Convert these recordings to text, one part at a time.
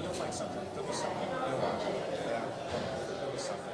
you'll find something. There'll be something. You'll watch. There'll be something.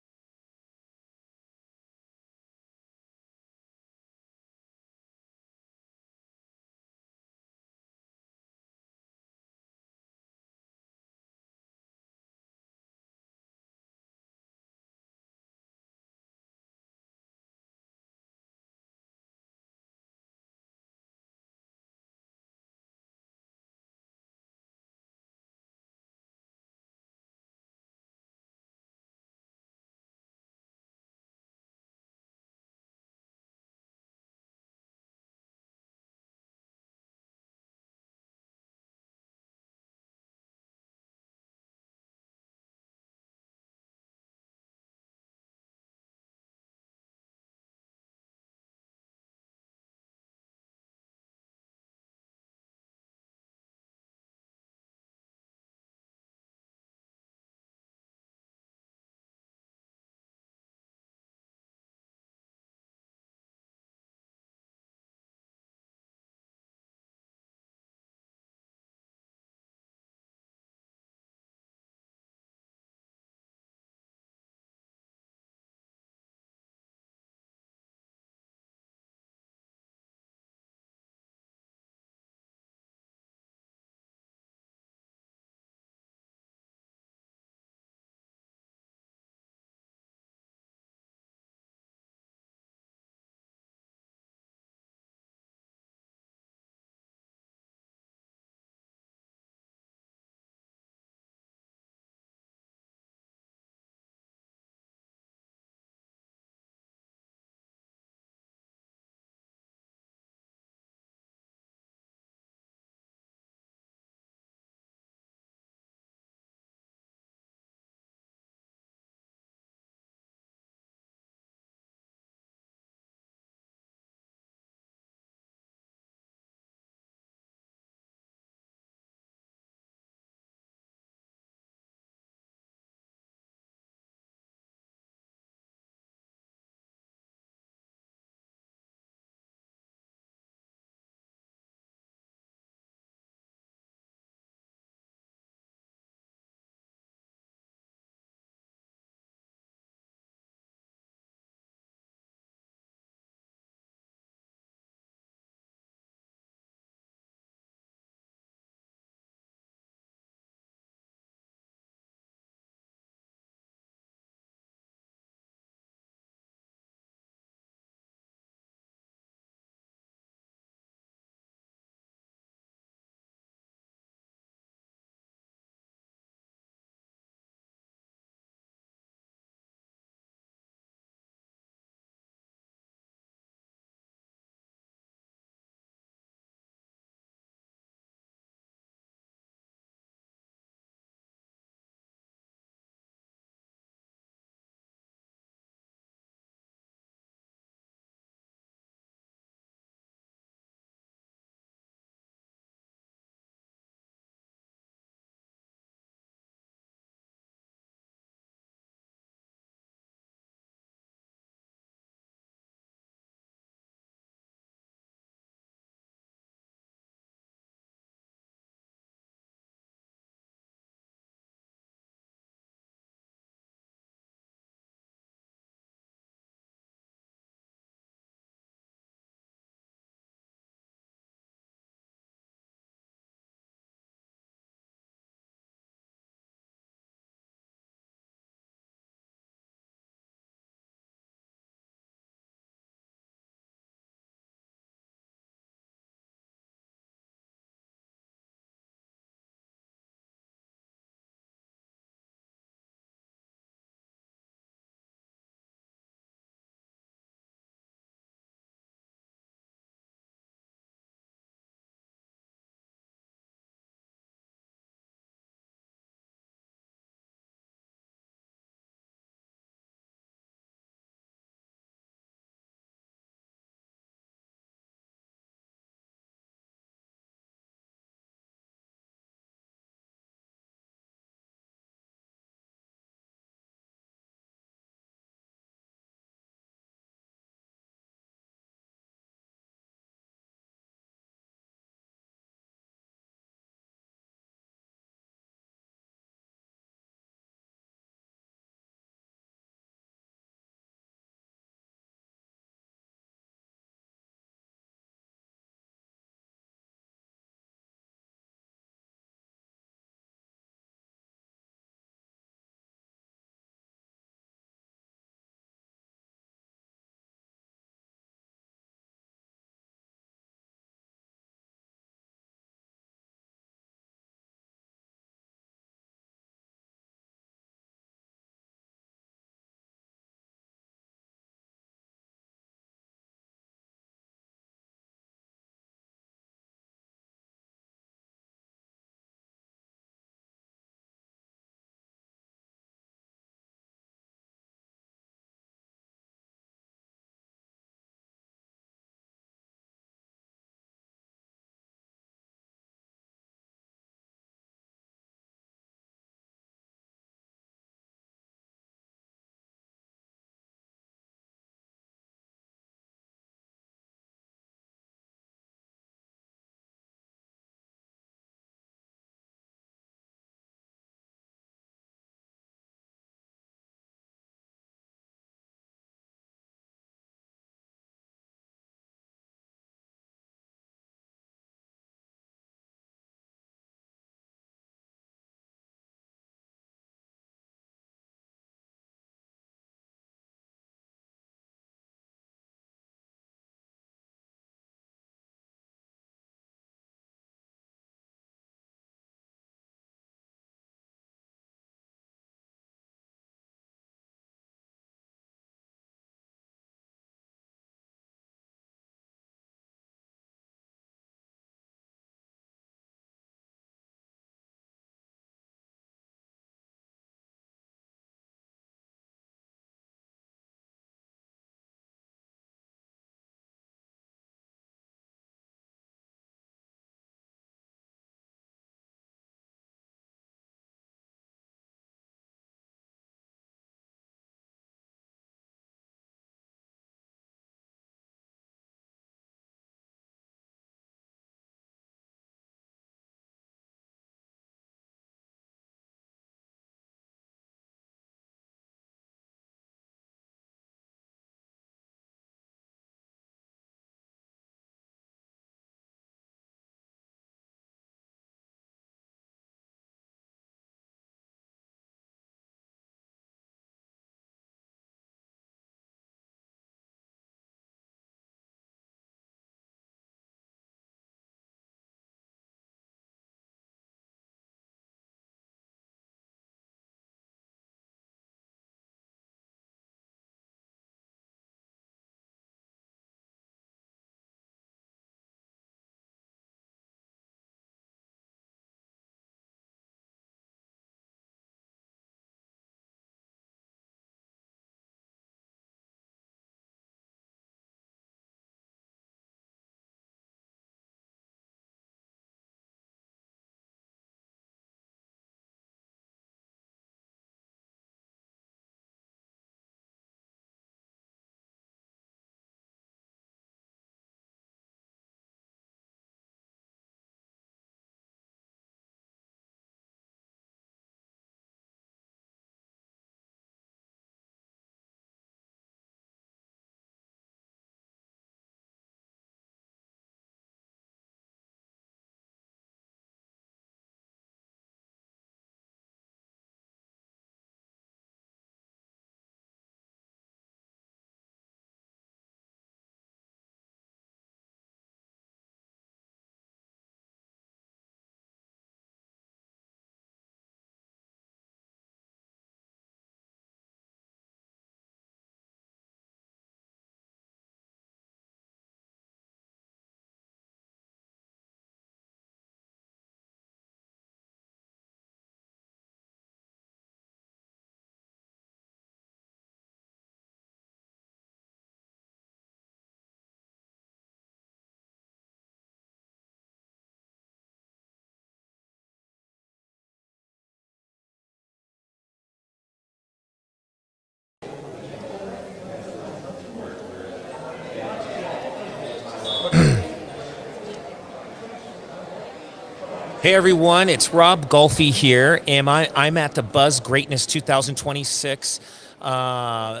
Hey everyone, it's Rob Golfi here, and I'm at the Buzz Greatness 2026 uh,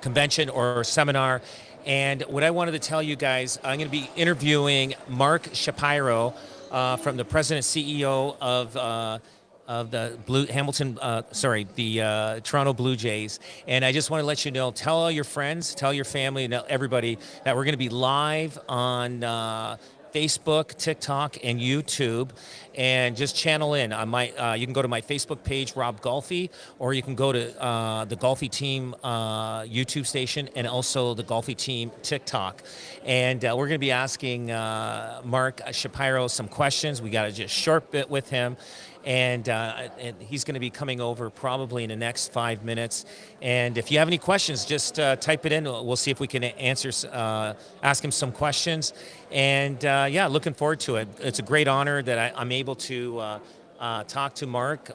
convention or seminar. And what I wanted to tell you guys, I'm going to be interviewing Mark Shapiro from the president CEO of the Toronto Blue Jays. And I just want to let you know, tell all your friends, tell your family, and everybody that we're going to be live on Facebook, TikTok, and YouTube, and just channel in. You can go to my Facebook page, Rob Golfi, or you can go to the Golfi Team YouTube station, and also the Golfi Team TikTok. And we're going to be asking Mark Shapiro some questions. We got a just short bit with him. And he's going to be coming over probably in the next 5 minutes. And if you have any questions, just type it in. We'll see if we can ask him some questions. And yeah, looking forward to it. It's a great honor that I'm able to talk to Mark.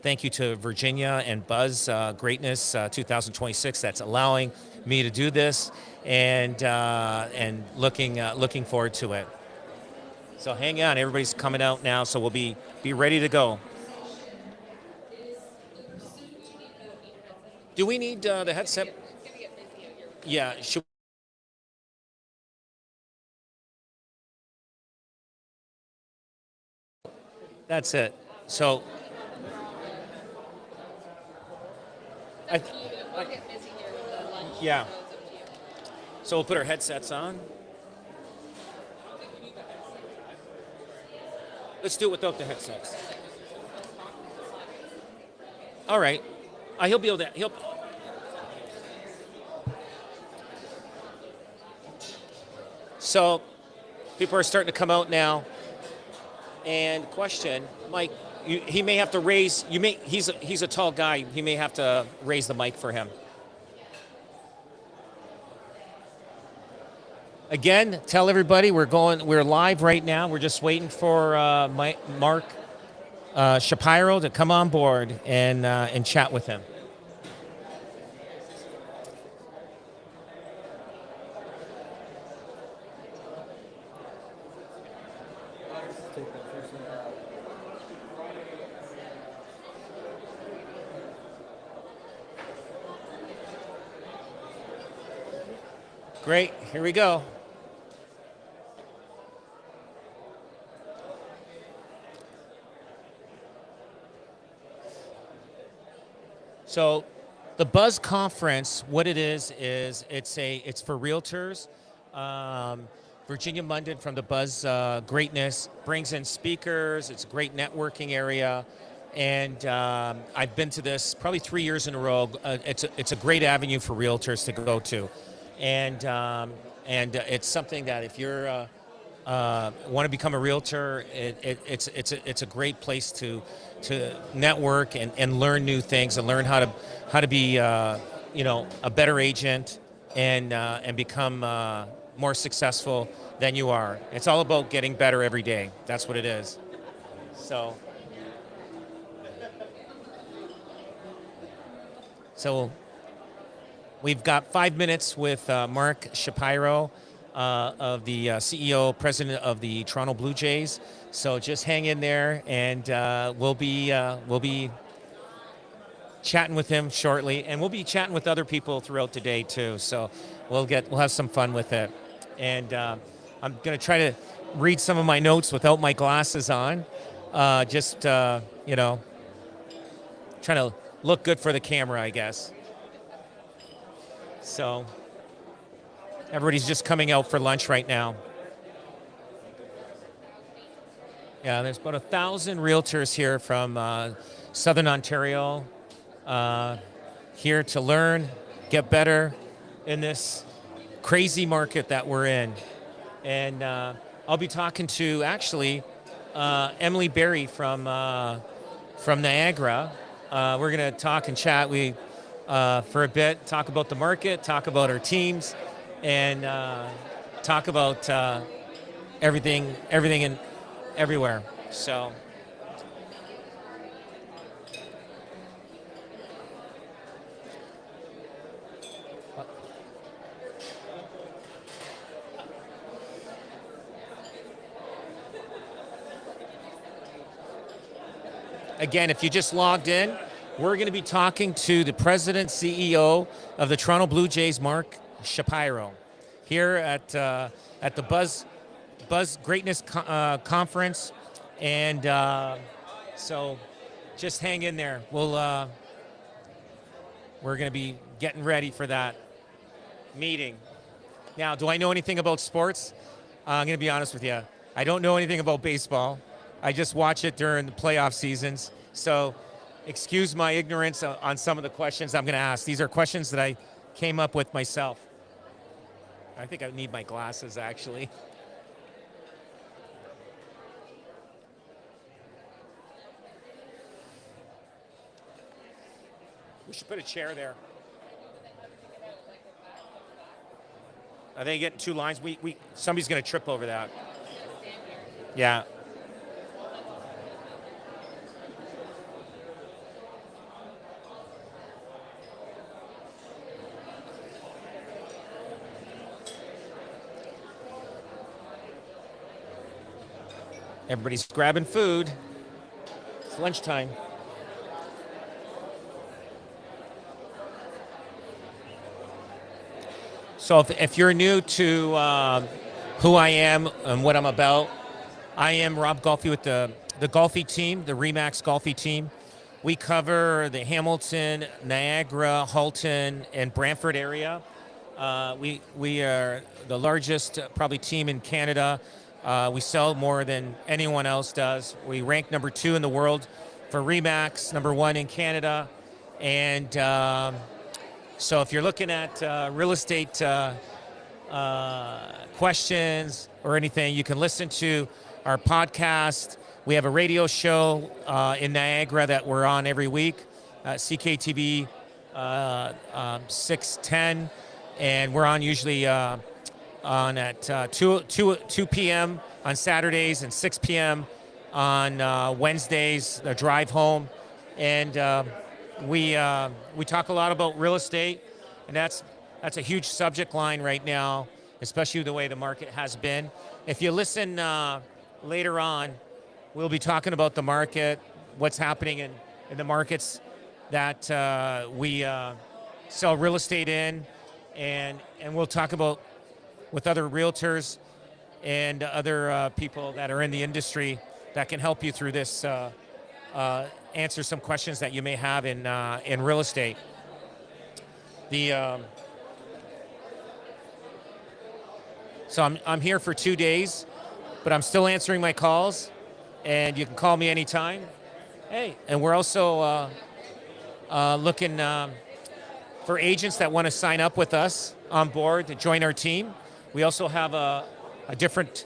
Thank you to Virginia and Buzz Greatness 2026 that's allowing me to do this, and looking forward to it. So hang on, everybody's coming out now, so we'll be ready to go. Do we need the headset? Yeah, should. That's it. So, I, yeah. So we'll put our headsets on. Let's do it without the headsets. All right. He'll be able to. So, people are starting to come out now. And question, Mike, he may have to raise. He's a tall guy. He may have to raise the mic for him. Again, tell everybody we're live right now. We're just waiting for Mark Shapiro to come on board and chat with him. Great, here we go. So the Buzz Conference, what it is it's for realtors. Virginia Munden from the Buzz Greatness brings in speakers. It's a great networking area. And I've been to this probably 3 years in a row. It's a great avenue for realtors to go to. And it's something that if you're want to become a realtor, it's a great place to network and learn new things and learn how to be a better agent and become more successful than you are. It's all about getting better every day. That's what it is. So we've got 5 minutes with Mark Shapiro, of the CEO, president of the Toronto Blue Jays. So just hang in there, and we'll be chatting with him shortly, and we'll be chatting with other people throughout the day too. So we'll have some fun with it. And I'm going to try to read some of my notes without my glasses on, trying to look good for the camera, I guess. So everybody's just coming out for lunch right now. Yeah, there's about 1,000 realtors here from Southern Ontario, here to learn, get better in this crazy market that we're in. And I'll be talking to actually Emily Berry from Niagara. We're going to talk and chat for a bit, talk about the market, talk about our teams, and talk about everything and everywhere. So. again, if you just logged in, we're going to be talking to the president CEO of the Toronto Blue Jays, Mark Shapiro, here at the Buzz Greatness Conference, and so just hang in there. We're going to be getting ready for that meeting. Now, do I know anything about sports? I'm going to be honest with you. I don't know anything about baseball. I just watch it during the playoff seasons. So excuse my ignorance on some of the questions I'm going to ask. These are questions that I came up with myself. I think I need my glasses, actually. We should put a chair there. Are they getting two lines? Somebody's going to trip over that. Yeah. Everybody's grabbing food. It's lunchtime. So if you're new to who I am and what I'm about, I am Rob Golfi with the Golfi team, the RE/MAX Golfi team. We cover the Hamilton, Niagara, Halton, and Brantford area. We are the largest probably team in Canada. We sell more than anyone else does. We rank number 2 in the world for RE/MAX, number 1 in Canada. And so if you're looking at real estate questions or anything, you can listen to our podcast. We have a radio show in Niagara that we're on every week, CKTV 610, and we're on usually on at 2 p.m. on Saturdays and 6 p.m. on Wednesdays, the drive home. And we talk a lot about real estate, and that's a huge subject line right now, especially the way the market has been. If you listen later on, we'll be talking about the market, what's happening in the markets that we sell real estate in, and we'll talk about with other realtors and other people that are in the industry that can help you through this, answer some questions that you may have in real estate. So I'm here for 2 days, but I'm still answering my calls, and you can call me anytime. Hey, and we're also looking for agents that want to sign up with us on board to join our team. We also have a different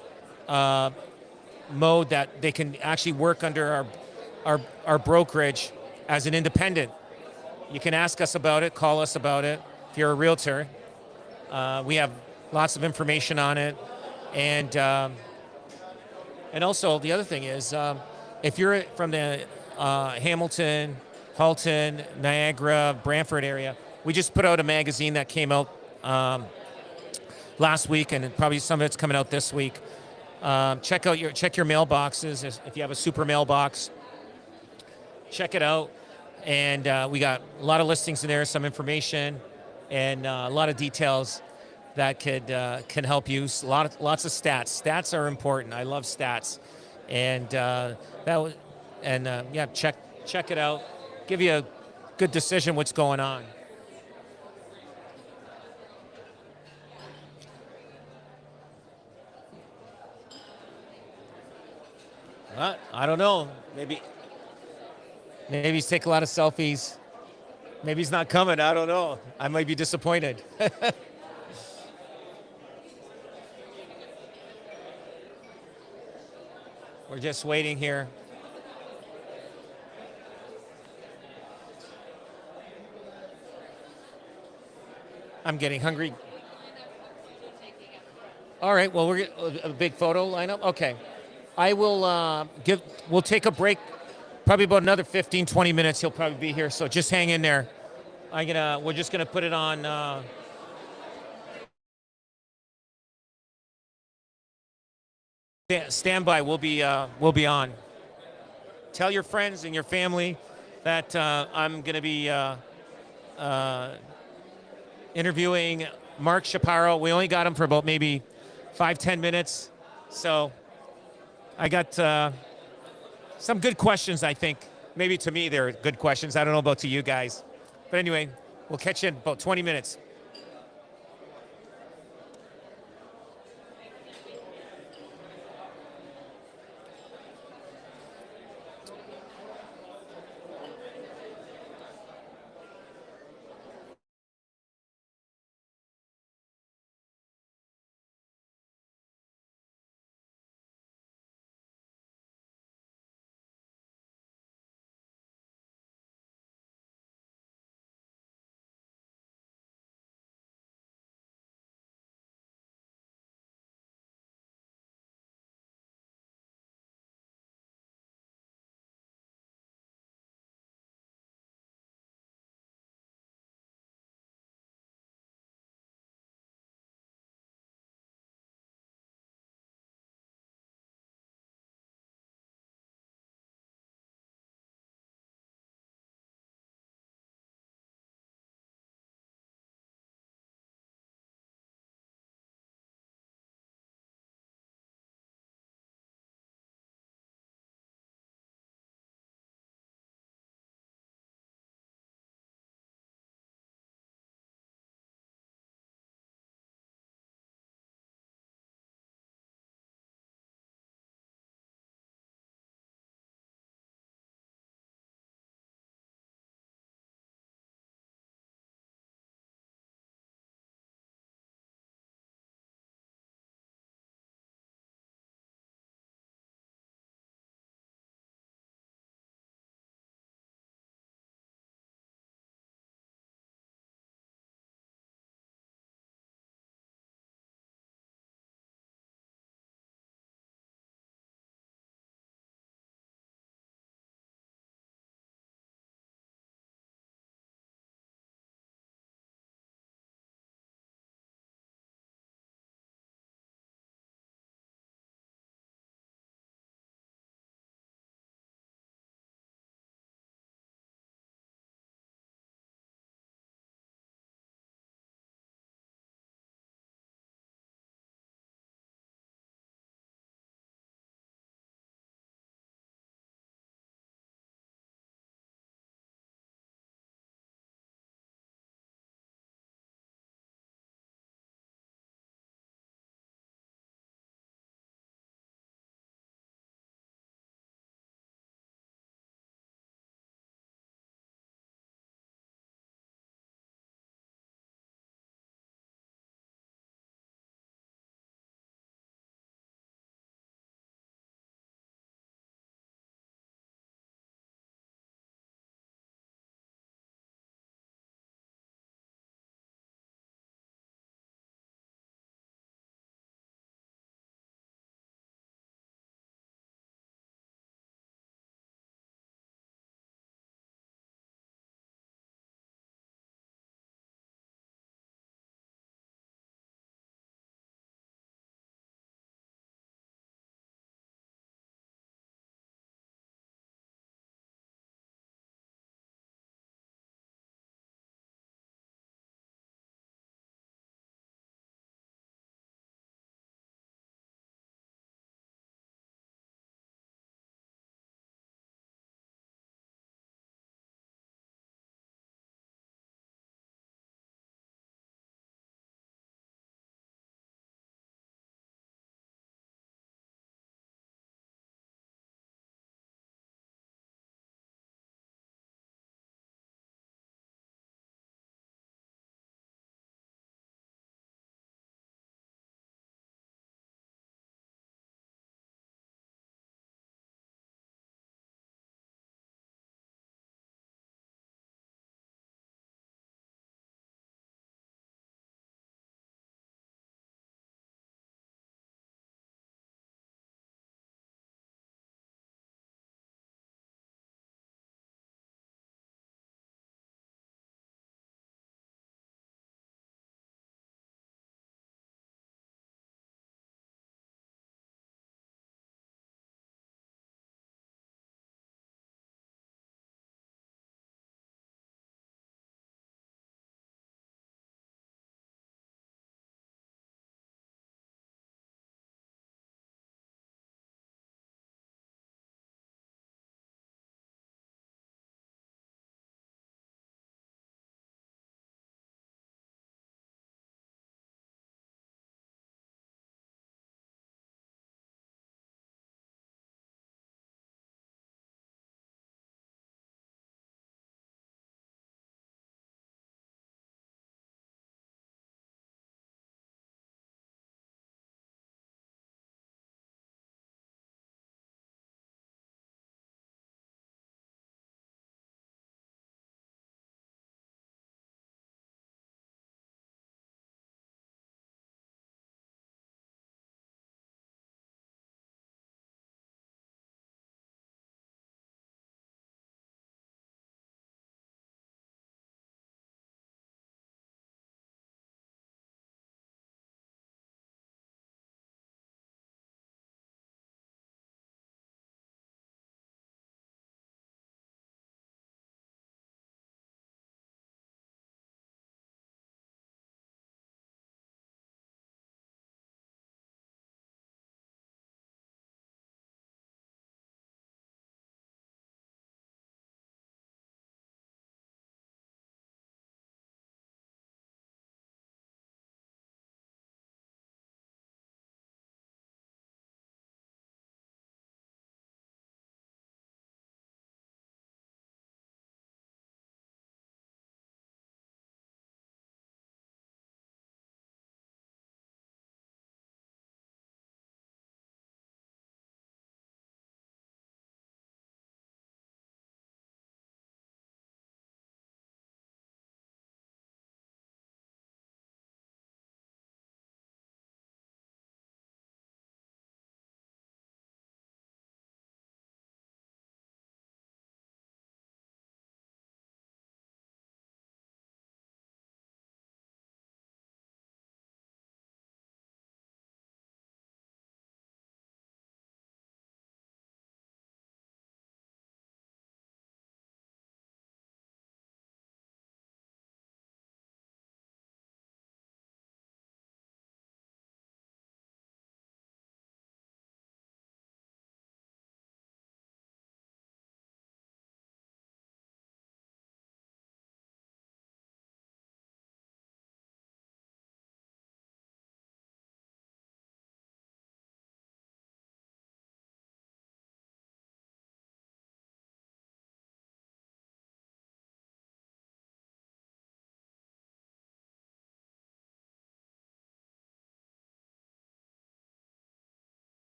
mode that they can actually work under our brokerage as an independent. You can ask us about it, call us about it if you're a realtor. We have lots of information on it, and also the other thing is if you're from the Hamilton, Halton, Niagara, Brantford area, we just put out a magazine that came out last week, and probably some of it's coming out this week. Check your mailboxes if you have a super mailbox. Check it out, and we got a lot of listings in there, some information, and a lot of details that can help you. Lots of stats. Stats are important. I love stats, and check it out. Give you a good decision what's going on. I don't know. Maybe he's taking a lot of selfies. Maybe he's not coming. I don't know. I might be disappointed. We're just waiting here. I'm getting hungry. All right. Well, we're a big photo lineup. Okay. I will we'll take a break, probably about another 15, 20 minutes. He'll probably be here, so just hang in there. We're just gonna put it on. Stand by. We'll be on. tell your friends and your family that I'm going to be interviewing Mark Chaparro. We only got him for about maybe 5-10 minutes. So I got some good questions, I think. Maybe to me, they're good questions. I don't know about to you guys. But anyway, we'll catch you in about 20 minutes.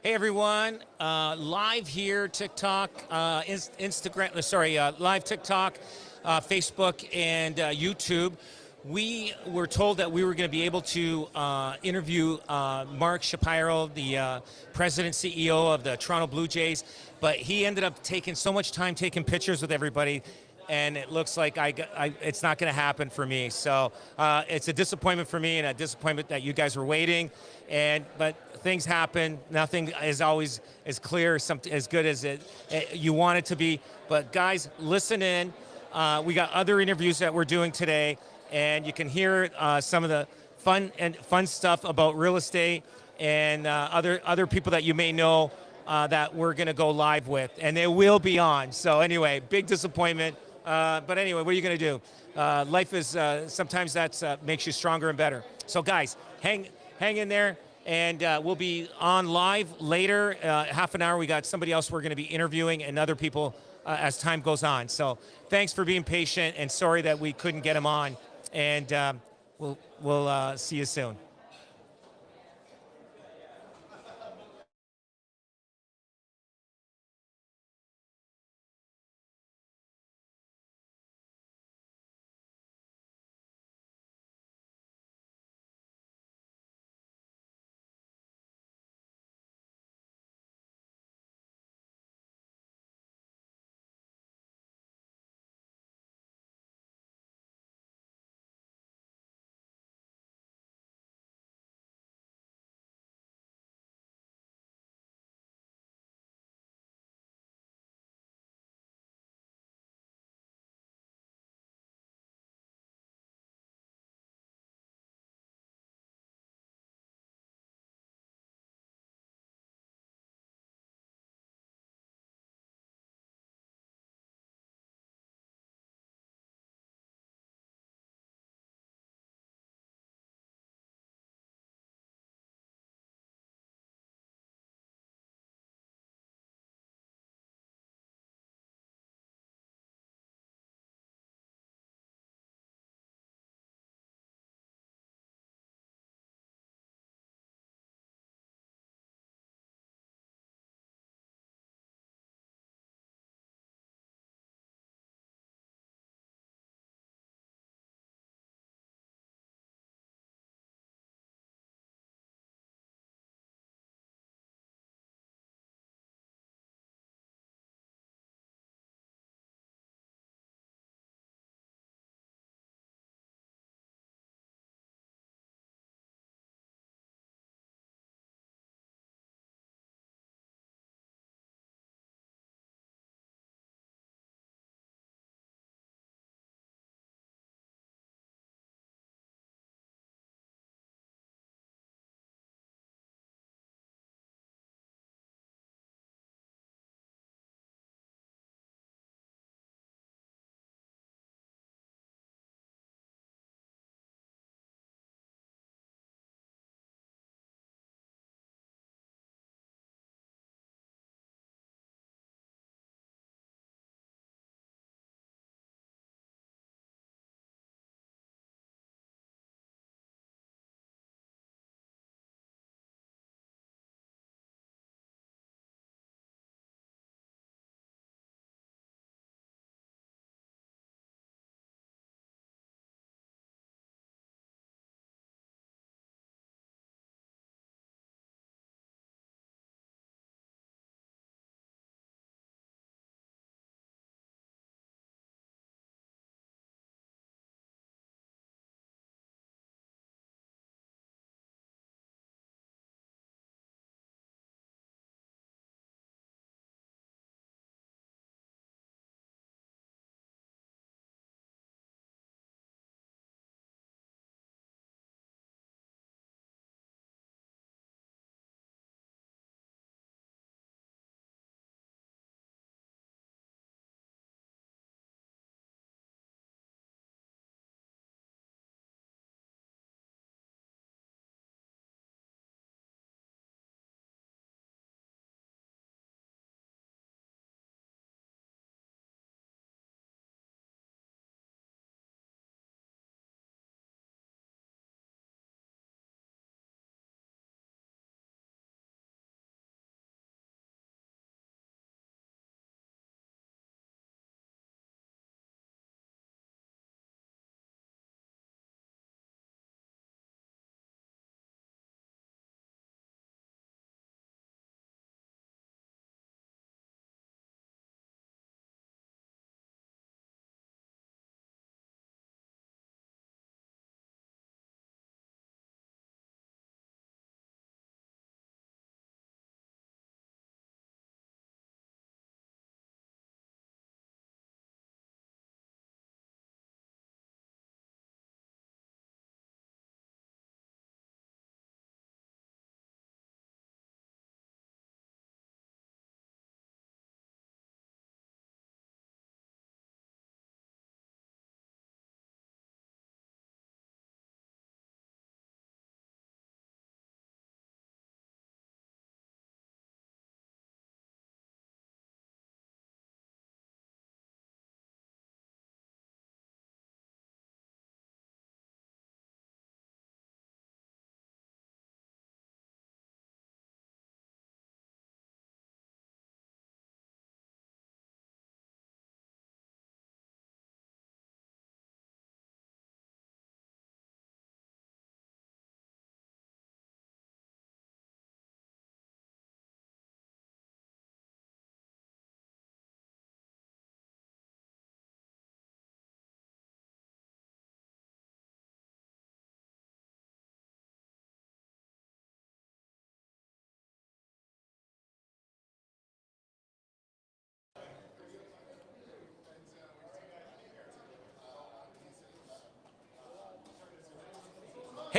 Hey everyone, live here, TikTok, Instagram, live TikTok, Facebook, and YouTube. We were told that we were going to be able to interview Mark Shapiro, the president CEO of the Toronto Blue Jays, but he ended up taking so much time taking pictures with everybody, and it looks like it's not going to happen for me. So it's a disappointment for me and a disappointment that you guys were waiting. But things happen. Nothing is always as clear, as good as you want it to be. But guys, listen in. We got other interviews that we're doing today, and you can hear some of the fun stuff about real estate and other people that you may know that we're going to go live with, and they will be on. So anyway, big disappointment. But anyway, what are you going to do? Life is sometimes that makes you stronger and better. So guys, hang in there, and we'll be on live later. Half an hour. We got somebody else we're going to be interviewing, and other people as time goes on. So thanks for being patient, and sorry that we couldn't get them on. And we'll see you soon.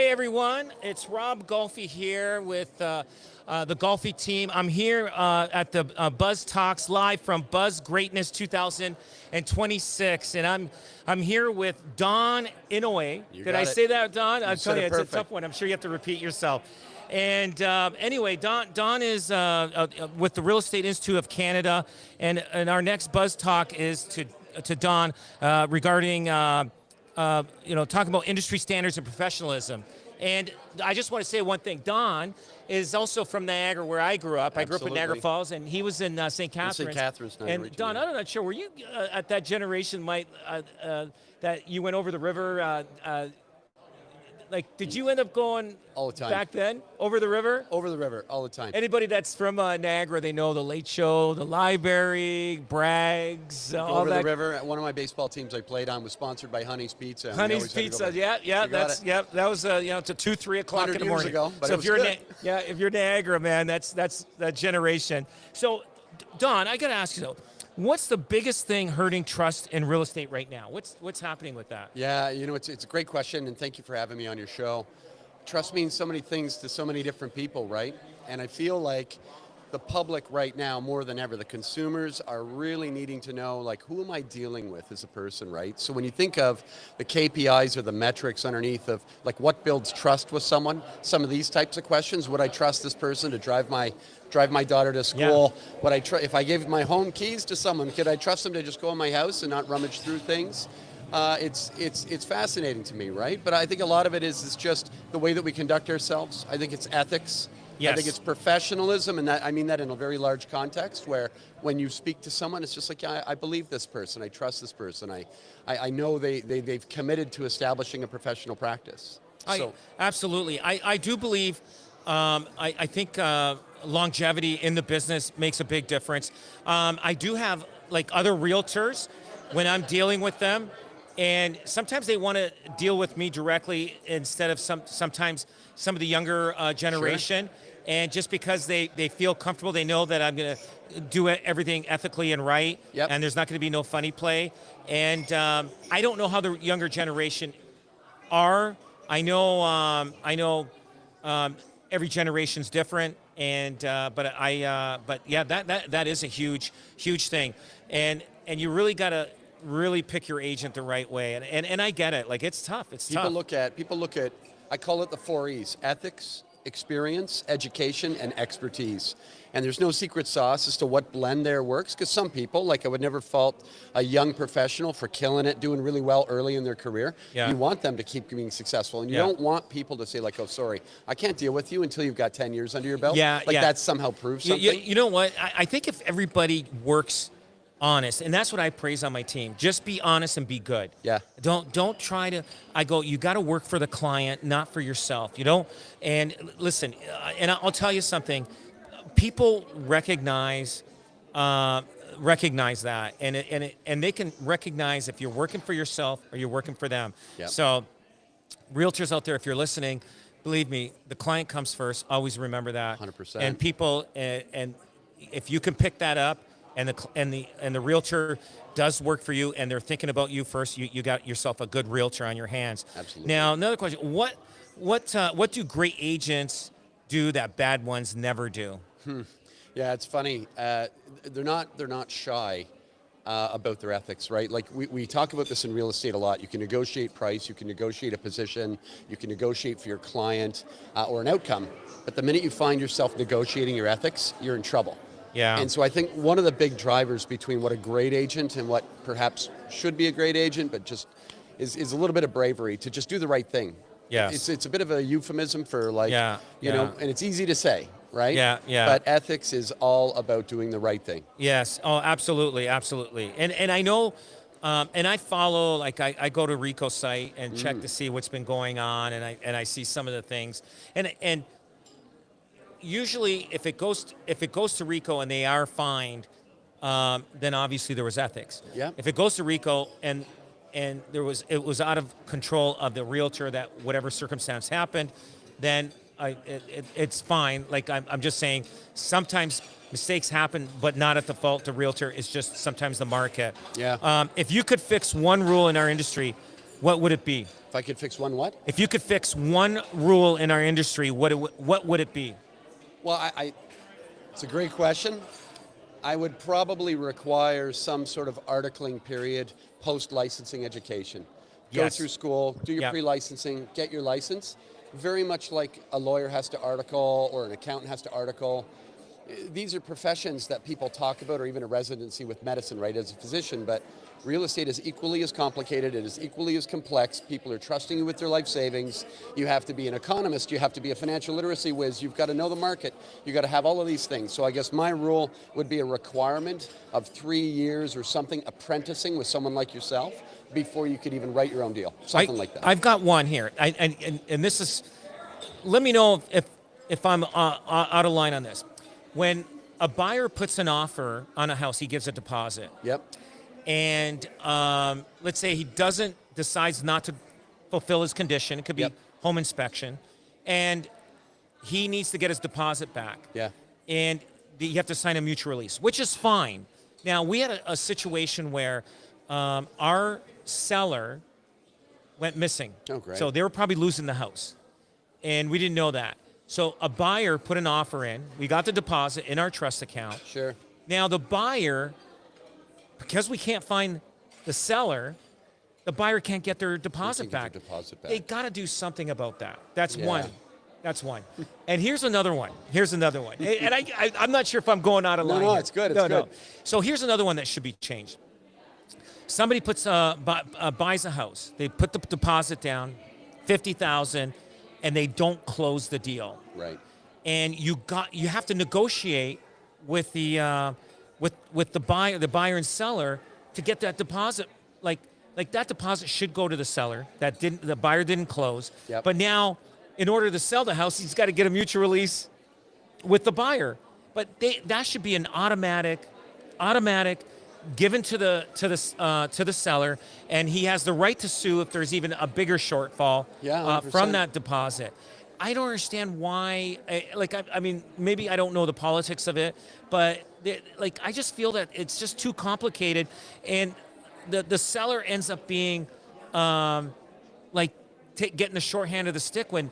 Hey everyone, it's Rob Golfi here with the Golfi team. I'm here at the Buzz Talks live from Buzz Greatness 2026, and I'm here with Don Inouye. Did I say that, Don? I'm telling you, it's a tough one. I'm sure you have to repeat yourself. And anyway, Don is with the Real Estate Institute of Canada, and our next Buzz Talk is to Don regarding talking about industry standards and professionalism. And I just want to say one thing. Don is also from Niagara, where I grew up. I grew up in Niagara Falls, and he was in St. Catharines. St. Catharines, and Don, I'm not sure, were you at that generation that you went over the river? Did you end up going all the time back then over the river? Over the river all the time. Anybody that's from Niagara, they know the Late Show, the library, Bragg's, all over that. the river. One of my baseball teams I played on was sponsored by Honey's Pizza. Honey's Pizza, yeah, that was to 2-3 o'clock in the morning. Years ago, but so it was good. If you're Niagara, man, that's that generation. So, Don, I got to ask you though. What's the biggest thing hurting trust in real estate right now? What's happening with that? Yeah, it's a great question, and thank you for having me on your show. Trust means so many things to so many different people, right? And I feel like the public right now, more than ever, the consumers are really needing to know, like, who am I dealing with as a person, right? So when you think of the KPIs or the metrics underneath of, like, what builds trust with someone, some of these types of questions, would I trust this person to drive my daughter to school? Yeah. Would if I gave my home keys to someone, could I trust them to just go in my house and not rummage through things? It's fascinating to me, right? But I think a lot of it is just the way that we conduct ourselves. I think it's ethics. Yes. I think it's professionalism, and that I mean that in a very large context, where when you speak to someone, it's just like, yeah, I believe this person, I trust this person, I know they've committed to establishing a professional practice. Absolutely. I do believe, I think longevity in the business makes a big difference. I do have like other realtors when I'm dealing with them, and sometimes they want to deal with me directly instead of sometimes some of the younger generation. Sure. And just because they feel comfortable, they know that I'm going to do everything ethically and right, yep. And there's not going to be no funny play. And I don't know how the younger generation are. I know every generation's different, and but yeah, that is a huge thing, and you really got to really pick your agent the right way, and I get it. Like, it's tough. People look at. I call it the 4 E's: ethics, experience, education, and expertise. And there's no secret sauce as to what blend there works, because some people, like, I would never fault a young professional for killing it, doing really well early in their career. Yeah. You want them to keep being successful, and you don't want people to say, like, oh, sorry, I can't deal with you until you've got 10 years under your belt. Yeah, that somehow proves something. You know what? I think if everybody works honest, and that's what I praise on my team. Just be honest and be good. Yeah. Don't try to. I go. You got to work for the client, not for yourself. You don't. And listen, and I'll tell you something. People recognize that, and they can recognize if you're working for yourself or you're working for them. Yep. So, realtors out there, if you're listening, believe me, the client comes first. Always remember that. 100%. And people, and if you can pick that up, and the realtor does work for you, and they're thinking about you first, you got yourself a good realtor on your hands. Absolutely. Now, another question: what do great agents do that bad ones never do? Yeah, it's funny. They're not shy about their ethics, right? Like, we talk about this in real estate a lot. You can negotiate price, you can negotiate a position, you can negotiate for your client or an outcome. But the minute you find yourself negotiating your ethics, you're in trouble. Yeah. And so I think one of the big drivers between what a great agent and what perhaps should be a great agent, but just is a little bit of bravery to just do the right thing. Yes. It's a bit of a euphemism for, like, you know, and it's easy to say, right? Yeah. But ethics is all about doing the right thing. Yes. Oh, absolutely. And I know, and I follow, like, I go to Rico's site and check to see what's been going on, and I see some of the things, and usually if it goes to Rico and they are fined, then obviously there was ethics. Yeah. If it goes to Rico and it was out of control of the realtor, that whatever circumstance happened, then it's fine. Like, I'm just saying, sometimes mistakes happen, but not at the fault of the realtor. It's just sometimes the market. Yeah. If you could fix one rule in our industry, what would it be? If I could fix one what? If you could fix one rule in our industry, what would it be? Well, it's a great question. I would probably require some sort of articling period post-licensing education. Go Yes. through school, do your Yeah. pre-licensing, get your license. Very much like a lawyer has to article or an accountant has to article. These are professions that people talk about, or even a residency with medicine, right, as a physician, but real estate is equally as complicated, it is equally as complex. People are trusting you with their life savings. You have to be an economist, you have to be a financial literacy whiz, you've got to know the market, you've got to have all of these things. So I guess my rule would be a requirement of 3 years or something apprenticing with someone like yourself before you could even write your own deal, something like that. I've got one here, and this is. Let me know if I'm out of line on this. When a buyer puts an offer on a house, he gives a deposit, Yep, and let's say he decides not to fulfill his condition. It could be Yep. home inspection, and he needs to get his deposit back. yeah, And you have to sign a mutual release, which is fine. Now, we had a situation where our seller went missing. Oh, great. So they were probably losing the house. And we didn't know that. So a buyer put an offer in. We got the deposit in our trust account. sure. Now, the buyer, because we can't find the seller, the buyer can't get their deposit Get your back. deposit back. They got to do something about that. That's Yeah. one. That's one. And here's another one. And I'm not sure if I'm going out of line. No, here. it's good, it's good. So here's another one that should be changed. Somebody buys a house. They put the deposit down, $50,000, and they don't close the deal. Right. And you have to negotiate with the buyer and seller to get that deposit. Like that deposit should go to the seller. The buyer didn't close. Yep. But now, in order to sell the house, he's got to get a mutual release with the buyer. But that should be an automatic given to the seller, and he has the right to sue if there's even a bigger shortfall Yeah, from 100%. that deposit. I don't understand why. I mean, maybe I don't know the politics of it, but I just feel that it's just too complicated, and the seller ends up being getting the short hand of the stick when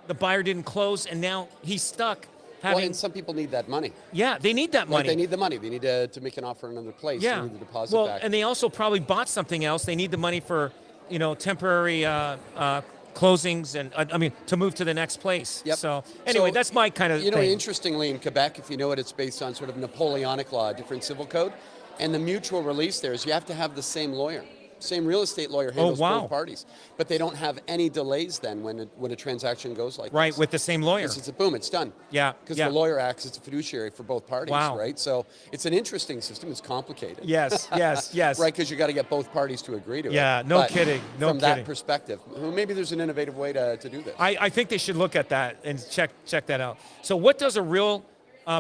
the buyer didn't close, and now he's stuck. Well, and some people need that money. Yeah, they need that Like money. they need the money. They need to make an offer in another place. Yeah. They need the deposit Well, back. and they also probably bought something else. They need the money for, temporary closings and to move to the next place. Yep. So anyway, So, that's my kind of thing. Interestingly, in Quebec, if you know it, it's based on sort of Napoleonic law, a different civil code. And the mutual release there is you have to have the same lawyer. Same real estate lawyer handles wow. both parties. But they don't have any delays then when a transaction goes like Right, this. with the same lawyer. It's boom, it's done. Yeah, Because yeah. the lawyer acts as a fiduciary for both parties, Wow. right? So it's an interesting system. It's complicated. Yes, yes. Right, because you got to get both parties to agree to it. Yeah, no But kidding, no from kidding. that perspective, well, maybe there's an innovative way to do this. I think they should look at that and check that out. So what does a real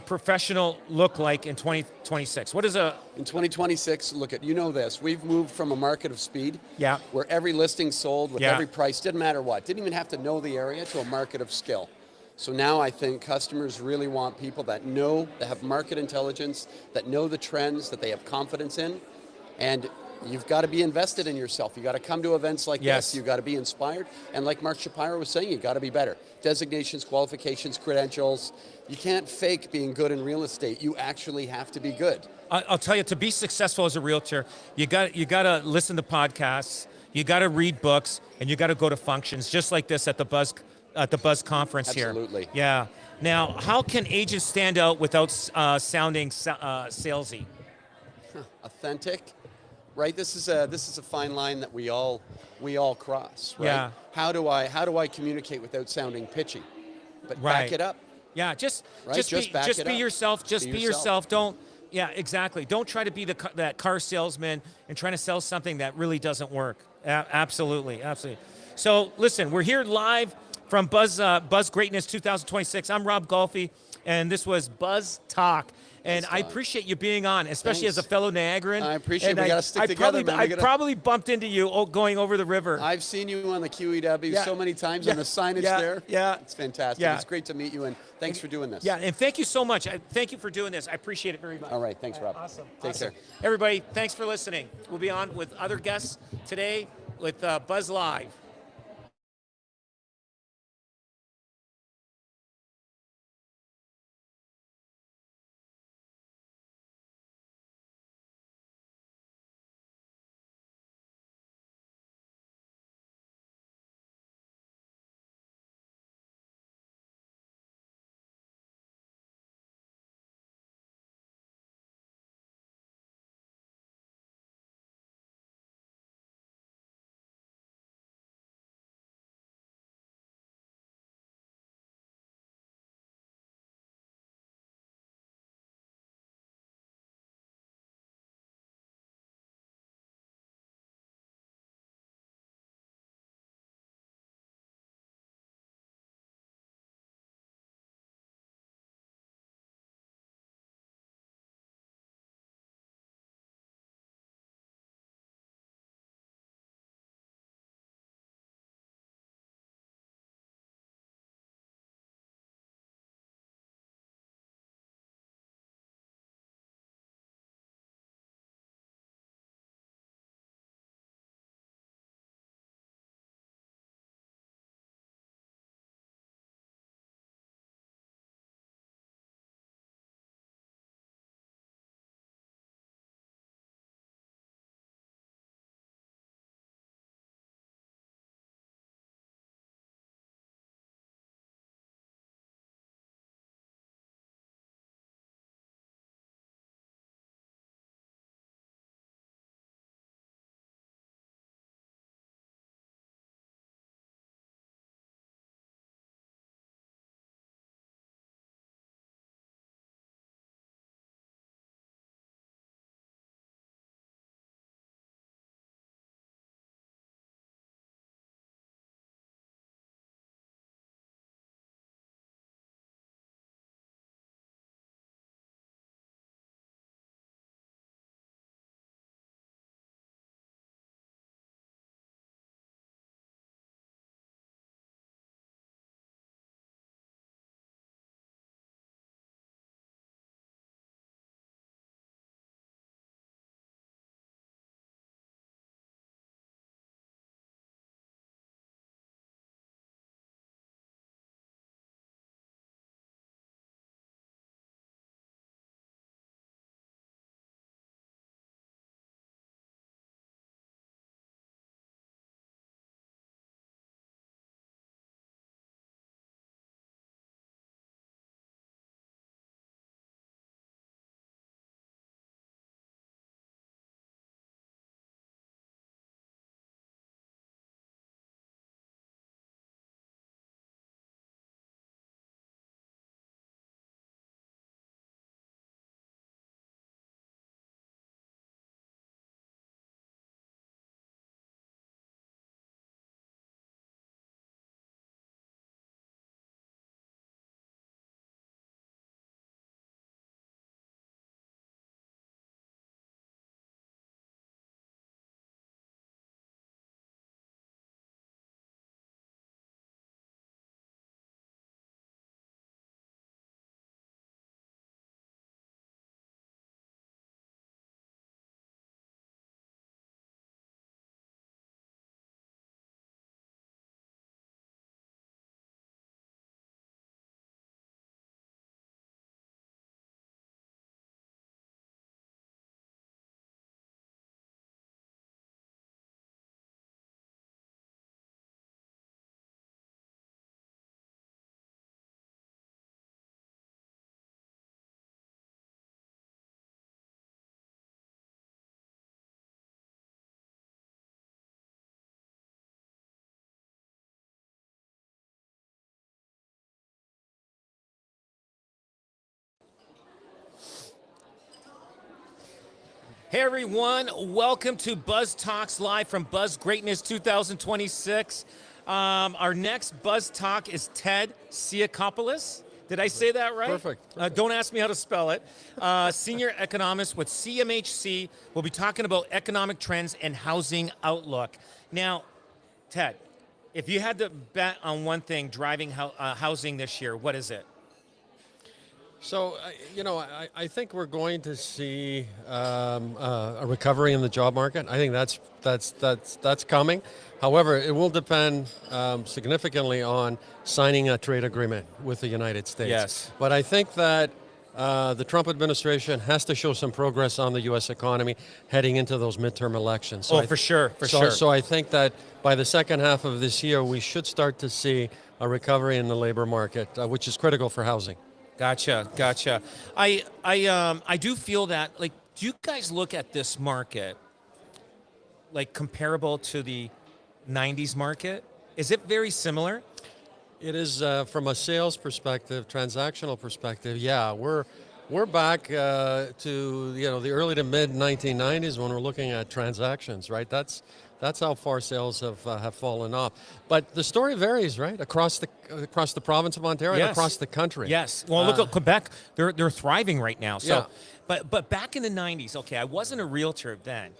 professional look like in 2026? What is In 2026, look at, this, we've moved from a market of speed, Yeah. where every listing sold with Yeah. every price, didn't matter what, didn't even have to know the area, to a market of skill. So now I think customers really want people that have market intelligence, that know the trends, that they have confidence in, and you've got to be invested in yourself. You got to come to events like Yes. this. You got to be inspired, and like Mark Shapiro was saying, you got to be better. Designations, qualifications, credentials. You can't fake being good in real estate. You actually have to be good. I'll tell you, to be successful as a realtor, you got to listen to podcasts, you got to read books, and you got to go to functions just like this at the Buzz conference here. Absolutely. Yeah. Now, how can agents stand out without sounding salesy? Authentic, right? This is a fine line that we all cross, right? Yeah. How do I communicate without sounding pitchy, but Right. back it up? Yeah, just Right, just just back it be up. yourself. Just Be be yourself. yourself. Don't. Yeah, exactly. Don't try to be that car salesman and trying to sell something that really doesn't work. Absolutely. So listen, we're here live from Buzz Greatness 2026. I'm Rob Golfi, and this was Buzz Talk. And Buzz I Talk. appreciate you being on, especially Thanks. as a fellow Niagaran. I appreciate And it. We gotta stick together, man. We I gotta- probably bumped into you going over the river. I've seen you on the QEW Yeah. so many times, Yeah. and the signage Yeah. there. Yeah. It's fantastic. Yeah. It's great to meet you, and thanks for doing this. Yeah, and thank you so much. Thank you for doing this. I appreciate it very much. All right. Thanks, Rob. Awesome. Take Awesome. care. Everybody, thanks for listening. We'll be on with other guests today. with Buzz Live. Hey everyone, welcome to Buzz Talks Live from Buzz Greatness 2026. Our next Buzz Talk is Ted Siakopoulos. Did I say that right? Perfect. Don't ask me how to spell it. Senior economist with CMHC. We'll be talking about economic trends and housing outlook. Now, Ted, if you had to bet on one thing driving housing this year, what is it? So, I think we're going to see a recovery in the job market. I think that's coming. However, it will depend significantly on signing a trade agreement with the United States. Yes. But I think that the Trump administration has to show some progress on the U.S. economy heading into those midterm elections. So For sure. So I think that by the second half of this year, we should start to see a recovery in the labor market, which is critical for housing. Gotcha. I do feel that, like, do you guys look at this market like comparable to the 90s market? Is it very similar? It is from a sales perspective, transactional perspective. Yeah, we're back to the early to mid 1990s when we're looking at transactions, right? That's how far sales have fallen off. But the story varies, right, across the province of Ontario and across the country. Yes. Well, look at Quebec; they're thriving right now. So, Yeah. but back in the 90s, okay, I wasn't a realtor then,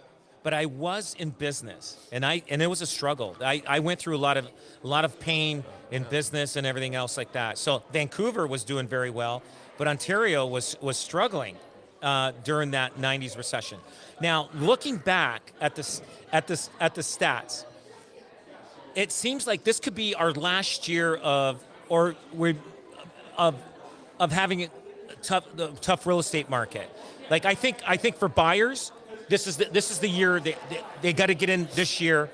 but I was in business, and it was a struggle. I went through a lot of pain in business and everything else like that. So Vancouver was doing very well, but Ontario was struggling during that 90s recession. Now, looking back at the stats, it seems like this could be our last year of having a tough real estate market. Like I think for buyers, this is the year they got to get in this year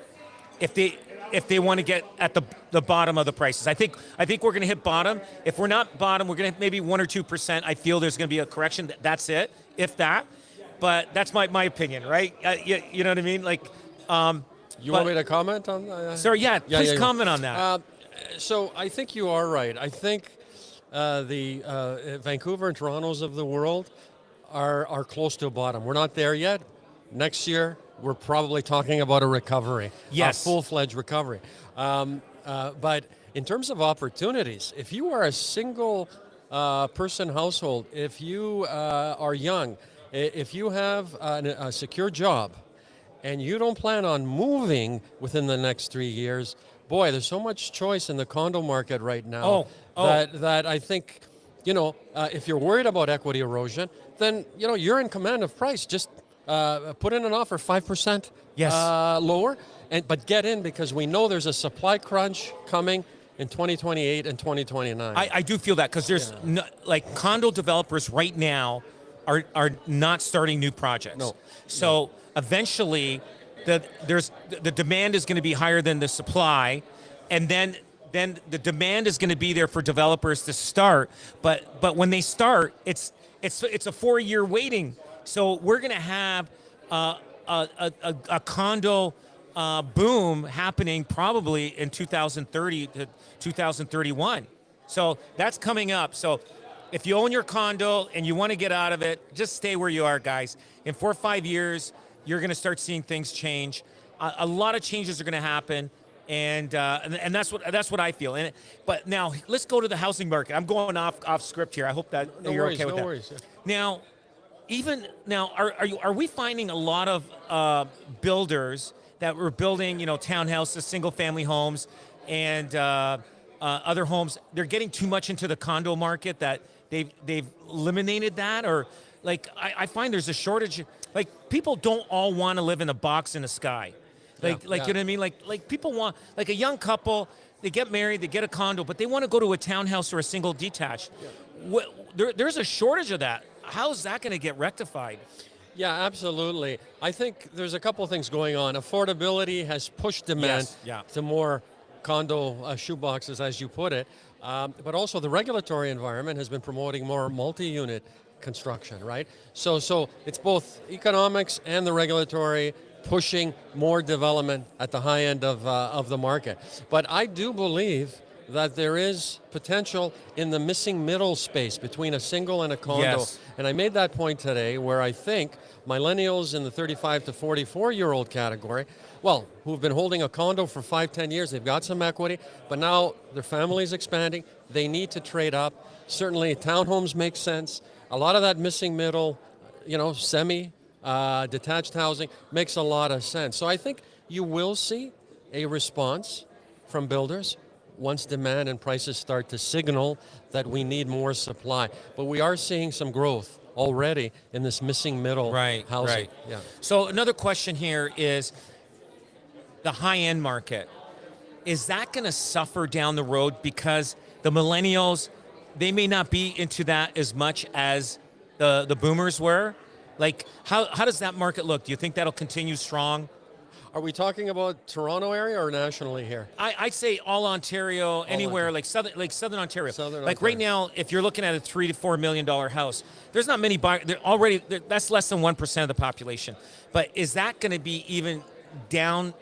if they want to get at the bottom of the prices. I think we're going to hit bottom. If we're not bottom, we're going to maybe 1 or 2%. I feel there's going to be a correction. That's it, if that. But that's my opinion, right? You know what I mean? Like, You want me to comment on that? sir, please comment on that. So I think you are right. I think the Vancouver and Toronto's of the world are close to a bottom. We're not there yet. Next year, we're probably talking about a recovery. Yes. A full-fledged recovery. But in terms of opportunities, if you are a single person household, if you are young, if you have a secure job, and you don't plan on moving within the next 3 years, boy, there's so much choice in the condo market right now that I think, if you're worried about equity erosion, then, you're in command of price. Just put in an offer 5% lower, but get in because we know there's a supply crunch coming in 2028 and 2029. I do feel that because there's like condo developers right now are not starting new projects. No. So eventually, the demand is going to be higher than the supply, and then the demand is going to be there for developers to start. But when they start, it's a 4-year waiting. So we're going to have a condo boom happening probably in 2030 to 2031. So that's coming up. So if you own your condo and you want to get out of it, just stay where you are, guys. In 4 or 5 years, you're going to start seeing things change. A lot of changes are going to happen, and that's what I feel. But now let's go to the housing market. I'm going off script here. I hope that you're okay with that. No worries. Now, are we finding a lot of builders that were building, townhouses, single-family homes, and other homes? They're getting too much into the condo market that they've eliminated that, or like I find there's a shortage. Like people don't all want to live in a box in the sky. You know what I mean? Like people want, like a young couple, they get married, they get a condo, but they want to go to a townhouse or a single detached. There's a shortage of that. How's that going to get rectified? Yeah, absolutely. I think there's a couple of things going on. Affordability has pushed demand to more condo shoeboxes, as you put it. But also the regulatory environment has been promoting more multi-unit construction, right? So it's both economics and the regulatory pushing more development at the high end of the market. But I do believe that there is potential in the missing middle space between a single and a condo. Yes. And I made that point today where I think millennials in the 35 to 44-year-old category, well, who've been holding a condo for 5-10 years, they've got some equity, but now their family's expanding, they need to trade up. Certainly townhomes make sense. A lot of that missing middle, detached housing makes a lot of sense. So I think you will see a response from builders once demand and prices start to signal that we need more supply. But we are seeing some growth already in this missing middle housing. Right. Yeah. So another question here is the high-end market. Is that going to suffer down the road because the millennials, they may not be into that as much as the boomers were? Like, how does that market look? Do you think that'll continue strong? Are we talking about Toronto area or nationally here? I'd say all Ontario, anywhere like southern Ontario. Southern like right now, if you're looking at a $3 to $4 million house, there's not many buyers. That's less than 1% of the population. But is that going to be even down?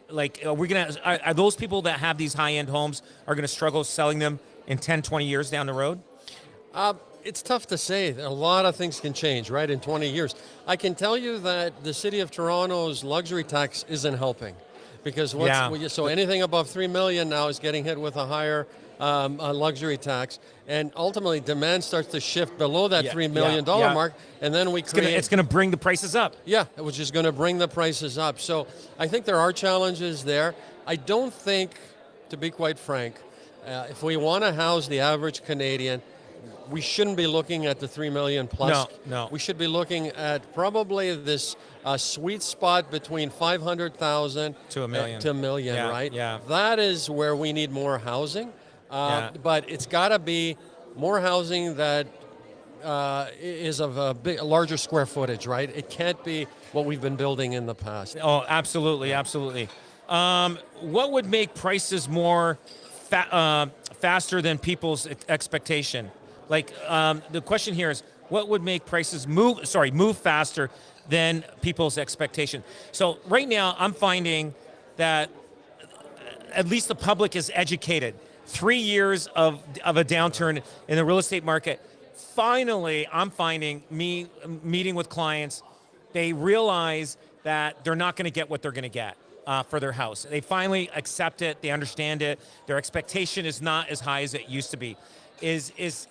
Like, are those people that have these high-end homes are going to struggle selling them in 10, 20 years down the road? It's tough to say. A lot of things can change, right, in 20 years. I can tell you that the City of Toronto's luxury tax isn't helping because so anything above $3 million now is getting hit with a higher luxury tax, and ultimately demand starts to shift below that $3 million mark, and then it's going to bring the prices up. Yeah, which is going to bring the prices up. So I think there are challenges there. I don't think, to be quite frank, if we want to house the average Canadian, we shouldn't be looking at the 3 million plus. No. We should be looking at probably this sweet spot between 500,000 to $1 million. To $1 million, right? Yeah. That is where we need more housing. But it's got to be more housing that is of a larger square footage, right? It can't be what we've been building in the past. Oh, absolutely. What would make prices more faster than people's expectation? Like, the question here is, what would make prices move faster than people's expectation? So right now, I'm finding that at least the public is educated. 3 years of a downturn in the real estate market. Finally, I'm finding meeting with clients, they realize that they're not going to get what they're going to get for their house. They finally accept it. They understand it. Their expectation is not as high as it used to be.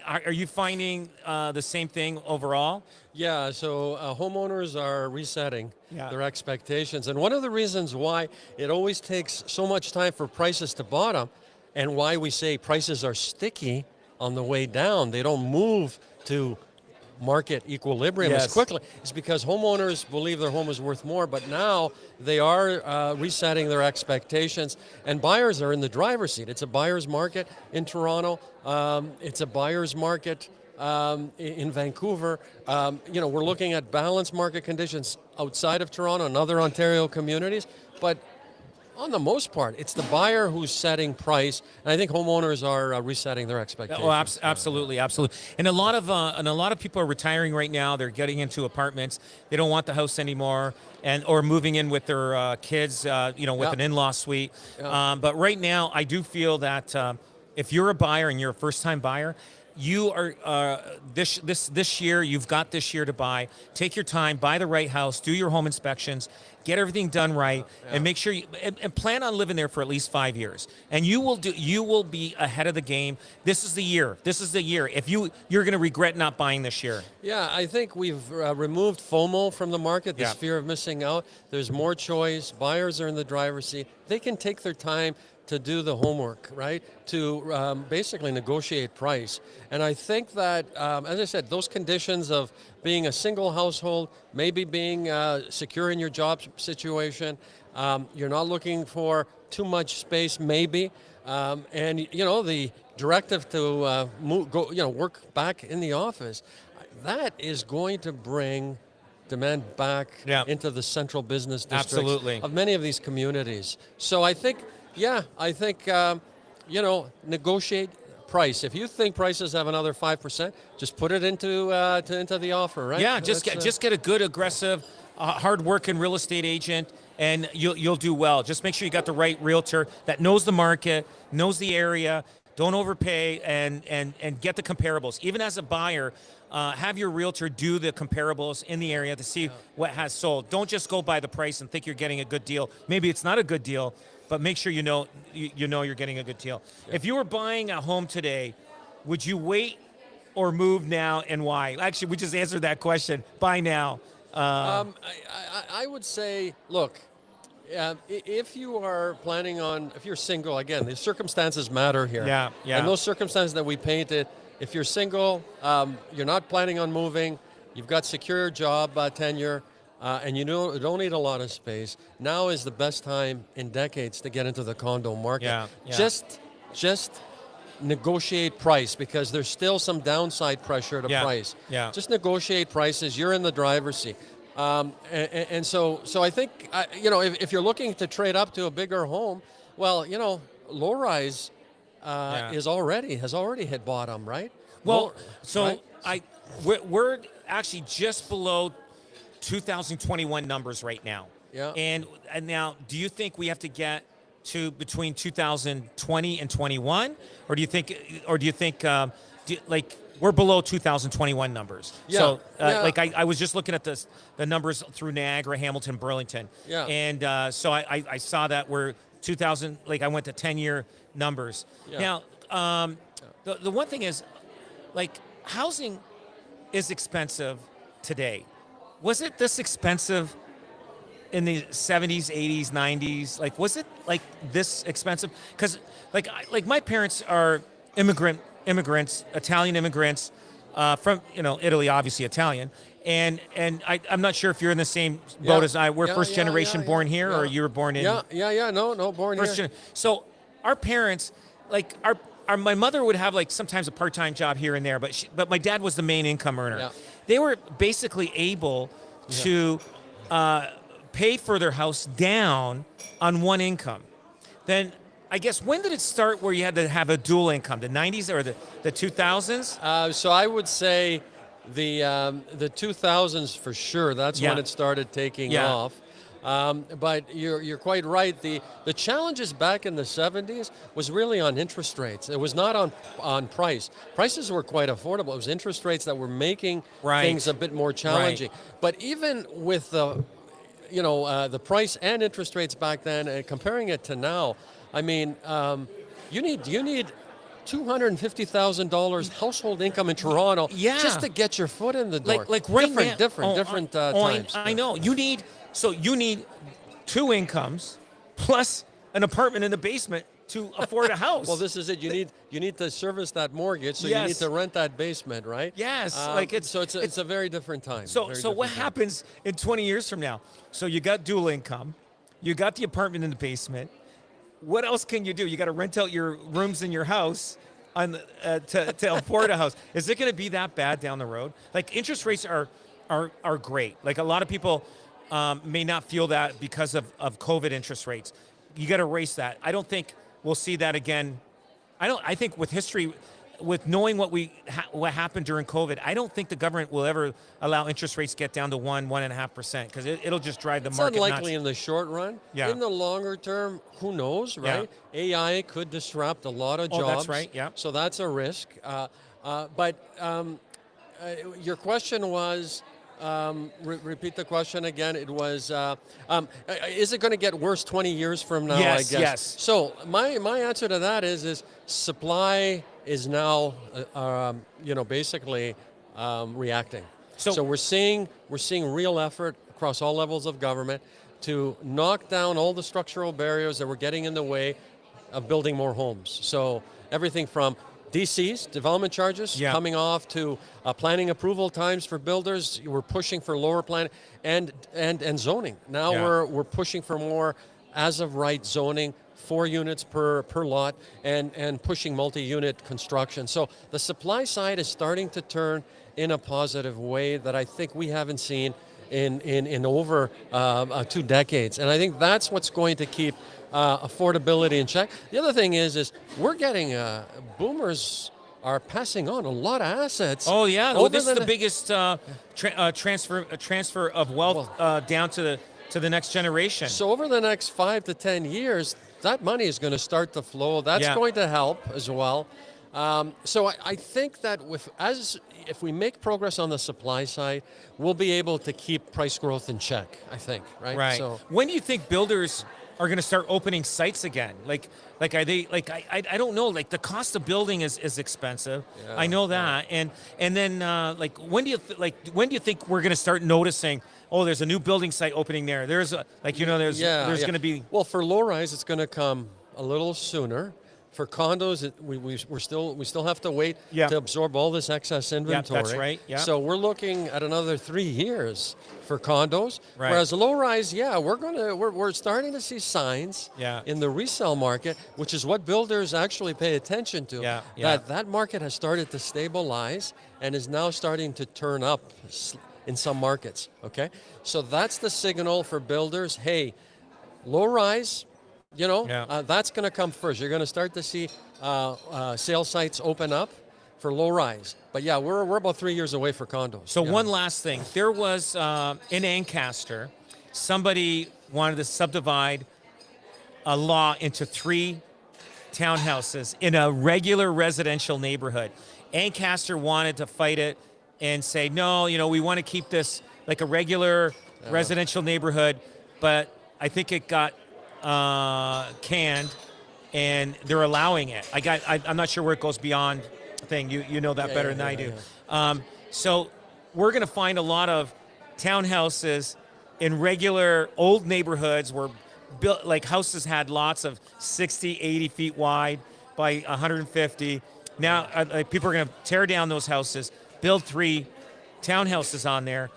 Are you finding the same thing overall? Yeah, so homeowners are resetting their expectations. And one of the reasons why it always takes so much time for prices to bottom and why we say prices are sticky on the way down, they don't move to market equilibrium as quickly, is because homeowners believe their home is worth more, but now they are resetting their expectations, and buyers are in the driver's seat. It's a buyer's market in Toronto. It's a buyer's market in Vancouver. We're looking at balanced market conditions outside of Toronto and other Ontario communities, but on the most part, it's the buyer who's setting price, and I think homeowners are resetting their expectations. Oh, absolutely. And a lot of people are retiring right now. They're getting into apartments. They don't want the house anymore, or moving in with their kids, with an in-law suite. But right now, I do feel that if you're a buyer and you're a first-time buyer, you are this year. You've got this year to buy. Take your time, buy the right house, do your home inspections, get everything done right, and make sure and plan on living there for at least 5 years. And you will be ahead of the game. This is the year. If you're going to regret not buying this year. Yeah, I think we've removed FOMO from the market, this fear of missing out. There's more choice. Buyers are in the driver's seat. They can take their time to do the homework, right? To basically negotiate price. And I think that, as I said, those conditions of being a single household, maybe being secure in your job situation, you're not looking for too much space, maybe, and the directive to work back in the office, that is going to bring demand back into the central business districts of many of these communities. So I think. Negotiate price. If you think prices have another 5%, just put it into the offer, right? Yeah, just get a good, aggressive, hard-working real estate agent, and you'll do well. Just make sure you got the right realtor that knows the market, knows the area. Don't overpay, and get the comparables. Even as a buyer, have your realtor do the comparables in the area to see what has sold. Don't just go by the price and think you're getting a good deal. Maybe it's not a good deal, but make sure you know you're getting a good deal. Yeah. If you were buying a home today, would you wait or move now, and why? Actually, we just answered that question. Buy now. I would say, look, if you are planning on, if you're single, again, the circumstances matter here. Yeah, yeah. And those circumstances that we painted, if you're single, you're not planning on moving, you've got secure job tenure, and you don't need a lot of space, now is the best time in decades to get into the condo market. Yeah, yeah. Just negotiate price, because there's still some downside pressure to Yeah, price. yeah. Just negotiate prices. You're in the driver's seat. And so I think, if you're looking to trade up to a bigger home, well, low rise has already hit bottom, right? Well, so right? we're actually just below 2021 numbers right now. Yeah. And now, do you think we have to get to between 2020 and 21, or do you think like we're below 2021 numbers? Yeah. So Yeah. like I was just looking at the numbers through Niagara, Hamilton, Burlington. Yeah. And so I saw that we're 2000. Like I went to 10-year numbers. Yeah. Now, the one thing is, like, housing is expensive today. Was it this expensive in the 70s, 80s, 90s? Like, was it like this expensive? Because like my parents are immigrants, Italian immigrants from Italy, obviously Italian. And I'm not sure if you're in the same boat as I. We're first generation born here, or you were born in. No, born First here. So our parents, like my mother would have like sometimes a part-time job here and there, but my dad was the main income earner. Yeah. They were basically able to pay for their house down on one income. Then I guess, when did it start where you had to have a dual income? The 90s or the 2000s? So I would say the 2000s for sure. That's when it started taking off. But you're quite right. The challenges back in the 70s was really on interest rates. It was not on price. Prices were quite affordable. It was interest rates that were making things a bit more challenging. But even with the price and interest rates back then, and comparing it to now, I mean, you need $250,000 household income in Toronto just to get your foot in the door. Like right now, different times. I know. You need 2 incomes plus an apartment in the basement to afford a house. Well, this is it. You need to service that mortgage, so you need to rent that basement, right? Yes. It's a very different time. So what happens in 20 years from now? So you got dual income, you got the apartment in the basement. What else can you do? You got to rent out your rooms in your house to afford a house. Is it going to be that bad down the road? Like, interest rates are great. Like, a lot of people may not feel that because of COVID interest rates. You got to erase that. I don't think we'll see that again. I think with history, with knowing what happened during COVID, I don't think the government will ever allow interest rates to get down to 1.5%, because it'll just drive the market nuts. It's unlikely in the short run. Yeah. In the longer term, who knows, right? Yeah. AI could disrupt a lot of jobs. That's right, yeah. So that's a risk. But your question was, repeat the question again. It was, is it going to get worse 20 years from now, I guess? Yes. So my answer to that is supply is now, basically reacting. So we're seeing real effort across all levels of government to knock down all the structural barriers that were getting in the way of building more homes. So everything from DCs, development charges, coming off, to planning approval times for builders. We're pushing for lower plan and zoning. Now we're pushing for more as of right zoning, 4 units per lot, and pushing multi-unit construction. So the supply side is starting to turn in a positive way that I think we haven't seen in over 2 decades. And I think that's what's going to keep affordability in check. The other thing is we're getting boomers are passing on a lot of assets. Oh yeah, well, this is the biggest transfer of wealth down to the next generation. So over the next 5 to 10 years, that money is going to start to flow. That's going to help as well. So I think that if we make progress on the supply side, we'll be able to keep price growth in check, I think, right? Right. So, when do you think builders are going to start opening sites again. Like are they like I don't know. Like the cost of building is expensive. Yeah, I know that. And then like when do you think we're going to start noticing? Oh, there's a new building site opening there. There's a, like there's going to be. Well, for low rise, it's going to come a little sooner. For condos, we still have to wait Yeah. to absorb all this excess inventory. that's right, yeah. So we're looking at another 3 years for condos. Right. Whereas low rise, yeah, we're starting to see signs Yeah. in the resale market, which is what builders actually pay attention to. Yeah, yeah. That market has started to stabilize and is now starting to turn up in some markets. Okay, so that's the signal for builders. Hey, low rise. Yeah. That's going to come first. You're going to start to see sale sites open up for low rise. But yeah, we're about 3 years away for condos. So Yeah. one last thing, there was in Ancaster, somebody wanted to subdivide a law into 3 townhouses in a regular residential neighborhood. Ancaster wanted to fight it and say, no, we want to keep this like a regular residential neighborhood, but I think it got canned, and they're allowing it. I'm not sure where it goes beyond thing. You know that better than I do. So we're going to find a lot of townhouses in regular old neighborhoods where built like houses had lots of 60, 80 feet wide by 150. Now people are going to tear down those houses, build 3 townhouses on there.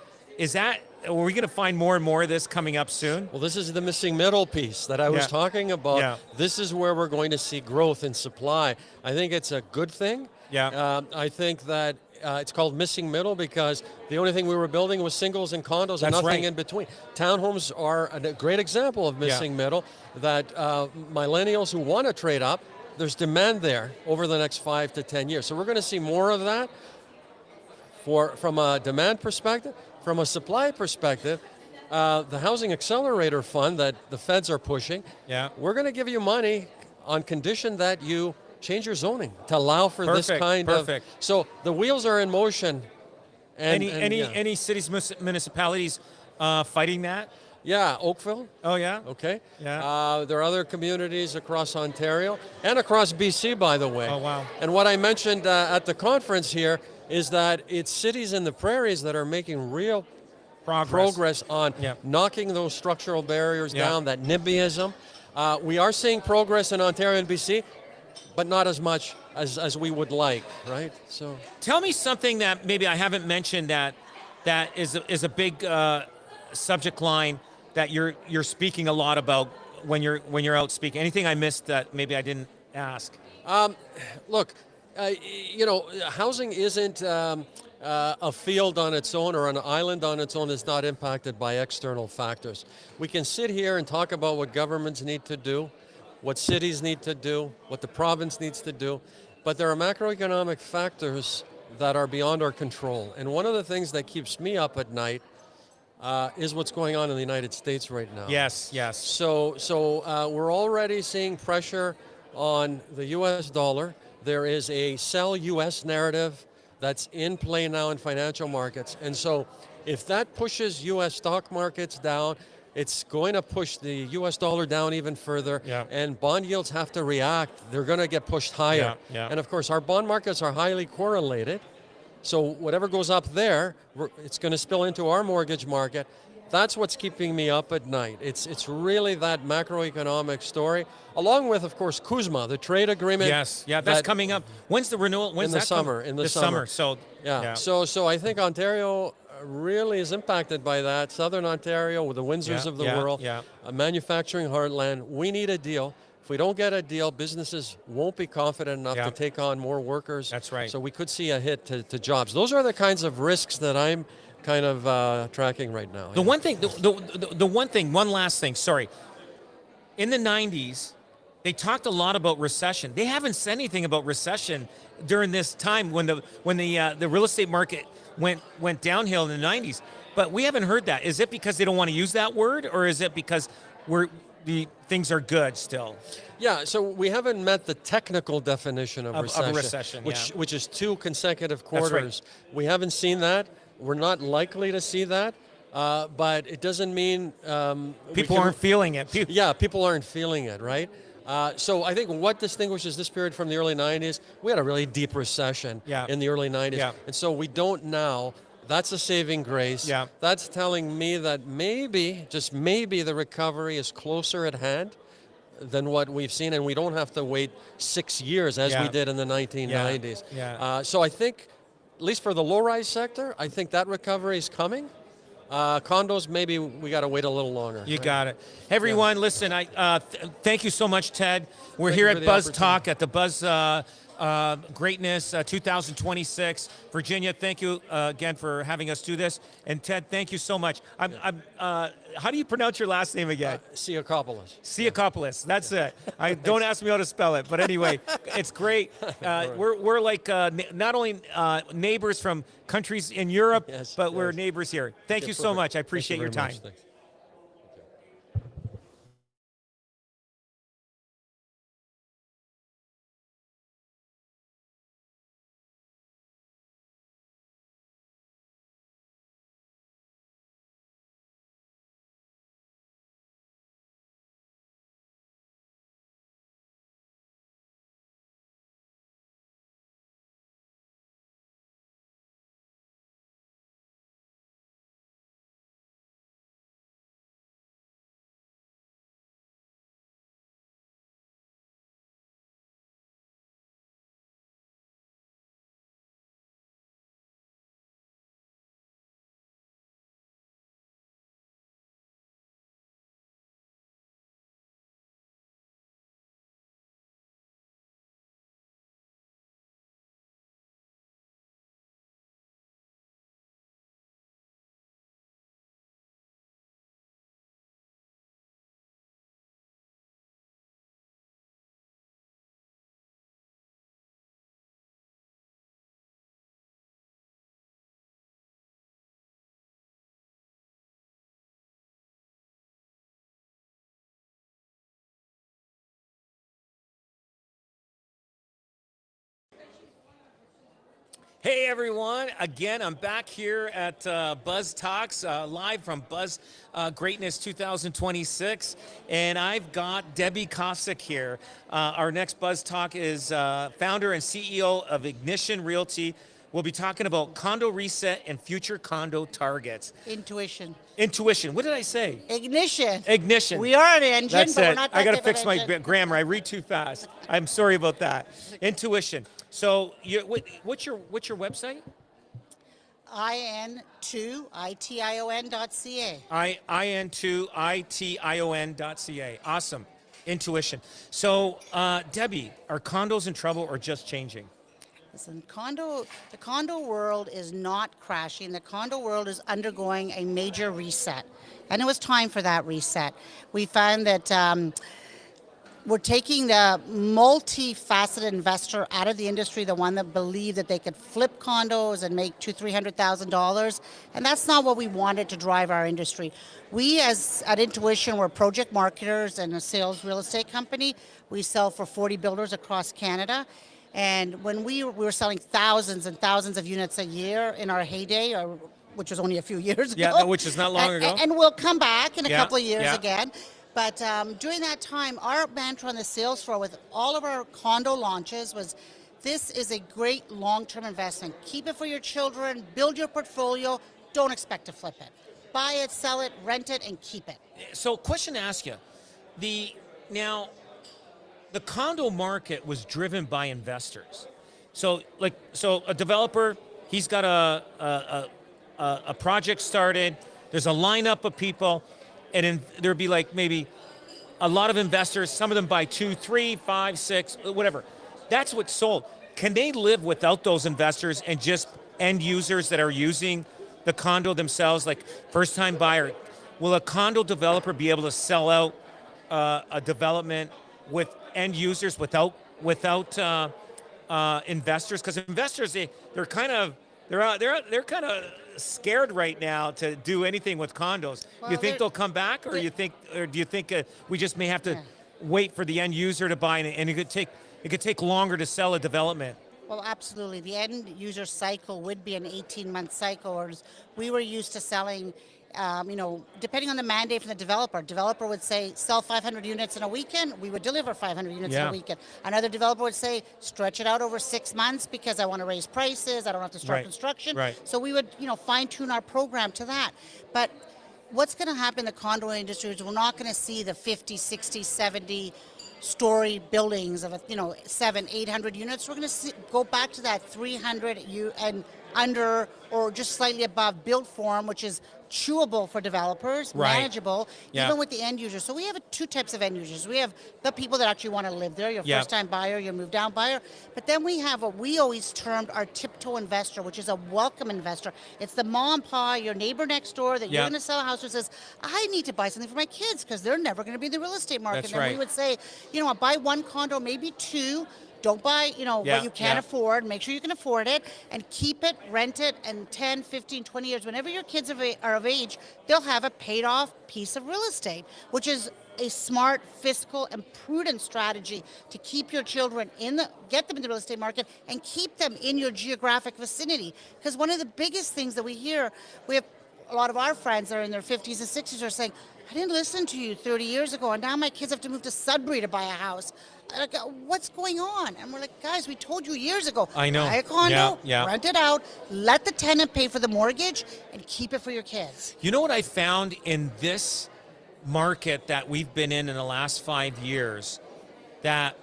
Are we going to find more and more of this coming up soon? Well, this is the missing middle piece that I was talking about. Yeah. This is where we're going to see growth in supply. I think it's a good thing. Yeah. I think that it's called missing middle because the only thing we were building was singles and condos and That's nothing right. in between. Townhomes are a great example of missing middle, that millennials who want to trade up, there's demand there over the next 5 to 10 years. So we're going to see more of that from a demand perspective. From a supply perspective, the Housing Accelerator Fund that the feds are pushing, we're going to give you money on condition that you change your zoning to allow for this kind of. So the wheels are in motion. And, any cities, municipalities fighting that? Yeah, Oakville. Oh yeah. Okay. Yeah. There are other communities across Ontario and across BC, by the way. Oh wow. And what I mentioned at the conference here is that it's cities in the prairies that are making real progress on knocking those structural barriers down, that NIMBYism. We are seeing progress in Ontario and BC, but not as much as we would like, right? So tell me something that maybe I haven't mentioned that is a big subject line that you're speaking a lot about when you're out speaking. Anything I missed that maybe I didn't ask? Look, housing isn't a field on its own or an island on its own that's not impacted by external factors. We can sit here and talk about what governments need to do, what cities need to do, what the province needs to do, but there are macroeconomic factors that are beyond our control. And one of the things that keeps me up at night is what's going on in the United States right now. Yes. So we're already seeing pressure on the U.S. dollar. There is a sell U.S. narrative that's in play now in financial markets. And so if that pushes U.S. stock markets down, it's going to push the U.S. dollar down even further. And bond yields have to react. They're going to get pushed higher. And of course, our bond markets are highly correlated. So whatever goes up there, it's going to spill into our mortgage market. That's what's keeping me up at night. It's really that macroeconomic story, along with, of course, CUSMA, the trade agreement. That's coming up. When's the renewal? When's in the that summer. In the summer. So So I think Ontario really is impacted by that. Southern Ontario, with the Windsors of the world, a manufacturing heartland. We need a deal. If we don't get a deal, businesses won't be confident enough to take on more workers. That's right. So we could see a hit to jobs. Those are the kinds of risks that I'm kind of tracking right now. The one last thing, sorry. In the 90s, they talked a lot about recession. They haven't said anything about recession during this time when the real estate market went downhill in the 90s. But we haven't heard that. Is it because they don't want to use that word, or is it because things are good still? Yeah, so we haven't met the technical definition of recession, a recession, which is 2 consecutive quarters. That's right. We haven't seen that. We're not likely to see that. but it doesn't mean People aren't feeling it. Yeah, people aren't feeling it, right? So I think what distinguishes this period from the early 90s, we had a really deep recession in the early 90s. Yeah. And so we don't now. That's a saving grace. Yeah. That's telling me that maybe, just maybe, the recovery is closer at hand than what we've seen, and we don't have to wait 6 years as we did in the 1990s. Yeah. So I think, at least for the low-rise sector, I think that recovery is coming. Condos, maybe we got to wait a little longer. You got it. Hey, everyone, listen, thank you so much, Ted. We're Thank here you at for the Buzz opportunity. Talk at the Buzz Greatness 2026. Virginia, thank you again for having us do this. And Ted, thank you so much. How do you pronounce your last name again? Siakopoulos. Siakopoulos. That's it. Don't ask me how to spell it, but anyway, it's great. We're like not only neighbors from countries in Europe, but we're neighbors here. Thank you so perfect. much. I Thank you appreciate your very time. much. Thanks. Hey everyone, again, I'm back here at Buzz Talks, live from Buzz Greatness 2026, and I've got Debbie Kosick here. Our next Buzz Talk is founder and CEO of Ignition Realty. We'll be talking about condo reset and future condo targets. Intuition. Intuition, what did I say? Ignition. Ignition. We are an engine, That's but it. we're not that I got to type fix of my engine. grammar. I read too fast. I'm sorry about that. Intuition. So, what's your website? IN2ITION.ca. IN2ITION.ca. Awesome. Intuition. So, Debbie, are condos in trouble or just changing? Listen, the condo world is not crashing. The condo world is undergoing a major reset. And it was time for that reset. We found that we're taking the multifaceted investor out of the industry, the one that believed that they could flip condos and make $200,000-$300,000, and that's not what we wanted to drive our industry. We, at Intuition, we're project marketers and a sales real estate company. We sell for 40 builders across Canada, and when we were selling thousands and thousands of units a year in our heyday, which was only a few years ago. Yeah, which is not long ago. And we'll come back in a Yeah, couple of years yeah. again. But during that time, our mantra on the sales floor with all of our condo launches was, this is a great long-term investment. Keep it for your children, build your portfolio, don't expect to flip it. Buy it, sell it, rent it, and keep it. So, question to ask you: the condo market was driven by investors. So a developer, he's got a project started. There's a lineup of people, and there'd be like maybe a lot of investors. Some of them buy 2, 3, 5, 6, whatever. That's what sold. Can they live without those investors and just end users that are using the condo themselves, like first-time buyer? Will a condo developer be able to sell out a development with end users without investors? Because investors, they're kind of scared right now to do anything with condos. Well, you think they'll come back, or do you think we just may have to wait for the end user to buy, and it could take longer to sell a development? Well, absolutely. The end user cycle would be an 18-month cycle. Whereas we were used to selling depending on the mandate from the developer would say sell 500 units in a weekend, we would deliver 500 units in Yeah. a weekend. Another developer would say stretch it out over 6 months because I want to raise prices, I don't have to start Right. construction. Right. So we would, fine tune our program to that. But what's going to happen in the condo industry is we're not going to see the 50, 60, 70 story buildings of 700, 800 units. We're going to go back to that 300 and under or just slightly above build form, which is chewable for developers, Right. manageable, Yeah. even with the end users. So we have two types of end users. We have the people that actually want to live there, your Yeah. first-time buyer, your move-down buyer. But then we have what we always termed our tiptoe investor, which is a welcome investor. It's the mom and pa, your neighbor next door that Yeah. you're going to sell a house who says, I need to buy something for my kids because they're never going to be in the real estate market. That's and right. we would say, buy one condo, maybe two. Don't buy, Yeah, what you can't yeah. afford. Make sure you can afford it and keep it, rent it, and 10, 15, 20 years, whenever your kids are of age, they'll have a paid off piece of real estate, which is a smart, fiscal, and prudent strategy to keep your children get them in the real estate market and keep them in your geographic vicinity. Because one of the biggest things that we hear, we have a lot of our friends that are in their 50s and 60s are saying, I didn't listen to you 30 years ago, and now my kids have to move to Sudbury to buy a house. Like, what's going on? And we're like, guys, we told you years ago. I know. Buy a condo, Yeah, yeah. rent it out, let the tenant pay for the mortgage, and keep it for your kids. You know what I found in this market that we've been in the last 5 years? That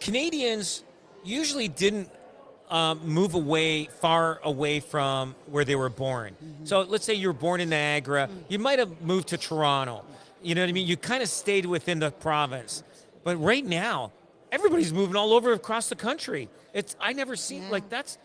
Canadians usually didn't move far away from where they were born. So let's say you were born in Niagara, you might have moved to Toronto. You know what I mean? You kind of stayed within the province. But right now, everybody's moving all over across the country. I never see Yeah. like that's.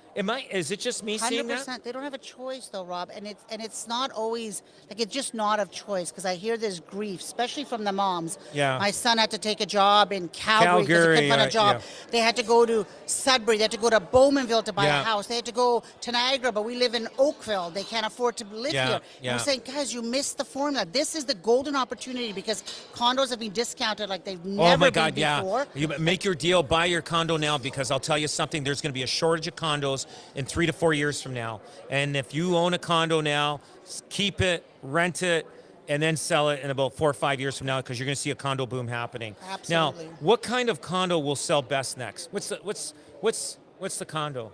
Is it just me seeing that? 100%. They don't have a choice, though, Rob, and it's not always like it's just not of choice. Because I hear this grief, especially from the moms. Yeah. My son had to take a job in Calgary because he Calgary, couldn't find a job. yeah. They had to go to Sudbury. They had to go to Bowmanville to buy Yeah. a house. They had to go to Niagara, but we live in Oakville. They can't afford to live Yeah, here. yeah. And we're saying, guys, you missed the formula. This is the golden opportunity because condos have been discounted like they've never Oh my God, been before. yeah. You make your deal, buy your condo now, because I'll tell you something, there's going to be a shortage of condos in 3 to 4 years from now. And if you own a condo now, keep it, rent it, and then sell it in about 4 or 5 years from now because you're going to see a condo boom happening. Absolutely. Now, what kind of condo will sell best next? What's the condo?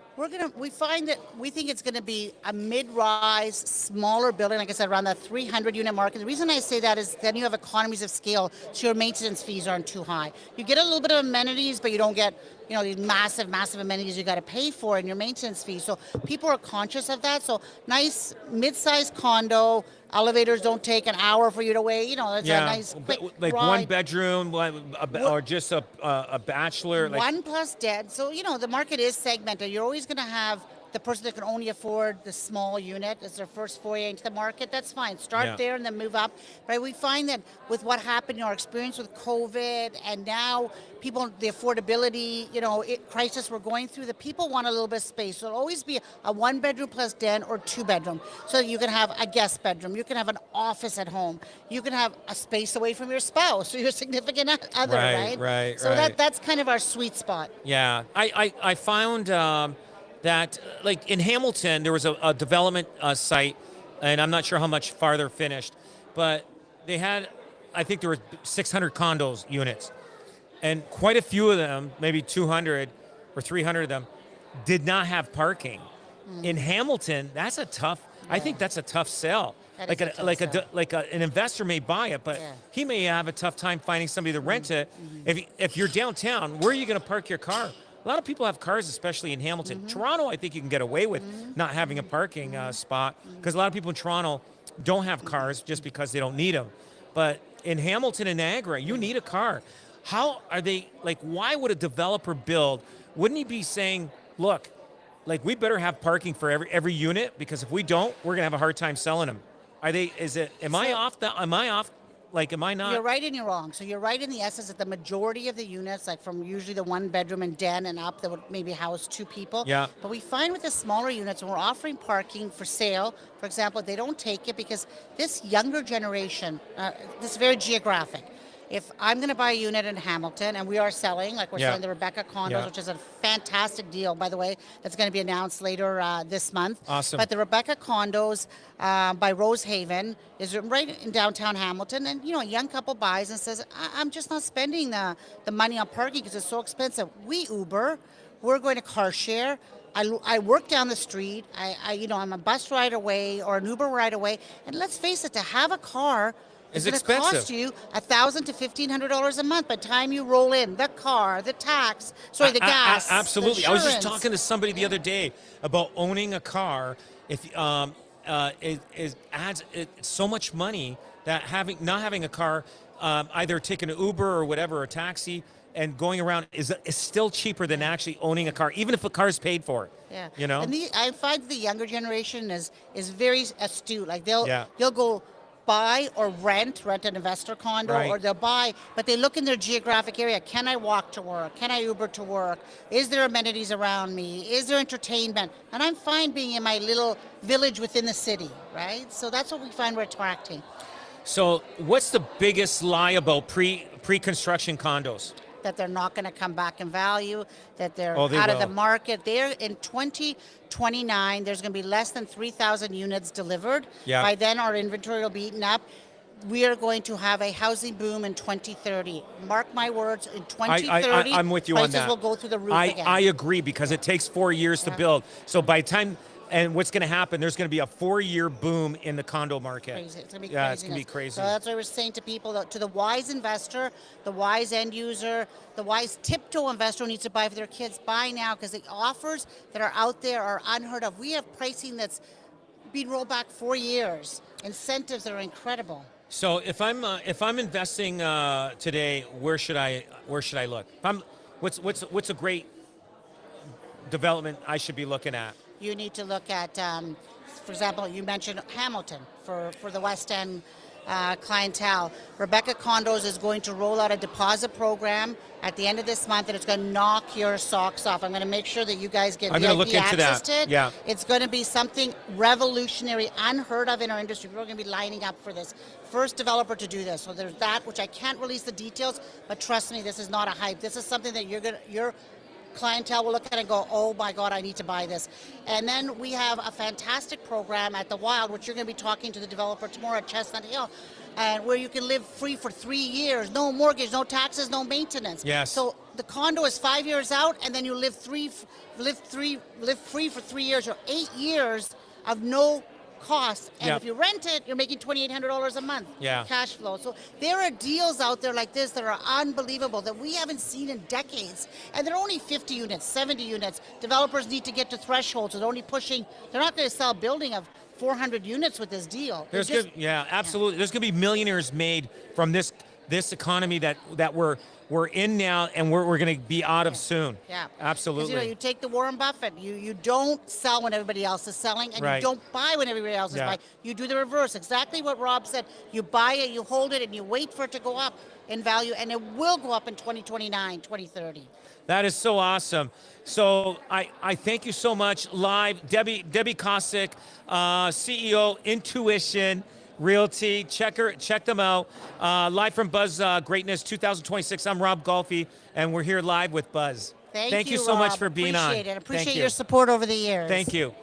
We find that we think it's going to be a mid-rise, smaller building, like I said, around that 300 unit market. The reason I say that is then you have economies of scale, so your maintenance fees aren't too high. You get a little bit of amenities, but you don't get, these massive, massive amenities you got to pay for in your maintenance fees. So people are conscious of that. So nice mid-sized condo, elevators don't take an hour for you to wait. It's a nice quick like ride. one bedroom, or just a bachelor. Like, One plus dead. So, the market is segmented. You're always going to have the person that can only afford the small unit as their first foray into the market. That's fine. Start Yeah. there and then move up. But we find that with what happened, our experience with COVID and now the affordability, crisis we're going through, the people want a little bit of space. So it'll always be a 1 bedroom plus den or 2 bedroom. So you can have a guest bedroom. You can have an office at home. You can have a space away from your spouse or your significant other, right? Right. So that's kind of our sweet spot. Yeah, I found that like in Hamilton there was a development site, and I'm not sure how much farther finished, but they had, I think there were 600 condos units, and quite a few of them, maybe 200 or 300 of them, did not have parking. In Hamilton, that's a tough. I think that's a tough sell. That Like is a tough sell. an investor may buy it, but Yeah. he may have a tough time finding somebody to rent it. If you're downtown, where are you going to park your car? A lot of people have cars, especially in Hamilton. Toronto, I think you can get away with not having a parking spot because a lot of people in Toronto don't have cars just because they don't need them. But in Hamilton and Niagara, you need a car. How are they, like, why would a developer build? Wouldn't he be saying, look, like, we better have parking for every unit because if we don't, we're going to have a hard time selling them. Am I off? Like, am I not? You're right and you're wrong. So you're right in the essence that the majority of the units, like from usually the 1 bedroom and den and up, that would maybe house 2 people. Yeah. But we find with the smaller units, when we're offering parking for sale, for example, they don't take it because this younger generation, this is very geographic. if I'm going to buy a unit in Hamilton, and we are selling, like we're Yeah. selling the Rebecca condos, Yeah. which is a fantastic deal, by the way, that's going to be announced later this month. Awesome. But the Rebecca condos by Rosehaven is right in downtown Hamilton, and a young couple buys and says, I'm just not spending the money on parking because it's so expensive. We Uber, we're going to car share. I work down the street. I'm a bus ride away or an Uber ride away. And let's face it, to have a car It's is going to cost expensive. you $1,000 to $1,500 a month by the time you roll in the car, the tax, the gas. the Absolutely. I was just insurance. talking to somebody the other day about owning a car. If it adds so much money that not having a car, either taking an Uber or whatever, or a taxi, and going around is still cheaper than actually owning a car, even if a car is paid for. Yeah. You know? And I find the younger generation is very astute. Like they'll Yeah. go buy or rent an investor condo, Right. or they'll buy, but they look in their geographic area. Can I walk to work? Can I Uber to work? Is there amenities around me? Is there entertainment? And I'm fine being in my little village within the city, right? So that's what we find we're attracting. So what's the biggest lie about pre-construction condos? That they're not going to come back in value, that they're Oh, they out of the will. market. They're in 2029, there's going to be less than 3,000 units delivered. Yeah. By then, our inventory will be eaten up. We are going to have a housing boom in 2030. Mark my words, in 2030, I'm with you on prices that. will go through the roof again. I agree, because it takes 4 years to build. So by the time, and what's going to happen, there's going to be a 4-year boom in the condo market. Crazy. It's going to be Yeah, crazy. it's going to be crazy. So that's what we're saying to people, that to the wise investor, the wise end user, the wise tiptoe investor who needs to buy for their kids, buy now, because the offers that are out there are unheard of. We have pricing that's been rolled back 4 years. Incentives that are incredible. So if I'm investing today, where should I look? What's a great development I should be looking at? You need to look at, for example, you mentioned Hamilton for the West End clientele. Rebecca Condos is going to roll out a deposit program at the end of this month, and it's going to knock your socks off. I'm going to make sure that you guys get I'm gonna look VIP into access that. to it. Yeah. It's going to be something revolutionary, unheard of in our industry. People are going to be lining up for this. First developer to do this. So there's that, which I can't release the details, but trust me, this is not a hype. This is something that your clientele will look at it and go, oh my God, I need to buy this. And then we have a fantastic program at the Wild, which you're going to be talking to the developer tomorrow at Chestnut Hill, and where you can live free for 3 years, no mortgage, no taxes, no maintenance. Yes. So the condo is 5 years out, and then you live free for 3 years or 8 years of no cost. And Yeah. if you rent it, you're making $2,800 a month Yeah. cash flow. So there are deals out there like this that are unbelievable that we haven't seen in decades. And they're only 50 units, 70 units. Developers need to get to thresholds. So they're only pushing, they're not going to sell a building of 400 units with this deal. There's absolutely. There's going to be millionaires made from this economy that we're in now, and we're going to be out of soon. Yeah, Absolutely. Because you take the Warren Buffett. You don't sell when everybody else is selling, and Right. you don't buy when everybody else is Yeah. buying. You do the reverse. Exactly what Rob said. You buy it, you hold it, and you wait for it to go up in value, and it will go up in 2029, 2030. That is so awesome. So I thank you so much. Live, Debbie Kosick, CEO, Intuition Realty. Check them out. Live from Buzz Greatness 2026. I'm Rob Golfi, and we're here live with Buzz. Thank you so much Rob. for being on. Appreciate it. Thank Appreciate you. your support over the years. Thank you.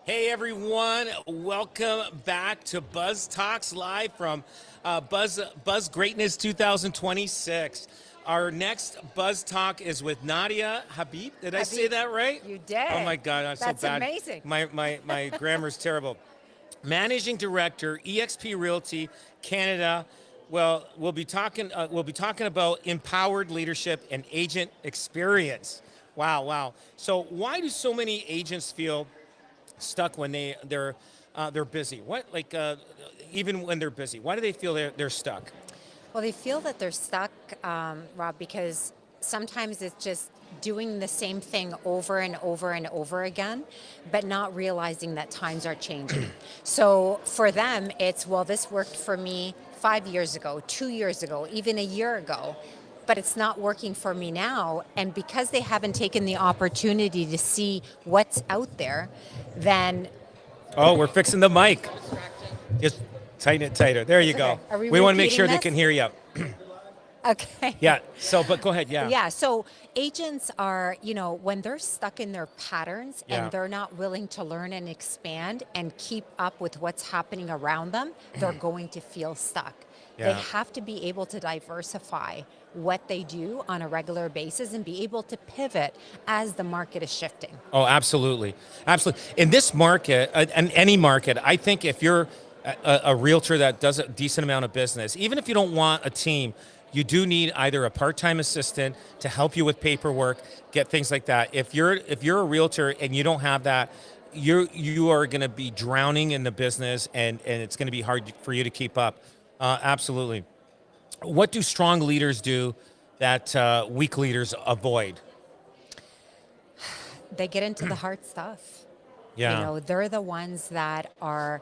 Hey everyone, welcome back to Buzz Talks live from Buzz Greatness 2026. Our next Buzz Talk is with Nadia Habib. Did I say that right? You did. Oh my God, I'm That's so bad. amazing. My grammar's terrible. Managing Director, eXp Realty Canada. Well, we'll be talking about empowered leadership and agent experience. Wow. So why do so many agents feel stuck when they're busy? Even when they're busy, why do they feel they're stuck? Well, they feel that they're stuck, Rob, because sometimes it's just doing the same thing over and over and over again, but not realizing that times are changing. So for them, it's, well, this worked for me 5 years ago, 2 years ago, even a year ago, but it's not working for me now. And because they haven't taken the opportunity to see what's out there, then Oh, we're fixing the mic. Just tighten it tighter. There you go. Okay. Are we want to make repeating sure they this? can hear you. okay. Yeah. So, but go ahead. Yeah. Yeah, so agents are, when they're stuck in their patterns Yeah. and they're not willing to learn and expand and keep up with what's happening around them, they're going to feel stuck. They Yeah. have to be able to diversify what they do on a regular basis and be able to pivot as the market is shifting. Oh, absolutely. In this market, and any market, I think if you're a realtor that does a decent amount of business, even if you don't want a team, you do need either a part-time assistant to help you with paperwork, get things like that. If you're a realtor and you don't have that, you are going to be drowning in the business, and it's going to be hard for you to keep up. Absolutely. What do strong leaders do that weak leaders avoid? They get into the hard stuff. Yeah. They're the ones that are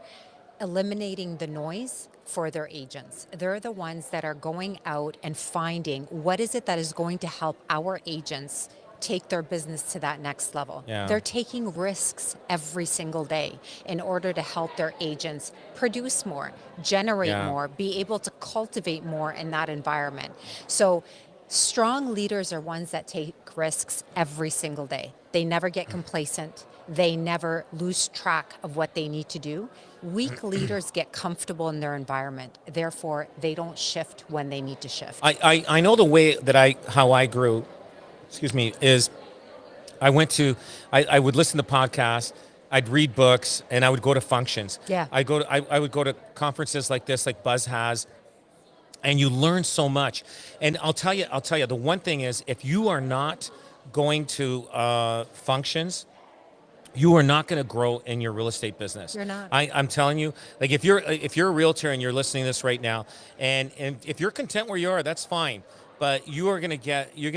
eliminating the noise for their agents. They're the ones that are going out and finding what is it that is going to help our agents take their business to that next level. Yeah. They're taking risks every single day in order to help their agents produce more, generate Yeah. more, be able to cultivate more in that environment. So strong leaders are ones that take risks every single day. They never get complacent. They never lose track of what they need to do. Weak leaders get comfortable in their environment. Therefore, they don't shift when they need to shift. I know the way that how I grew, is I would listen to podcasts, I'd read books, and I would go to functions. Yeah. I would go to conferences like this, like Buzz has, and you learn so much. And I'll tell you, the one thing is, if you are not going to functions, you are not going to grow in your real estate business. You're not. I'm telling you, like if you're a realtor and you're listening to this right now, and if you're content where you are, that's fine. But you're going to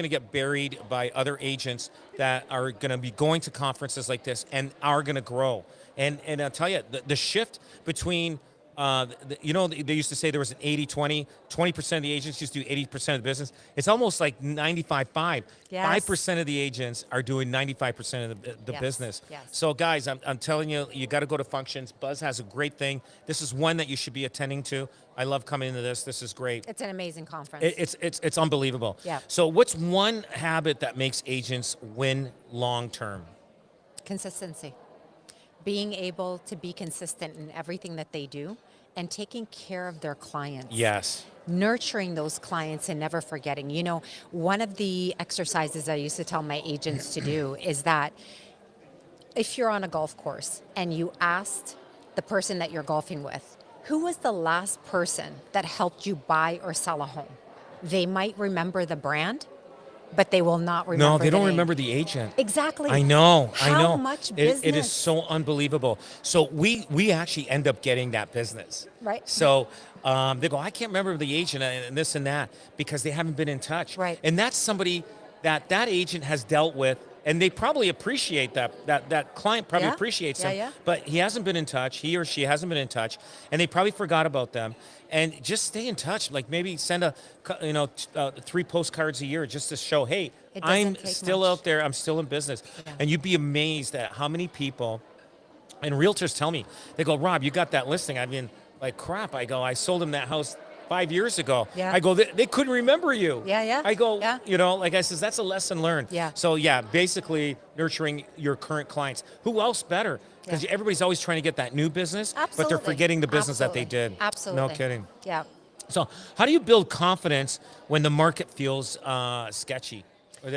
get buried by other agents that are going to be going to conferences like this and are going to grow. And I'll tell you, the shift between they used to say there was an 80-20, 20% of the agents used to do 80% of the business. It's almost like 95-5. Yes. 5% of the agents are doing 95% of the Yes, business. yes. So guys, I'm telling you, you got to go to functions. Buzz has a great thing. This is one that you should be attending to. I love coming into this. This is great. It's an amazing conference. It's unbelievable. Yeah. So what's one habit that makes agents win long term? Consistency. Being able to be consistent in everything that they do and taking care of their clients. Yes. Nurturing those clients and never forgetting. One of the exercises I used to tell my agents to do is that if you're on a golf course and you asked the person that you're golfing with, who was the last person that helped you buy or sell a home? They might remember the brand, but they will not remember No, they the don't name. remember the agent. Exactly. I know. How much business? It is so unbelievable. So we actually end up getting that business. Right. So they go, I can't remember the agent and this and that because they haven't been in touch. Right. And that's somebody that agent has dealt with, and they probably appreciate that client probably Yeah. appreciates Yeah, them. yeah. But he hasn't been in touch. He or she hasn't been in touch, and they probably forgot about them. And just stay in touch. Like maybe send 3 postcards a year just to show, hey, It doesn't I'm take still much. out there. I'm still in business. Yeah. And you'd be amazed at how many people, and realtors tell me, they go, Rob, you got that listing. I mean, like crap. I go, I sold him that house 5 years ago. Yeah. I go, they couldn't remember you. Yeah, yeah, I go, yeah. you know, like I says, that's a lesson learned. Yeah. So yeah, basically nurturing your current clients. Who else better? Because Yeah. everybody's always trying to get that new business, but Absolutely. they're forgetting the business that they Absolutely. did. Absolutely. No kidding. Yeah. So how do you build confidence when the market feels sketchy? Or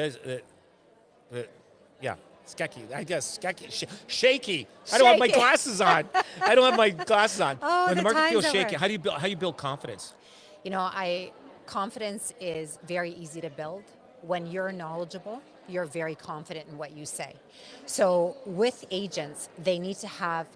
yeah, sketchy. I guess sketchy, shaky. I don't have my Shaky. glasses on. I don't have my glasses on. Oh, when the the market times feels that shaky, we're- how do you build confidence? You know, confidence is very easy to build. When you're knowledgeable, you're very confident in what you say. So with agents, they need to have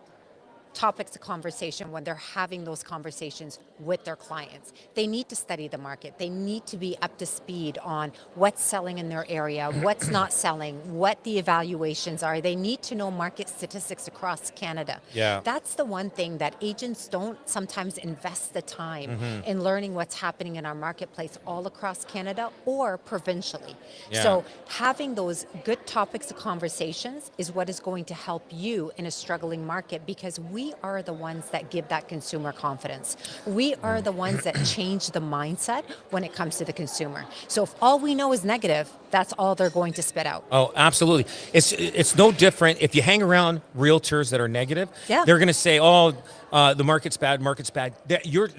topics of conversation when they're having those conversations with their clients. They need to study the market. They need to be up to speed on what's selling in their area, what's not selling, what the evaluations are. They need to know market statistics across Canada. Yeah. That's the one thing that agents don't sometimes invest the time in learning what's happening in our marketplace all across Canada or provincially. Yeah. So having those good topics of conversations is what is going to help you in a struggling market, because we are the ones that give that consumer confidence. We are the ones that change the mindset when it comes to the consumer. So if all we know is negative, that's all they're going to spit out. Oh, absolutely. It's no different if you hang around realtors that are negative. Yeah. They're going to say, "Oh, the market's bad. Market's bad." You're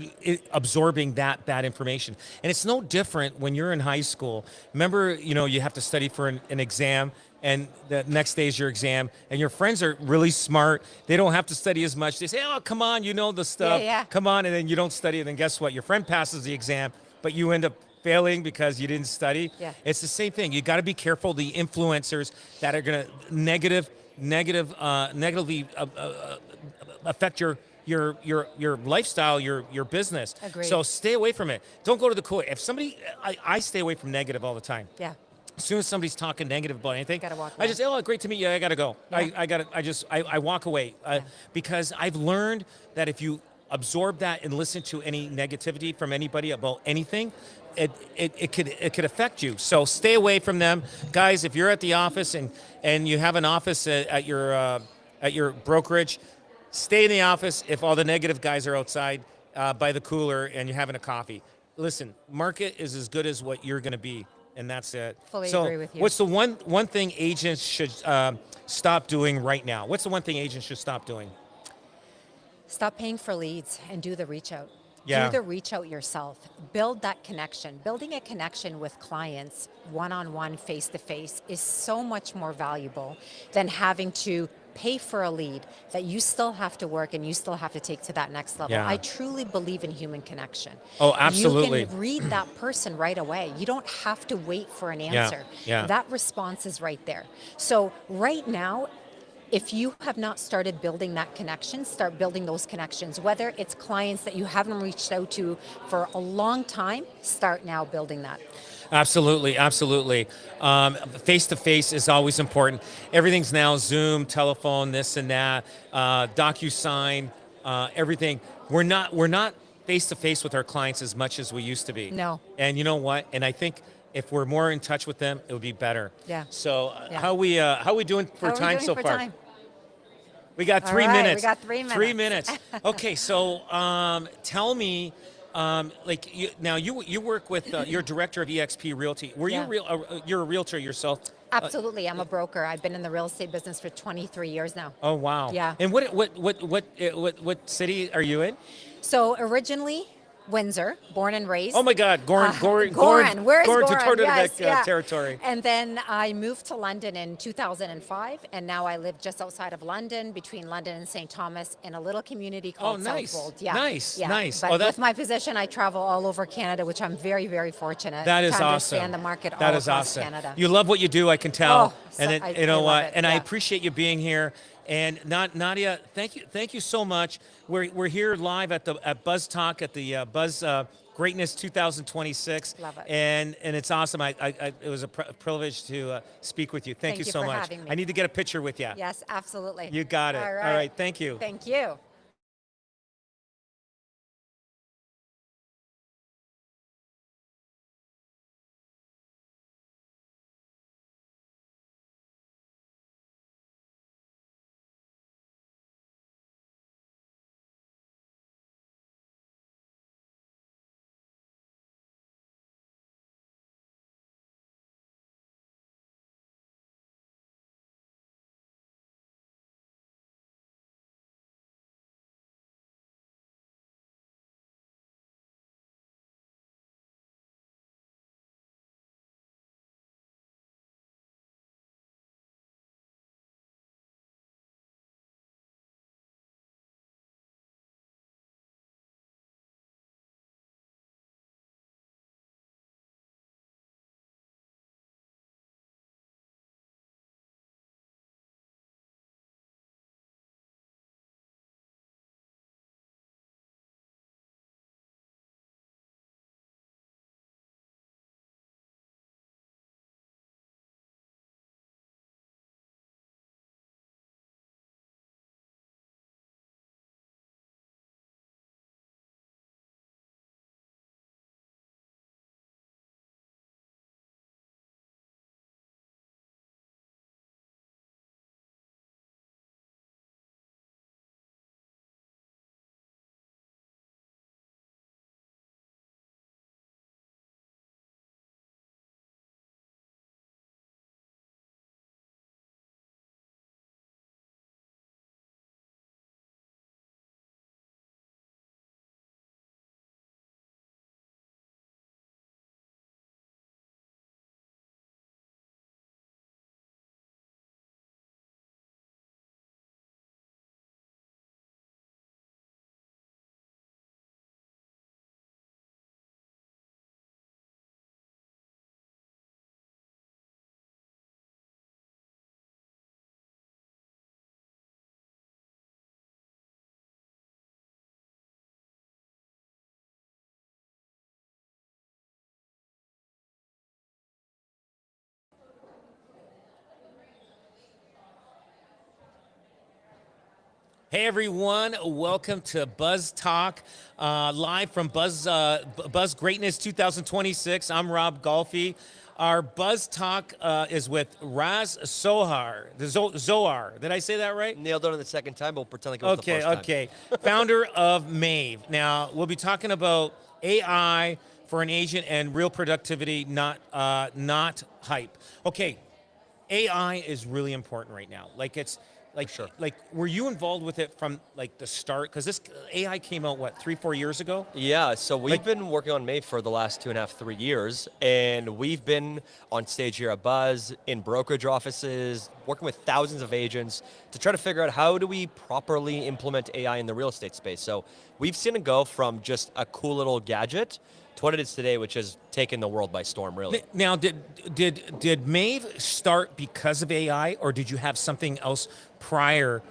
absorbing that bad information, and it's no different when you're in high school. Remember, you know, you have to study for an exam, and the next day is your exam, and your friends are really smart. They don't have to study as much. They say, "Oh, come on, you know the stuff. Yeah. Come on," and then you don't study, and then guess what? Your friend passes the exam, but you end up failing because you didn't study. Yeah. It's the same thing. You got to be careful. The influencers that are going to negatively affect your lifestyle, your business. Agreed. So stay away from it. Don't go to the cool. If somebody, I stay away from negative all the time. Yeah. As soon as somebody's talking negative about anything, Gotta walk I just, oh, great to meet you. I gotta go. Yeah. I walk away because I've learned that if you absorb that and listen to any negativity from anybody about anything, it could affect you. So stay away from them, guys. If you're at the office and you have an office at your brokerage, stay in the office. If all the negative guys are outside by the cooler and you're having a coffee, listen. Market is as good as what you're going to be, and that's it. Fully so agree with you. What's the one thing agents should stop doing right now? What's the one thing agents should stop doing? Stop paying for leads and do the reach out. Yeah. Do the reach out yourself. Build that connection. Building a connection with clients one-on-one, face-to-face is so much more valuable than having to pay for a lead that you still have to work and you still have to take to that next level. Yeah. I truly believe in human connection. Oh, absolutely. You can read that person right away. You don't have to wait for an answer. Yeah. That response is right there. So right now, if you have not started building that connection, start building those connections. Whether it's clients that you haven't reached out to for a long time, start now building that. Absolutely, absolutely. Face-to-face is always important. Everything's now Zoom, telephone, this and that, DocuSign, everything. We're not face-to-face with our clients as much as we used to be. No. And you know what? And I think if we're more in touch with them, it would be better. Yeah. So Yeah. how we doing for How are we time doing so for far? time? We got All 3 right, we minutes. got 3 minutes. 3 minutes. Okay, so tell me, like now you work with you're director of EXP Realty. Were Yeah. you you're a realtor yourself? Absolutely, I'm a broker. I've been in the real estate business for 23 years now. Oh wow. Yeah. And what city are you in? So originally, Windsor, born and raised. Oh my God, Gorin. Where's Gorin Gorin? to Yes, yeah. territory. And then I moved to London in 2005, and now I live just outside of London, between London and St. Thomas, in a little community called nice. Southwold. Yeah, Nice, yeah. nice. But Oh, with my position, I travel all over Canada, which I'm very, very fortunate. That is to awesome. understand the market That all is across awesome. Canada. You love what you do, I can tell. Oh, so and I you know love what? it, And I yeah. appreciate you being here. And Nadia, thank you so much. We're here live at Buzz Talk at the Buzz Greatness 2026. Love it. And it's awesome. It was a privilege to speak with you. Thank you so for much. having me. I need to get a picture with you. Yes, absolutely. You got it. All All right. right. Thank you. Thank you. Hey everyone, welcome to Buzz Talk, live from Buzz Greatness 2026. I'm Rob Golfi. Our Buzz Talk is with Raz Zohar. Zohar, did I say that right? Nailed it on the second time, but we'll pretend like it was the first time. Okay. Founder of Mave. Now, we'll be talking about AI for an agent and real productivity, not hype. Okay, AI is really important right now. Like, were you involved with it from like the start? Because this AI came out, what, 3-4 years ago? Yeah, so we've been working on Mave for the last 2.5, 3 years, and we've been on stage here at Buzz, in brokerage offices, working with thousands of agents to try to figure out how do we properly implement AI in the real estate space. So we've seen it go from just a cool little gadget to what it is today, which has taken the world by storm, really. Now, did Mave start because of AI, or did you have something else prior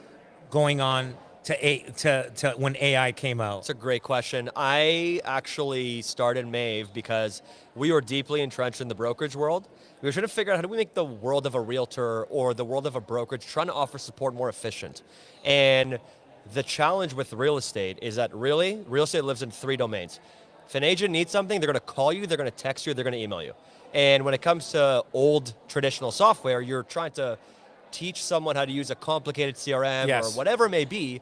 going on to when AI came out? That's a great question. I actually started Mave because we were deeply entrenched in the brokerage world. We were trying to figure out how do we make the world of a realtor or the world of a brokerage trying to offer support more efficient. And the challenge with real estate is that really, real estate lives in 3 domains. If an agent needs something, they're going to call you, they're going to text you, they're going to email you. And when it comes to old traditional software, you're trying to teach someone how to use a complicated CRM Yes. or whatever it may be.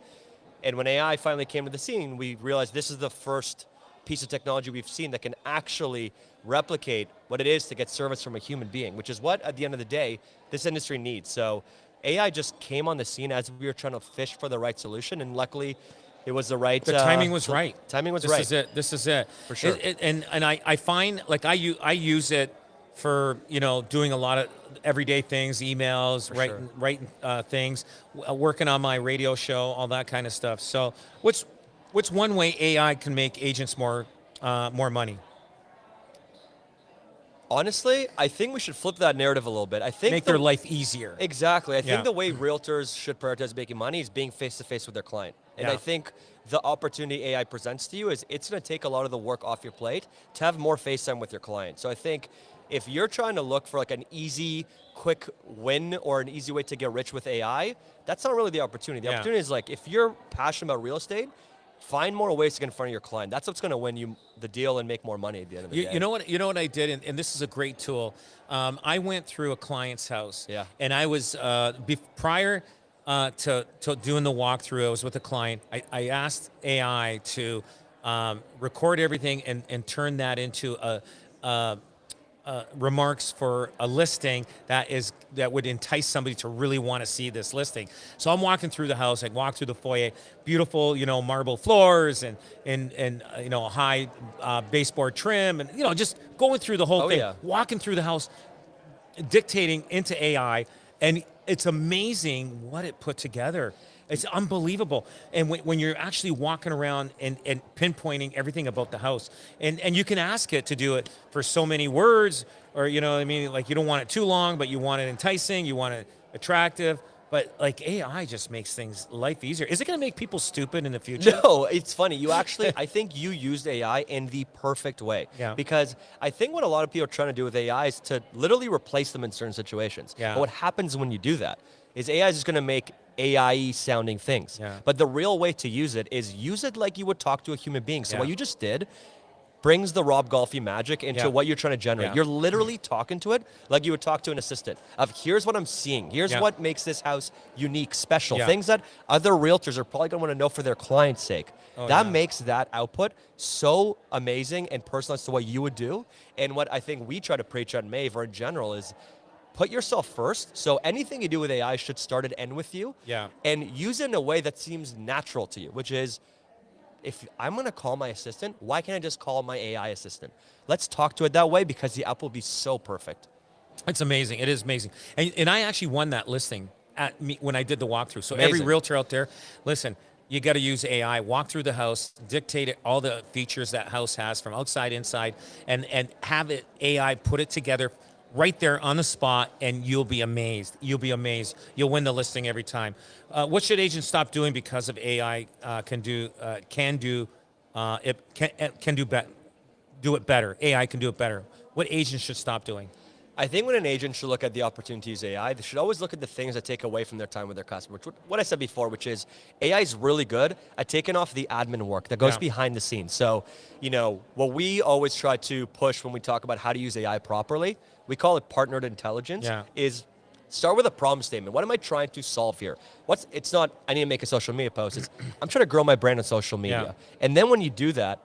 And when AI finally came to the scene, we realized this is the first piece of technology we've seen that can actually replicate what it is to get service from a human being, which is what, at the end of the day, this industry needs. So AI just came on the scene as we were trying to fish for the right solution, and luckily, it was the right. The timing was right. Timing was this right. This is it. For sure. And I find, like, I use it for, doing a lot of everyday things, emails, writing things, working on my radio show, all that kind of stuff. So what's one way AI can make agents more money? Honestly, I think we should flip that narrative a little bit. I think Make their life easier. Exactly. I think Yeah. the way realtors should prioritize making money is being face-to-face with their client. And Yeah. I think the opportunity AI presents to you is it's going to take a lot of the work off your plate to have more face time with your client. So I think if you're trying to look for like an easy, quick win or an easy way to get rich with AI, that's not really the opportunity. The Yeah. opportunity is like, if you're passionate about real estate, find more ways to get in front of your client. That's what's going to win you the deal and make more money at the end of the day. You know what I did, and this is a great tool. I went through a client's house, Yeah. and I was prior to doing the walkthrough. I was with a client. I asked AI to record everything and turn that into a remarks for a listing that would entice somebody to really want to see this listing. So I'm walking through the house. I walk through the foyer, beautiful, marble floors and high baseboard trim, and just going through the whole Oh, thing. yeah. Walking through the house, dictating into AI, and it's amazing what it put together. It's unbelievable. And when you're actually walking around and pinpointing everything about the house, and you can ask it to do it for so many words, or, like, you don't want it too long, but you want it enticing, you want it attractive. But like, AI just makes life easier. Is it going to make people stupid in the future? No, it's funny. You actually, I think you used AI in the perfect way. Yeah. Because I think what a lot of people are trying to do with AI is to literally replace them in certain situations. Yeah. But what happens when you do that is AI is just going to make AI sounding things. Yeah. But the real way to use it is use it like you would talk to a human being. So Yeah. what you just did brings the Rob Golfi magic into Yeah. what you're trying to generate. Yeah. You're literally talking to it like you would talk to an assistant of here's what I'm seeing. Here's Yeah. what makes this house unique, special. Yeah. Things that other realtors are probably going to want to know for their client's sake. Oh, that yeah. makes that output so amazing and personalized to what you would do. And what I think we try to preach on Mave or in general is put yourself first. So anything you do with AI should start and end with you. Yeah. And use it in a way that seems natural to you, which is, if I'm going to call my assistant, why can't I just call my AI assistant? Let's talk to it that way because the app will be so perfect. It's amazing. It is amazing. And I actually won that listing when I did the walkthrough. So every Amazing. realtor out there, listen, you got to use AI, walk through the house, dictate it, all the features that house has from outside, inside, and have it AI put it together right there on the spot, and you'll be amazed. You'll be amazed. You'll win the listing every time. What should agents stop doing because of AI do it better? AI can do it better. What agents should stop doing? I think when an agent should look at the opportunity to use AI, they should always look at the things that take away from their time with their customer. Which, what I said before, which is AI is really good at taking off the admin work that goes Yeah. behind the scenes. So, what we always try to push when we talk about how to use AI properly, we call it partnered intelligence, Yeah. is start with a problem statement. What am I trying to solve here? It's not, I need to make a social media post. It's, I'm trying to grow my brand on social media. And then when you do that,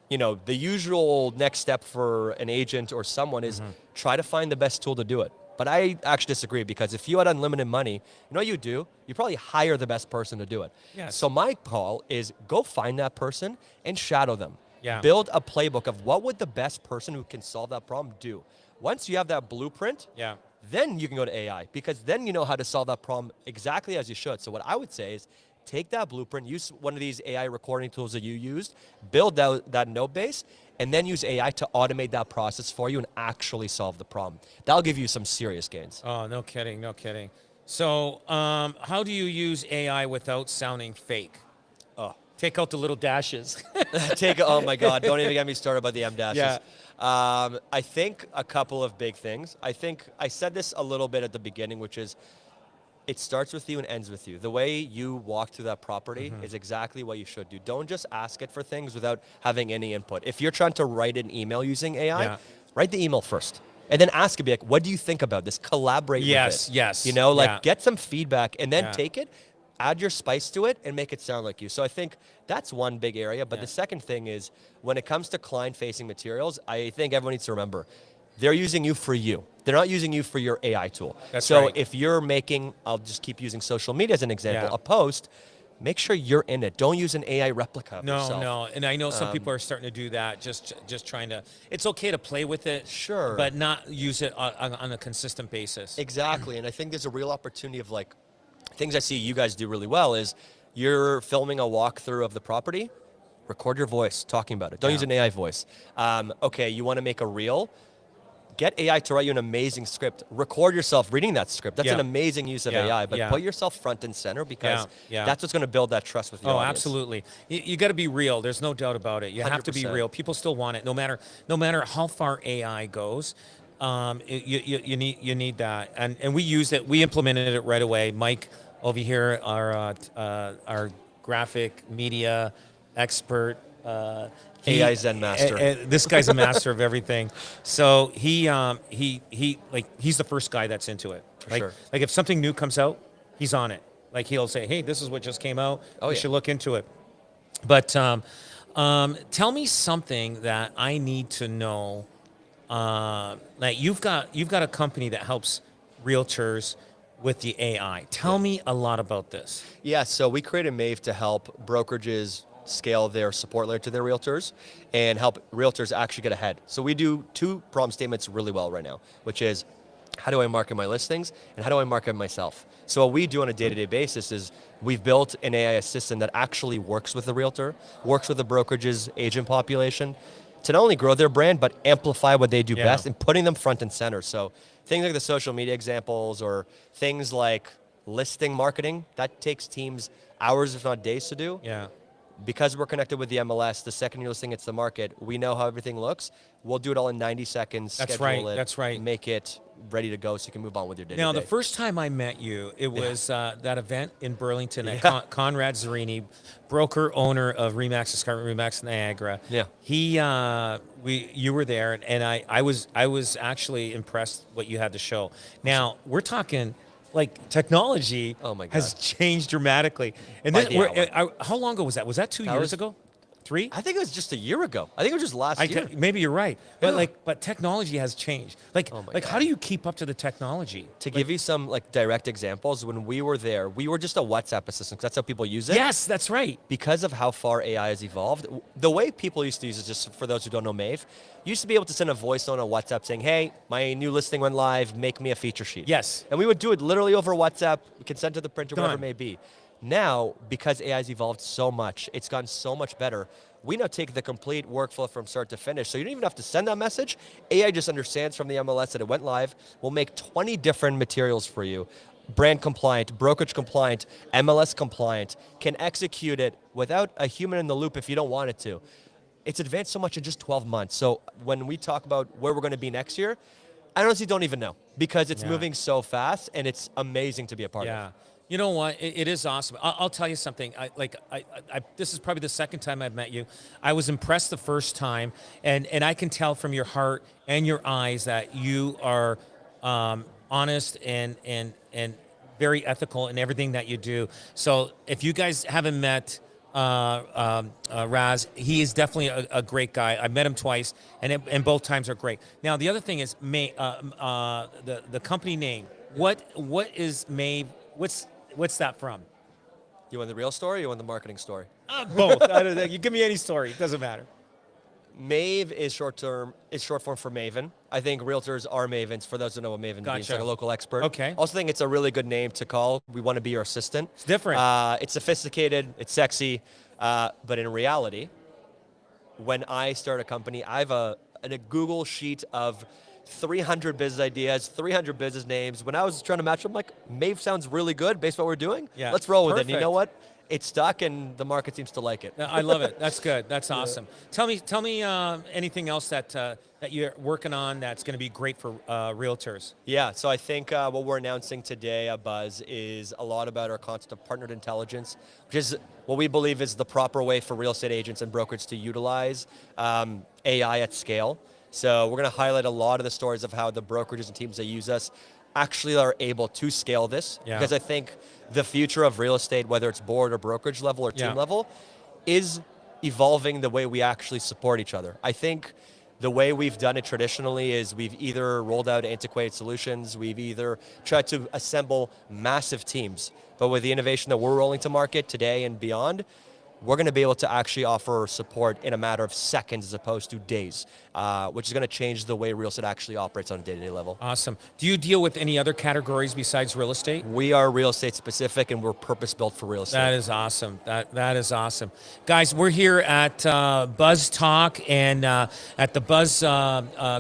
the usual next step for an agent or someone is try to find the best tool to do it. But I actually disagree, because if you had unlimited money, you know what you do? You probably hire the best person to do it. Yes. So my call is go find that person and shadow them. Yeah. Build a playbook of what would the best person who can solve that problem do. Once you have that blueprint, Yeah. then you can go to AI, because then you know how to solve that problem exactly as you should. So what I would say is take that blueprint, use one of these AI recording tools that you used, build that node base, and then use AI to automate that process for you and actually solve the problem. That'll give you some serious gains. Oh, no kidding, no kidding. So, how do you use AI without sounding fake? Oh. Take out the little dashes. Oh my God, don't even get me started about the M dashes. Yeah. I think a couple of big things. I think I said this a little bit at the beginning, which is it starts with you and ends with you. The way you walk through that property is exactly what you should do. Don't just ask it for things without having any input. If you're trying to write an email using AI, Yeah. write the email first. And then ask it, be like, what do you think about this? Collaborate Yes, with it. yes, Like yeah. get some feedback and then Yeah. take it, add your spice to it, and make it sound like you. So I think that's one big area. But Yeah. the second thing is when it comes to client-facing materials, I think everyone needs to remember, they're using you for you. They're not using you for your AI tool. That's so right. if you're making, I'll just keep using social media as an example, Yeah. a post, make sure you're in it. Don't use an AI replica of No, yourself. no, and I know some people are starting to do that. Just trying to. It's okay to play with it, Sure. but not use it on a consistent basis. Exactly, and I think there's a real opportunity of like, things I see you guys do really well is you're filming a walkthrough of the property, record your voice talking about it. Don't Yeah. use an AI voice. Okay, you want to make a reel? Get AI to write you an amazing script. Record yourself reading that script. That's Yeah. an amazing use of Yeah, AI, but yeah. put yourself front and center because Yeah. that's what's going to build that trust with your Oh, audience. absolutely. You got to be real. There's no doubt about it. You have to be 100%. real. People still want it, no matter how far AI goes. You need that, and we used it. We implemented it right away. Mike over here, our graphic media expert. AI Zen master. This guy's a master of everything. So he he's the first guy that's into it. For like, sure. Like if something new comes out, he's on it. Like he'll say, "Hey, this is what just came out. Oh, you yeah. should look into it." But tell me something that I need to know. Like you've got a company that helps realtors with the AI. Tell me a lot about this. Yeah, so we created Mave to help brokerages scale their support layer to their realtors and help realtors actually get ahead. So we do two problem statements really well right now, which is how do I market my listings and how do I market myself? So what we do on a day-to-day basis is we've built an AI assistant that actually works with the realtor, works with the brokerage's agent population to not only grow their brand, but amplify what they do Yeah. best and putting them front and center. So things like the social media examples or things like listing marketing, that takes teams hours, if not days to do. Yeah. Because we're connected with the MLS, the second you're listing hits the market, we know how everything looks. We'll do it all in 90 seconds. That's schedule right, it, that's right. Make it ready to go so you can move on with your day. Now, the first time I met you, it was that event in Burlington at Yeah. Conrad Zerini, broker owner of Remax Escarpment, Remax Niagara. Yeah. You were there, and I was actually impressed what you had to show. Now we're talking. Like technology Oh my has God. changed dramatically. And By then, the how long ago was that? Was that 2 That years was- ago? 3? I think it was just a year ago. I think it was just last year. Maybe you're right, but Yeah. but technology has changed. Like Oh my how God. do you keep up to the technology? To give you some like direct examples, when we were there, we were just a WhatsApp assistant 'cause that's how people use it. Yes, that's right. Because of how far AI has evolved, the way people used to use it, just for those who don't know Mave, you used to be able to send a voice note on WhatsApp saying, hey, my new listing went live, make me a feature sheet. Yes. And we would do it literally over WhatsApp. We can send to the printer, whatever it Done. may be. Now, because AI has evolved so much, it's gotten so much better. We now take the complete workflow from start to finish. So you don't even have to send that message. AI just understands from the MLS that it went live. We'll make 20 different materials for you. Brand compliant, brokerage compliant, MLS compliant, can execute it without a human in the loop if you don't want it to. It's advanced so much in just 12 months. So when we talk about where we're going to be next year, I honestly don't even know because it's Yeah. moving so fast, and it's amazing to be a part of. Yeah. You know what? It is awesome. I'll tell you something. This is probably the second time I've met you. I was impressed the first time, and I can tell from your heart and your eyes that you are honest and very ethical in everything that you do. So if you guys haven't met Raz, he is definitely a great guy. I met him twice, and both times are great. Now the other thing is the company name. What is Mave? What's that from? You want the real story or you want the marketing story? Both. I don't know. You give me any story. It doesn't matter. Mave is short form for Maven. I think realtors are mavens. For those who know what Maven means, Gotcha. like a local expert. Okay. Also think it's a really good name to call. We want to be your assistant. It's different. It's sophisticated. It's sexy. But in reality, when I start a company, I have a Google sheet of 300 business ideas, 300 business names. When I was trying to match them, I'm like, Mave sounds really good based on what we're doing. Yeah. Let's roll with it. And you Perfect. know what? It's stuck, and the market seems to like it. I love it. That's good. That's awesome. Tell me anything else that you're working on that's going to be great for realtors. Yeah, so I think what we're announcing today at Buzz is a lot about our concept of partnered intelligence, which is what we believe is the proper way for real estate agents and brokers to utilize AI at scale. So we're going to highlight a lot of the stories of how the brokerages and teams that use us actually are able to scale this. Yeah. Because I think the future of real estate, whether it's board or brokerage level or team Yeah. level, is evolving the way we actually support each other. I think the way we've done it traditionally is we've either rolled out antiquated solutions, we've either tried to assemble massive teams, but with the innovation that we're rolling to market today and beyond, we're going to be able to actually offer support in a matter of seconds as opposed to days, which is going to change the way real estate actually operates on a day-to-day level. Awesome. Do you deal with any other categories besides real estate? We are real estate specific, and we're purpose-built for real estate. That is awesome. That is awesome, guys. We're here at Buzz Talk and at the Buzz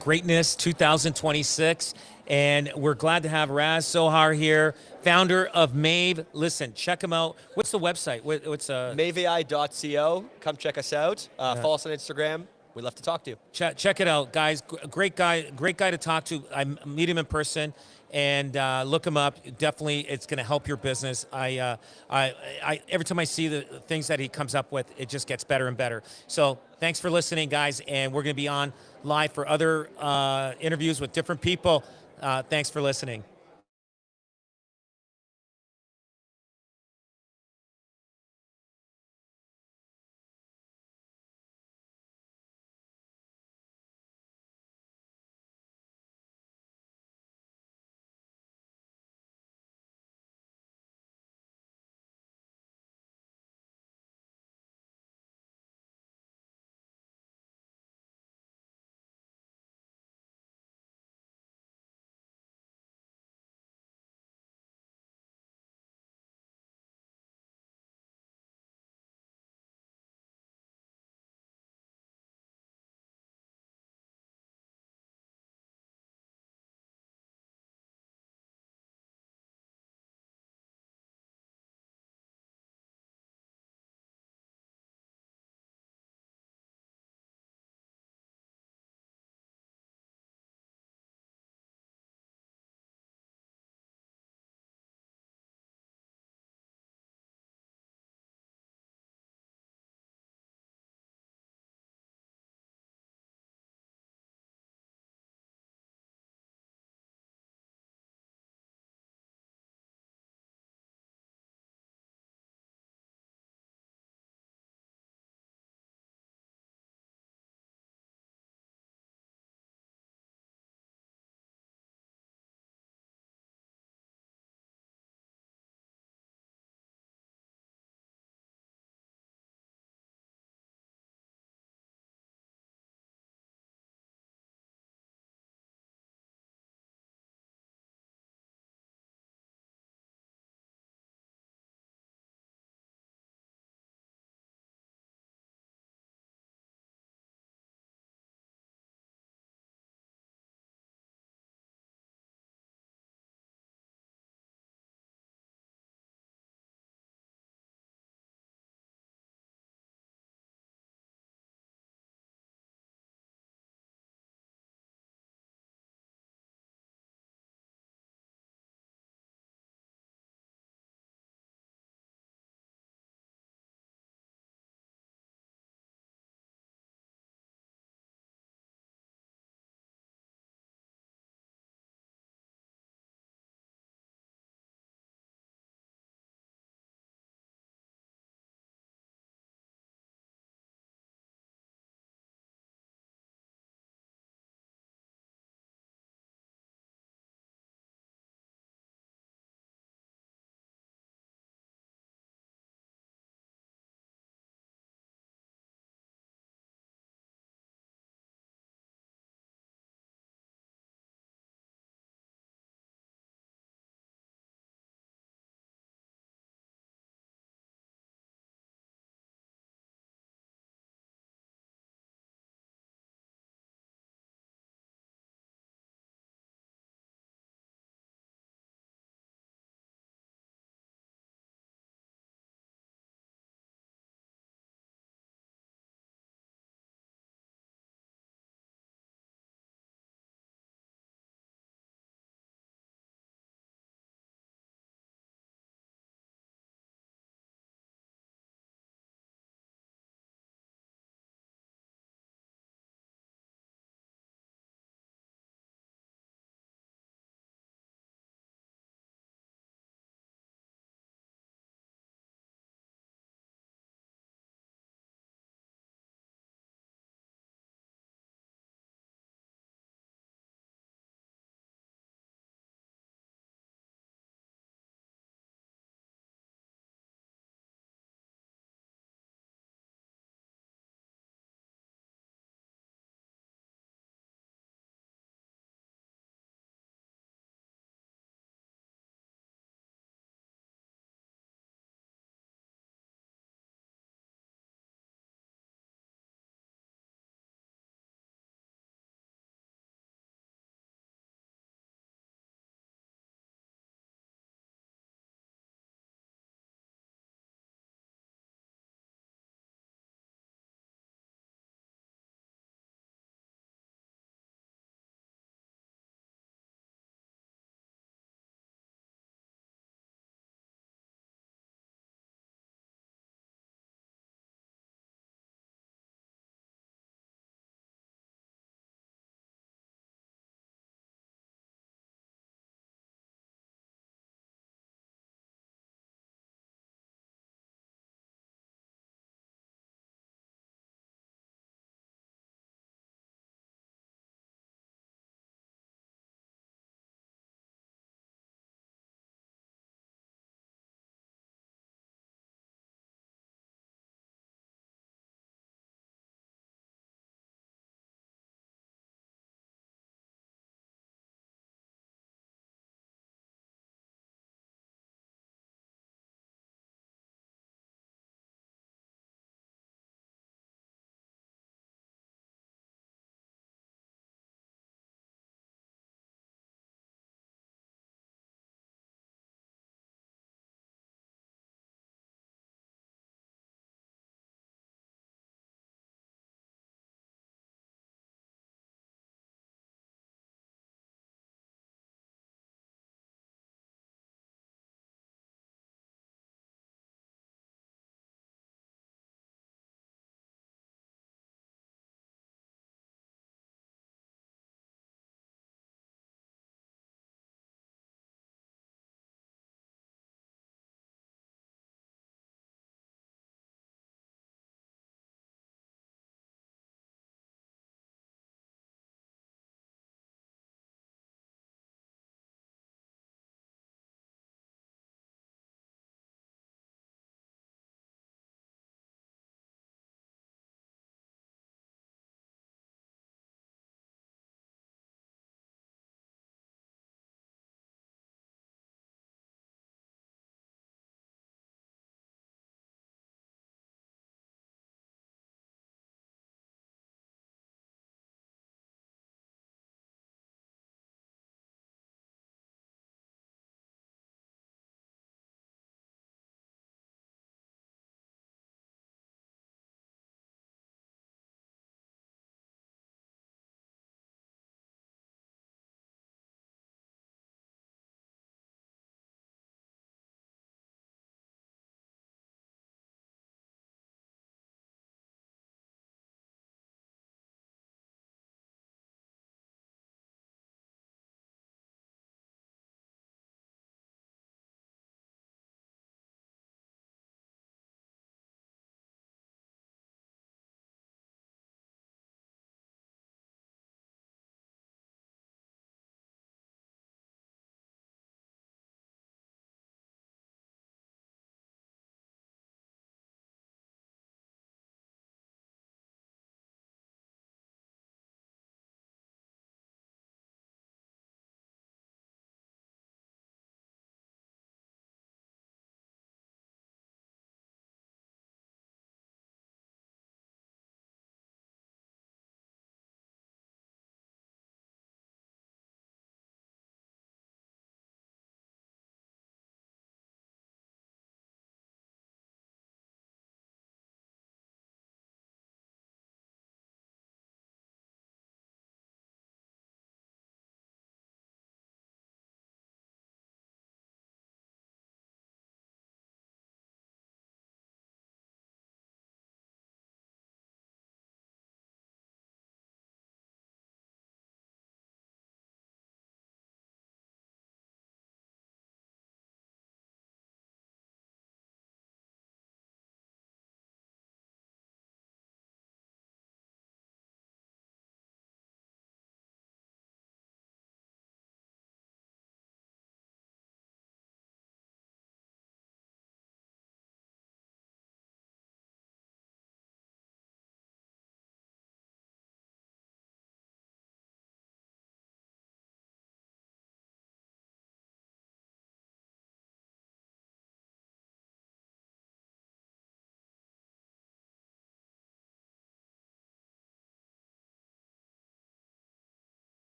Greatness 2026, and we're glad to have Raz Sohar here, founder of Mave. Listen, check him out. What's the website? What's Maveai.co. Come check us out. Follow us on Instagram. We'd love to talk to you. check it out, guys. Great guy to talk to. I meet him in person. And look him up. Definitely, it's going to help your business. I every time I see the things that he comes up with, it just gets better and better. So thanks for listening, guys. And we're going to be on live for other interviews with different people. Thanks for listening.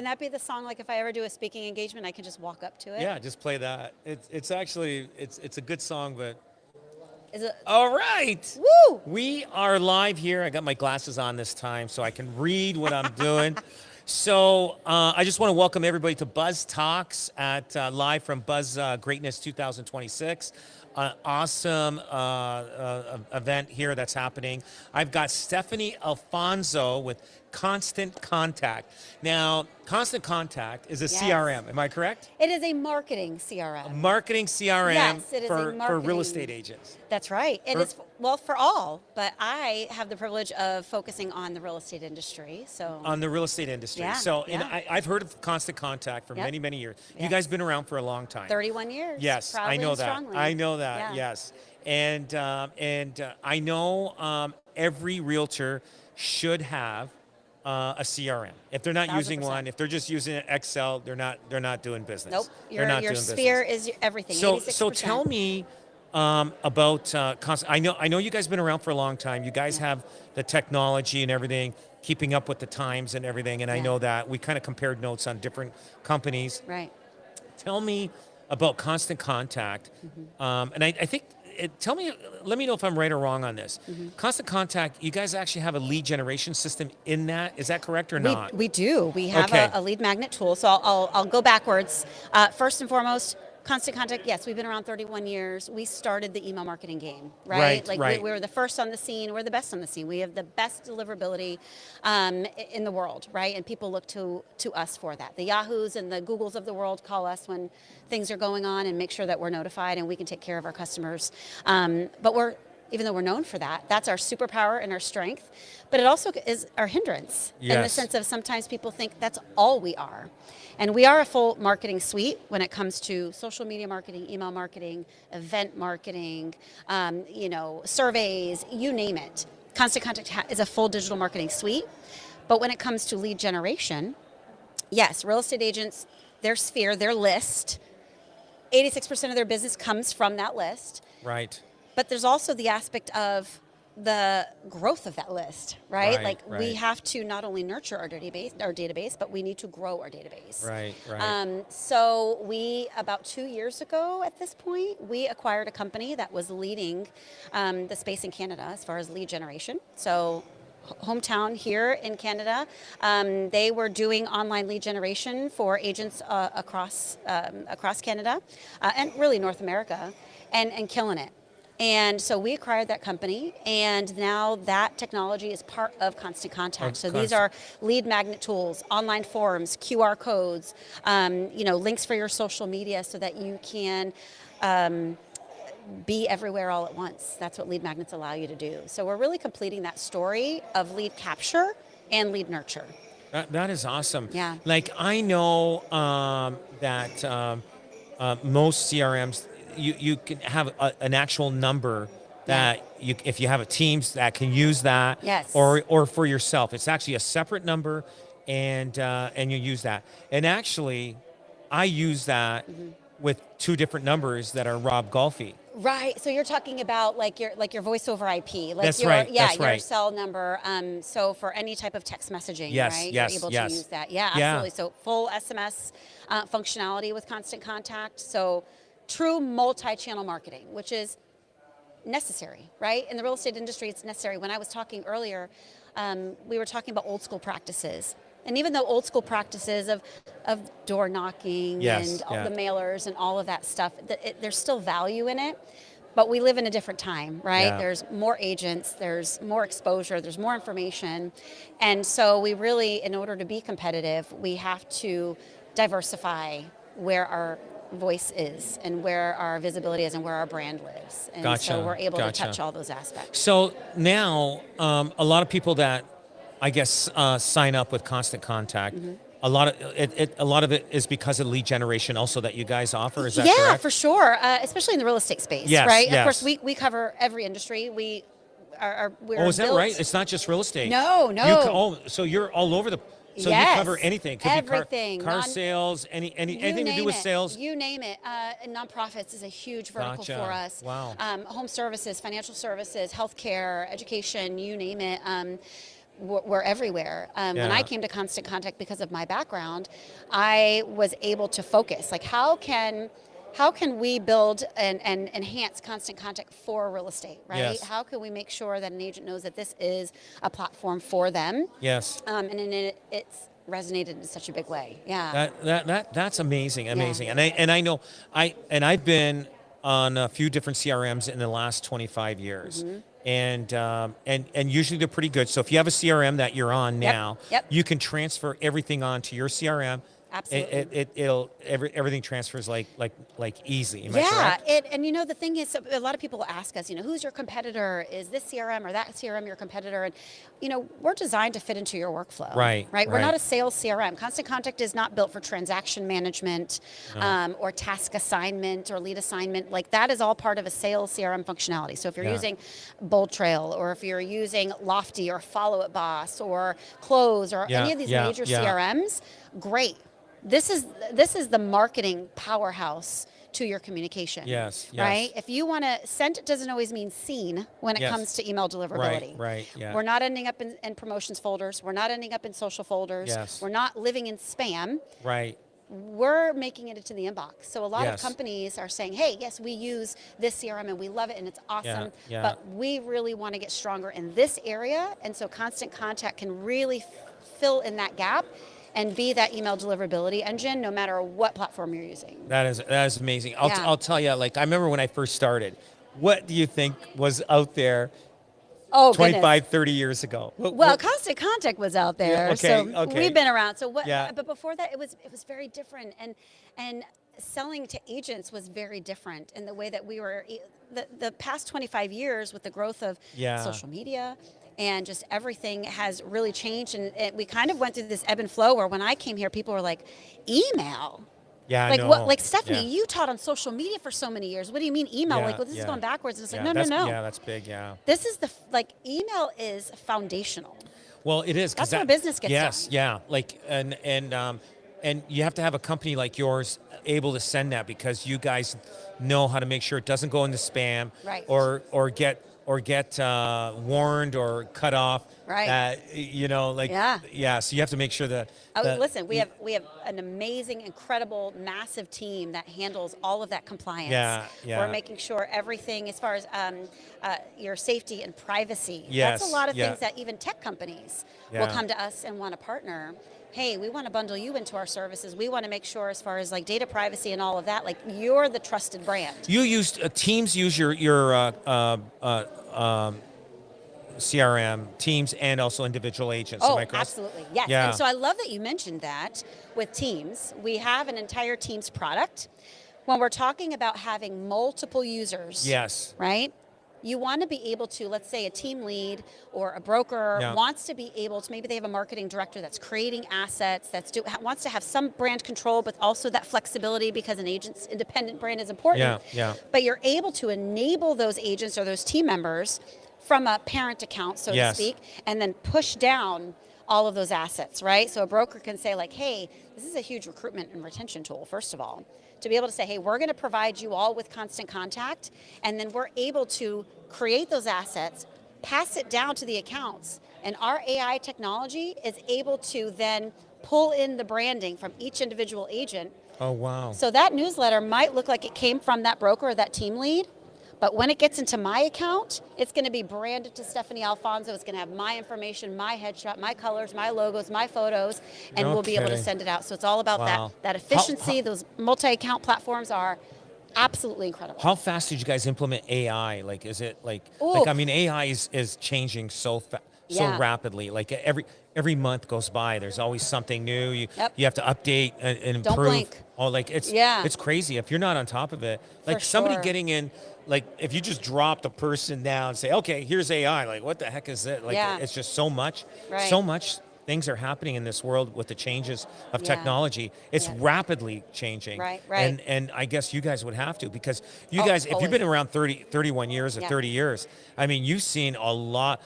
Can that be the song? Like if I ever do a speaking engagement, I can just walk up to it. Yeah, just play that. It's actually it's a good song, but Is it? all right. Woo! We are live here. I got my glasses on this time so I can read what I'm doing. So I just want to welcome everybody to Buzz Talks at live from Buzz Greatness 2026. Awesome event here that's happening. I've got Stephanie Alfonso with Constant Contact. Now, Constant Contact is a Yes. CRM. Am I correct? It is a marketing CRM. Marketing CRM Yes, it is a for real marketing- estate agents. That's right. It For- is well for all, but I have the privilege of focusing on the real estate industry. So On the real estate industry. Yeah, So and yeah. I've heard of Constant Contact for Yep. many, many years. You Yes. guys been around for a long time. 31 years. Yes, proudly I know and that. strongly. I know that. Yeah. Yes, and I know every realtor should have a CRM. If they're not using 1000%. one, if they're just using Excel, they're not doing business. Nope. They're not Your doing sphere business. is everything. So 86%. tell me about Constant. I know you guys have been around for a long time. You guys have the technology and everything, keeping up with the times and everything. And I Yeah. know that we kind of compared notes on different companies. Right. Tell me about Constant Contact, and I think. Let me know if I'm right or wrong on this. Constant Contact, you guys actually have a lead generation system in that. Is that correct or not? We do. We have Okay. a lead magnet tool. So I'll go backwards. First and foremost, Constant Contact. Yes, we've been around 31 years. We started the email marketing game, right? Right, Like right. We were the first on the scene. We're the best on the scene. We have the best deliverability in the world, right? And people look to us for that. The Yahoos and the Googles of the world call us when things are going on and make sure that we're notified and we can take care of our customers. But even though we're known for that, that's our superpower and our strength. But it also is our hindrance in the Yes. sense of sometimes people think that's all we are. And we are a full marketing suite when it comes to social media marketing, email marketing, event marketing, surveys, you name it. Constant Contact is a full digital marketing suite. But when it comes to lead generation, yes, real estate agents, their sphere, their list, 86% of their business comes from that list. Right. But there's also the aspect of the growth of that list, right? Right, Like we right. have to not only nurture our database, but we need to grow our database. Right. Right. So we, about 2 years ago at this point, we acquired a company that was leading the space in Canada as far as lead generation. So hometown here in Canada, they were doing online lead generation for agents across Canada and really North America and killing it. And so we acquired that company, and now that technology is part of Constant Contact. So these are lead magnet tools, online forms, QR codes, links for your social media so that you can be everywhere all at once. That's what lead magnets allow you to do. So we're really completing that story of lead capture and lead nurture. That is awesome. Yeah. Like I know that most CRMs, you can have an actual number that if you have a Teams that can use that. Yes. Or for yourself, it's actually a separate number, and you use that. And actually, I use that with two different numbers that are Rob Golfi. Right. So you're talking about like your voice over IP. Like That's your, right, Yeah, that's your right. cell number. So for any type of text messaging, Yes, right? yes, You're able yes. to use that. Yeah, Yeah. absolutely. So full SMS functionality with Constant Contact. So true multi-channel marketing, which is necessary, right? In the real estate industry, it's necessary. When I was talking earlier, we were talking about old school practices. And even though old school practices of door knocking Yes, and all yeah. the mailers and all of that stuff, there's still value in it. But we live in a different time, right? Yeah. There's more agents, there's more exposure, there's more information. And so we really, in order to be competitive, we have to diversify where our voice is and where our visibility is and where our brand lives. And Gotcha, so we're able to gotcha. touch all those aspects. So now, a lot of people that I guess sign up with Constant Contact. A lot of it is because of lead generation, also that you guys offer. Is that Yeah, correct? for sure, especially in the real estate space, Yes, right? yes. Of course, we cover every industry. We're Oh, is that built- right? It's not just real estate. No, You no. so you're all over the. So Yes, you cover anything. It could everything. be car Non- sales, anything You to do name with it. sales. You name it. And nonprofits is a huge vertical Gotcha. for us. Wow. Home services, financial services, healthcare, education, you name it. were everywhere. When Yeah. I came to Constant Contact, because of my background, I was able to focus. Like, how can we build and enhance Constant Contact for real estate, right? Yes. How can we make sure that an agent knows that this is a platform for them? Yes. It's resonated in such a big way. Yeah. That's amazing, and I know I've been on a few different CRMs in the last 25 years, and usually they're pretty good. So if you have a CRM that you're on now, Yep. you can transfer everything onto your CRM. Absolutely. Everything transfers like easy. Am I Yeah, correct? and the thing is, a lot of people ask us, who's your competitor? Is this CRM or that CRM your competitor? And we're designed to fit into your workflow. Right, We're right. not a sales CRM. Constant Contact is not built for transaction management, or task assignment or lead assignment. Like, that is all part of a sales CRM functionality. So if you're Yeah. using Bold Trail, or if you're using Lofty or Follow It Boss or Close or Yeah, any of these yeah, major yeah. CRMs, great. This is the marketing powerhouse to your communication. Yes, yes. Right? If you want to, sent doesn't always mean seen when it Yes. comes to email deliverability. Right, yeah. We're not ending up in promotions folders. We're not ending up in social folders. Yes. We're not living in spam. Right. We're making it into the inbox. So a lot Yes. of companies are saying, hey, yes, we use this CRM and we love it and it's awesome, yeah. but we really want to get stronger in this area. And so Constant Contact can really fill in that gap and be that email deliverability engine, no matter what platform you're using. That is amazing. Yeah. I'll tell you, like, I remember when I first started. What do you think was out there Oh, 25, 30 years ago? Well, Constant Contact was out there, Yeah, okay, so okay. we've been around. So what? Yeah. But before that, it was very different, and selling to agents was very different in the way that we were. The past 25 years, with the growth of Yeah. social media and just everything has really changed, and we kind of went through this ebb and flow where when I came here, people were like, email. Yeah, I Like know. what? Like, Stephanie, Yeah. you taught on social media for so many years. What do you mean email? Yeah, Like, well, this is yeah. going backwards. And it's Yeah, like, no. Yeah, that's big. Yeah. This is email is foundational. Well, it is. 'Cause That's how business gets yes, done. yeah. Like, and you have to have a company like yours able to send that, because you guys know how to make sure it doesn't go into spam, Right. or get warned or cut off. Right. Yeah. So you have to make sure that. Listen, we have an amazing, incredible, massive team that handles all of that compliance. Yeah, yeah. We're making sure everything, as far as your safety and privacy. Yes, That's a lot of yeah. things that even tech companies will Yeah. come to us and want to partner. Hey, we want to bundle you into our services. We want to make sure, as far as like data privacy and all of that, like, you're the trusted brand. You used Teams. Use your CRM Teams and also individual agents. Oh, am I correct? absolutely. Yes. Yeah. And so I love that you mentioned that with Teams. We have an entire Teams product. When we're talking about having multiple users, Yes. right? You want to be able to, let's say a team lead or a broker Yeah. wants to be able to, maybe they have a marketing director that's creating assets, wants to have some brand control, but also that flexibility, because an agent's independent brand is important. Yeah, yeah. But you're able to enable those agents or those team members from a parent account, so Yes. to speak, and then push down all of those assets, right? So a broker can say like, hey, this is a huge recruitment and retention tool, first of all, to be able to say, hey, we're going to provide you all with Constant Contact, and then we're able to create those assets, pass it down to the accounts, and our AI technology is able to then pull in the branding from each individual agent. Oh, wow. So that newsletter might look like it came from that broker or that team lead, but when it gets into my account, it's going to be branded to Stephanie Alfonso. It's going to have my information, my headshot, my colors, my logos, my photos, and No we'll be able to kidding. send it out. So it's all about Wow. that efficiency. Those multi-account platforms are absolutely incredible. How fast did you guys implement AI? Like, is it like Ooh. I mean, AI is changing so Yeah. rapidly. Like every month goes by, there's always something new. You Yep. you have to update and improve. Don't blink. Oh, like it's Yeah. it's crazy if you're not on top of it. Like For somebody sure. getting in, like if you just drop the person down and say, okay, here's AI. Like, what the heck is it? Like, Yeah. it's just so much, Right. so much. Things are happening in this world with the changes of Yeah. technology. It's Yeah. rapidly changing. Right, right. And I guess you guys would have to, because you Oh, guys, if you've been always. around 31 years or Yeah. 30 years, I mean, you've seen a lot,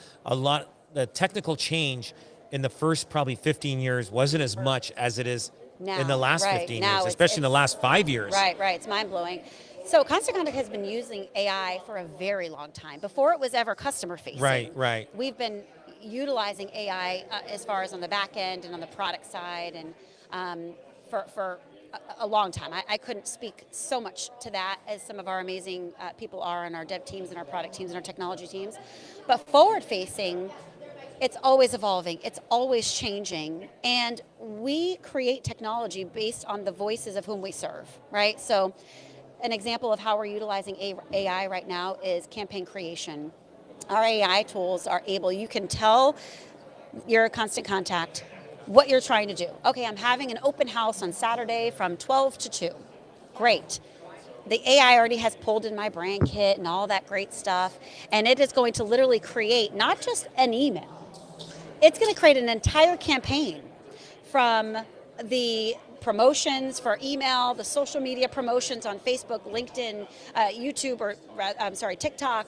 the technical change in the first probably 15 years wasn't as much as it is in the Now, last right. 15 Now years, it's- especially in the last 5 years. Right. It's mind-blowing. So Constant Contact has been using AI for a very long time, before it was ever customer facing. Right. We've been utilizing AI as far as on the back end and on the product side, and for a long time. I couldn't speak so much to that as some of our amazing people are in our dev teams and our product teams and our technology teams. But forward facing, it's always evolving, it's always changing, and we create technology based on the voices of whom we serve, right? So an example of how we're utilizing AI right now is campaign creation. Our AI tools are able, you can tell your Constant Contact what you're trying to do. Okay, I'm having an open house on Saturday from 12 to 2. Great. The AI already has pulled in my brand kit and all that great stuff, and it is going to literally create not just an email, it's going to create an entire campaign from the promotions for email, the social media promotions on Facebook, LinkedIn, YouTube, or TikTok,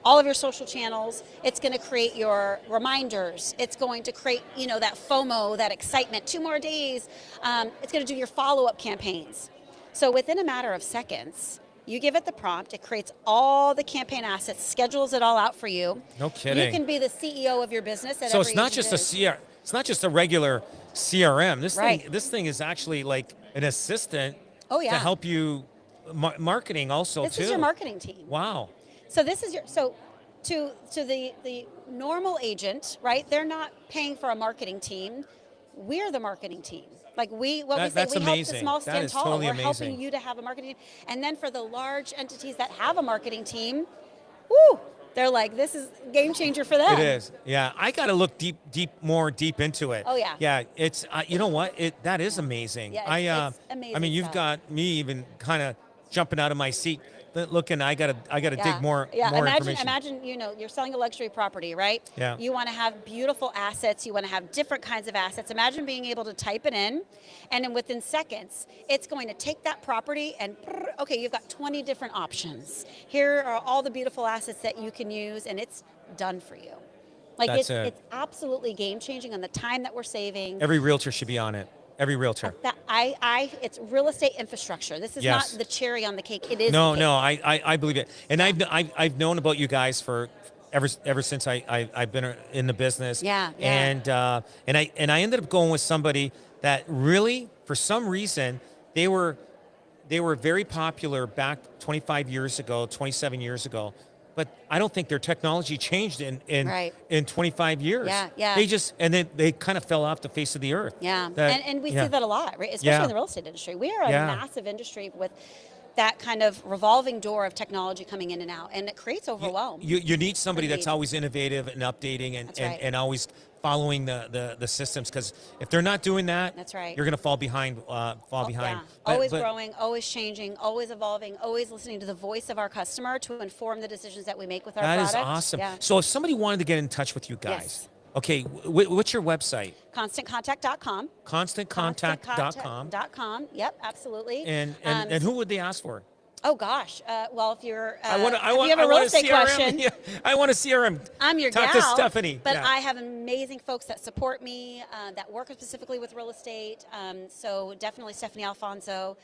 all of your social channels. It's going to create your reminders. It's going to create, that FOMO, that excitement, 2 more days. It's going to do your follow-up campaigns. So within a matter of seconds, you give it the prompt, it creates all the campaign assets, schedules it all out for you. No kidding. You can be the CEO of your business at So every it's not just it's not just a regular CRM. Right. This thing is actually like an assistant Oh, yeah. to help you marketing also This too. is your marketing team. Wow. So this is to the normal agent, right? They're not paying for a marketing team. We're the marketing team. Like we That's help the amazing. small That stand is tall. totally We're amazing. helping you to have a marketing team. And then for the large entities that have a marketing team, woo, they're like, this is a game changer for them. It is. Yeah, I got to look more deep into it. Oh, yeah. Yeah, it's you know what? That is amazing. Yeah, it's amazing I mean, you've stuff. got me even kind of jumping out of my seat looking. I got to dig more information. Imagine, you're selling a luxury property, right? Yeah. You want to have beautiful assets. You want to have different kinds of assets. Imagine being able to type it in, and then within seconds, it's going to take that property and, okay, you've got 20 different options. Here are all the beautiful assets that you can use, and it's done for you. Like That's it's absolutely game changing on the time that we're saving. Every realtor should be on it. Every realtor. It's real estate infrastructure. This is Yes. not the cherry on the cake. It is. No, the cake. no, I believe it, and I've known about you guys for ever since I've been in the business. Yeah, yeah. And I ended up going with somebody that really, for some reason, they were very popular back 25 years ago, 27 years ago. But I don't think their technology changed Right. in 25 years. Yeah, yeah. They kind of fell off the face of the earth. Yeah, and we yeah. see that a lot, right? Especially Yeah. in the real estate industry. We are a Yeah. massive industry with that kind of revolving door of technology coming in and out, and it creates overwhelm. You need somebody that's Agreed. always innovative and updating That's right. and always following the systems, because if they're not doing that, That's right. you're going to fall behind. Yeah, But- always but growing, always changing, always evolving, always listening to the voice of our customer to inform the decisions that we make with our That is product. awesome. Yeah. So if somebody wanted to get in touch with you guys, Yes. okay, what's your website? ConstantContact.com. ConstantContact.com. ConstantContact.com. Yep, absolutely. And who would they ask for? Oh gosh. Well, if you're, I want if you have a I real want a estate CRM. question, Yeah, I want a CRM. I'm your Talk gal. to Stephanie. But Yeah. I have amazing folks that support me, that work specifically with real estate. So definitely Stephanie Alfonso,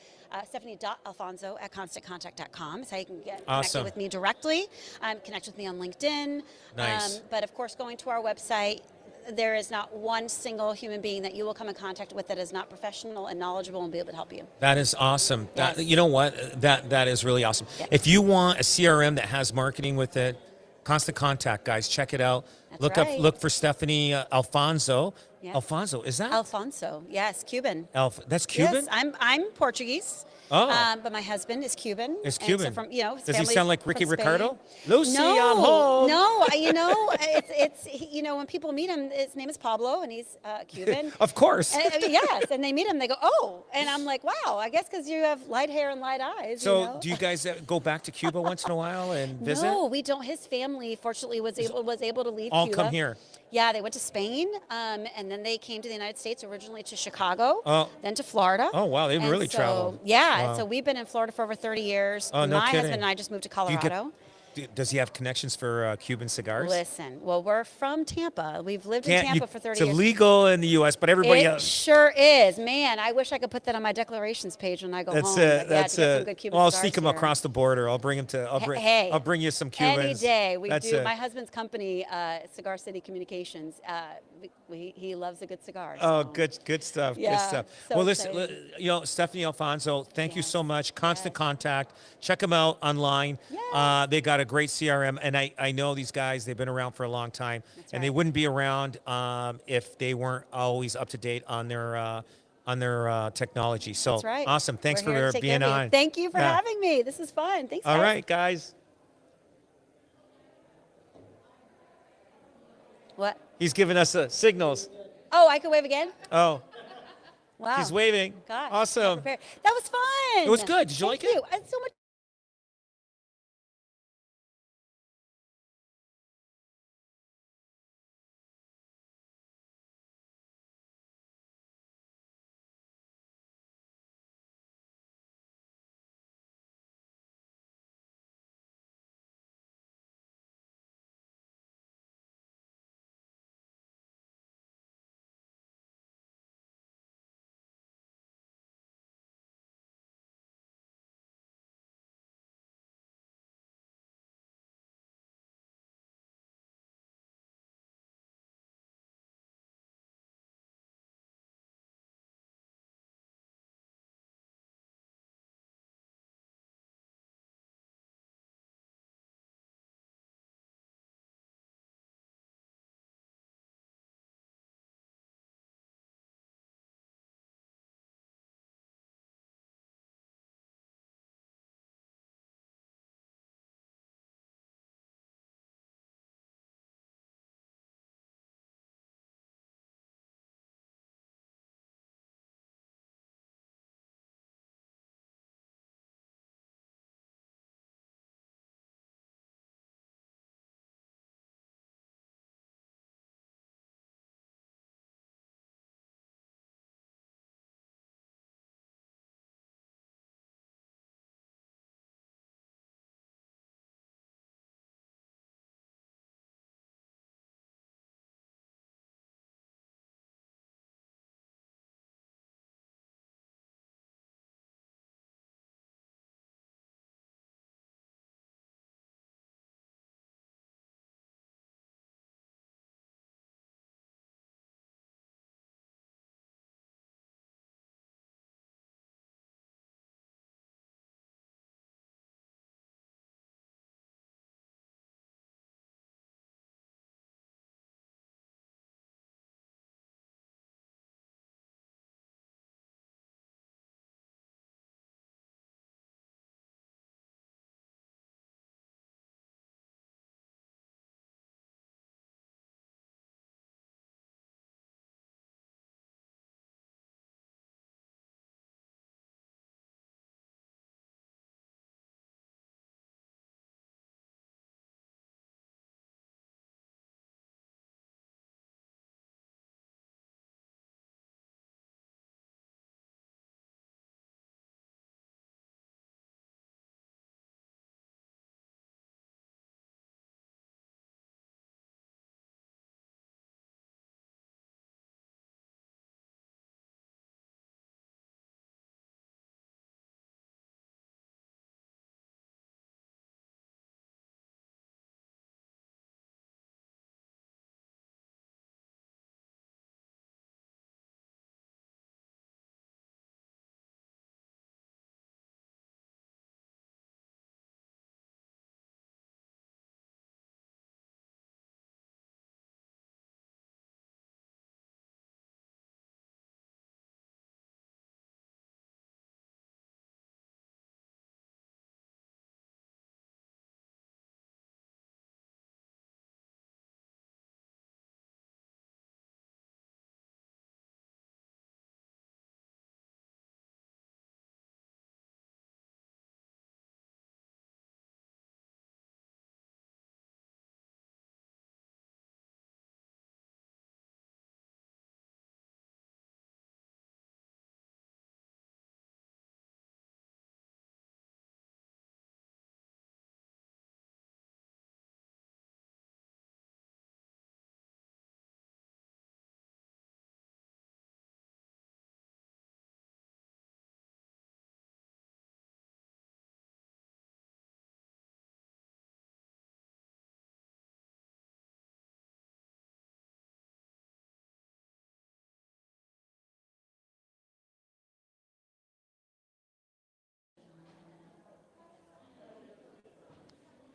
Stephanie.Alfonso at ConstantContact.com is how you can get Awesome. connected with me directly. Connect with me on LinkedIn. Nice. But of course, going to our website, there is not one single human being that you will come in contact with that is not professional and knowledgeable and be able to help you. That is awesome. Yes. You know what? That is really awesome. Yeah. If you want a CRM that has marketing with it, Constant Contact, guys, check it out. That's right. Look for Stephanie Alfonso. Yeah. Alfonso, is that Alfonso, yes, Cuban. That's Cuban? Yes, I'm Portuguese. Oh. But my husband is Cuban. Is and Cuban. So from, his Does he family's sound like from Ricky Spain. Ricardo? Lucy, I'm No, home. no. When people meet him, his name is Pablo, and he's Cuban. Of course. Yes, and they meet him, they go, oh, and I'm like, wow, I guess because you have light hair and light eyes. So do you guys go back to Cuba once in a while and visit? No, we don't. His family, fortunately, was able to leave All Cuba. come here. Yeah, they went to Spain, and then they came to the United States, originally to Chicago, Oh. then to Florida. Oh, wow, they've And really so, traveled. Yeah, Wow. so we've been in Florida for over 30 years. Oh, no My kidding. husband and I just moved to Do you get- Colorado. Does he have connections for Cuban cigars? Listen, well, we're from Tampa. We've lived in Can't Tampa you, for 30 it's years. illegal in the U.S., but everybody It else. sure is. Man, I wish I could put that on my declarations page when I go That's home. it. But That's to get some it. good Cuban Well, I'll cigars sneak him here. across the border. I'll bring him to. Hey, I'll bring you some Cubans. Any day. We That's do. it. My husband's company, Cigar City Communications, he loves a good cigar. Oh, so. good stuff. Yeah, Good stuff. so Well, listen, exciting. Stephanie Alfonso, thank you Yes, so much. Constant yes. contact. Check them out online. Yes. They got a great CRM, and I know these guys. They've been around for a long time, That's and they right. wouldn't be around if they weren't always up to date on their technology. So That's right. awesome. Thanks We're here to for take being care of you. on. Thank you for Yeah. having me. This is fun. Thanks, All guys. right, guys. What? He's giving us signals. Oh, I can wave again? Oh, Wow. he's waving. Gosh, not Awesome. prepared. That was fun. It was good. Did you Thank like it? you. I had so much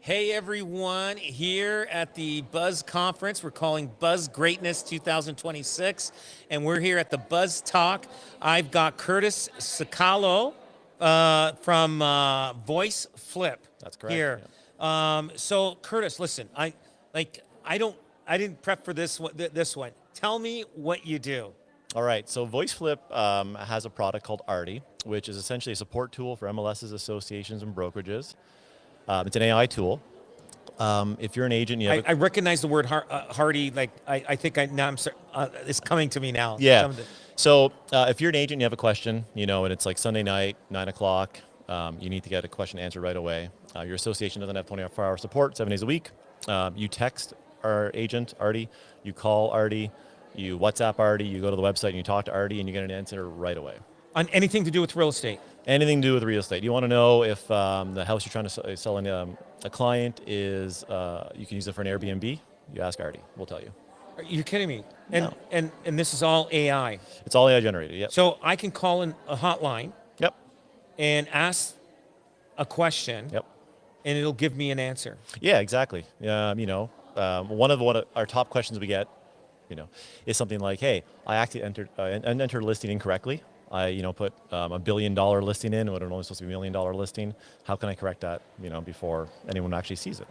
Hey everyone, here at the Buzz Conference, we're calling Buzz Greatness 2026, and we're here at the Buzz Talk. I've got Curtis Sacalo from Voice Flip. That's correct, Here. So Curtis, listen, I didn't prep for this one. Tell me what you do. All right, so VoiceFlip has a product called Artie, which is essentially a support tool for MLSs, associations, and brokerages. It's an AI tool. If you're an agent, you have I recognize the word Hardy. Like I think it's coming to me now. yeah. So if you're an agent, you have a question, and it's like Sunday night, 9 o'clock. You need to get a question answered right away. Your association doesn't have 24-hour support 7 days a week. You text our agent, Artie. You call Artie. You WhatsApp Artie. You go to the website and you talk to Artie, and you get an answer right away. On anything to do with real estate. Anything to do with real estate. You want to know if the house you're trying to sell a client is, you can use it for an Airbnb, you ask Artie, we'll tell you. Are you kidding me? And, No. and this is all AI. It's all AI generated, yep. So I can call in a hotline Yep, and ask a question, yep. and it'll give me an answer. Yeah, exactly. One of our top questions we get, is something like, hey, I actually entered a listing incorrectly. I, put $1 billion listing in when it was only supposed to be $1 million listing. How can I correct that, before anyone actually sees it,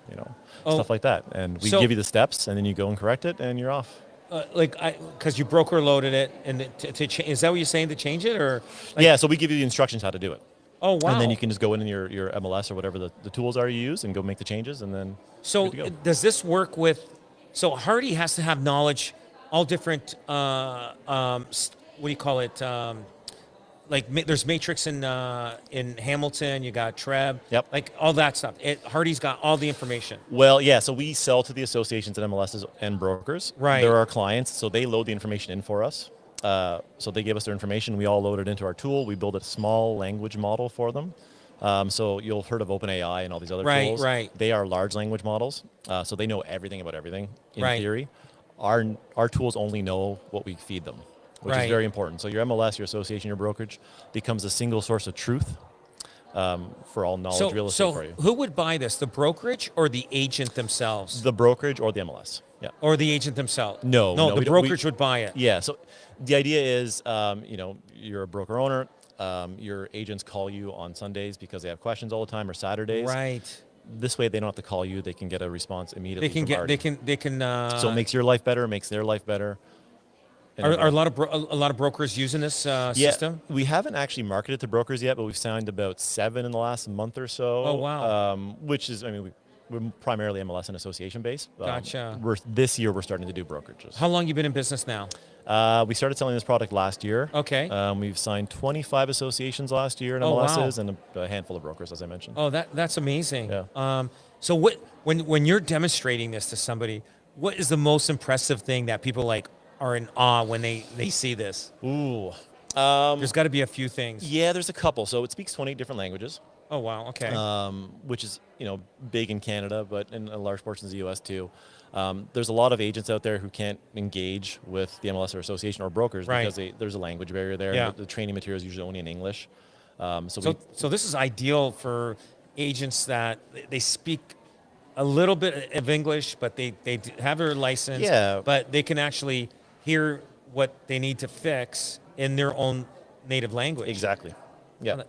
stuff like that. And we So- give you the steps, and then you go and correct it, and you're off. Because you broker loaded it, and is that what you're saying, to change it, or? Yeah, so we give you the instructions how to do it. Oh wow! And then you can just go in your MLS or whatever the tools are you use and go make the changes, and then So good to go. does this work with? So Hardy has to have knowledge, all different. What do you call it? There's Matrix in Hamilton. You got Treb. Yep. Like all that stuff. Hardy's got all the information. Well, yeah, so we sell to the associations and MLSs and brokers. Right. They're our clients, so they load the information in for us. So they give us their information. We all load it into our tool. We build a small language model for them. So you'll have heard of OpenAI and all these other Right, tools. right. They are large language models, so they know everything about everything in Right. theory. Our tools only know what we feed them, which Right. is very important. So your MLS, your association, your brokerage becomes a single source of truth for all knowledge real estate for you. Who would buy this? The brokerage or the agent themselves? The brokerage or the MLS. Yeah. Or the agent themselves? No, No, the we don't- brokerage would buy it. Yeah. So the idea is, you're a broker owner. Your agents call you on Sundays because they have questions all the time, or Saturdays. Right. This way, they don't have to call you. They can get a response immediately. They can from get. Artie. They can. So it makes your life better. Makes their life better. And Are a lot of brokers using this yeah, system? we haven't actually marketed to brokers yet, but we've signed about 7 in the last month or so. Oh, wow. Which is, we're primarily MLS and association based. Gotcha. This year, we're starting to do brokerages. How long you been in business now? We started selling this product last year. Okay. We've signed 25 associations last year in Oh, wow. MLSs and a handful of brokers, as I mentioned. Oh, that's amazing. Yeah. So when you're demonstrating this to somebody, what is the most impressive thing that people are in awe when they see this? Ooh. There's got to be a few things. Yeah, there's a couple. So it speaks 20 different languages, Oh wow. Okay. which is big in Canada, but in large portions of the U.S. too. There's a lot of agents out there who can't engage with the MLS or association or brokers Right. because there's a language barrier there. Yeah. The training material is usually only in English. So this is ideal for agents that they speak a little bit of English, but they have their license. Yeah. But they can actually hear what they need to fix in their own native language. Exactly. Yeah.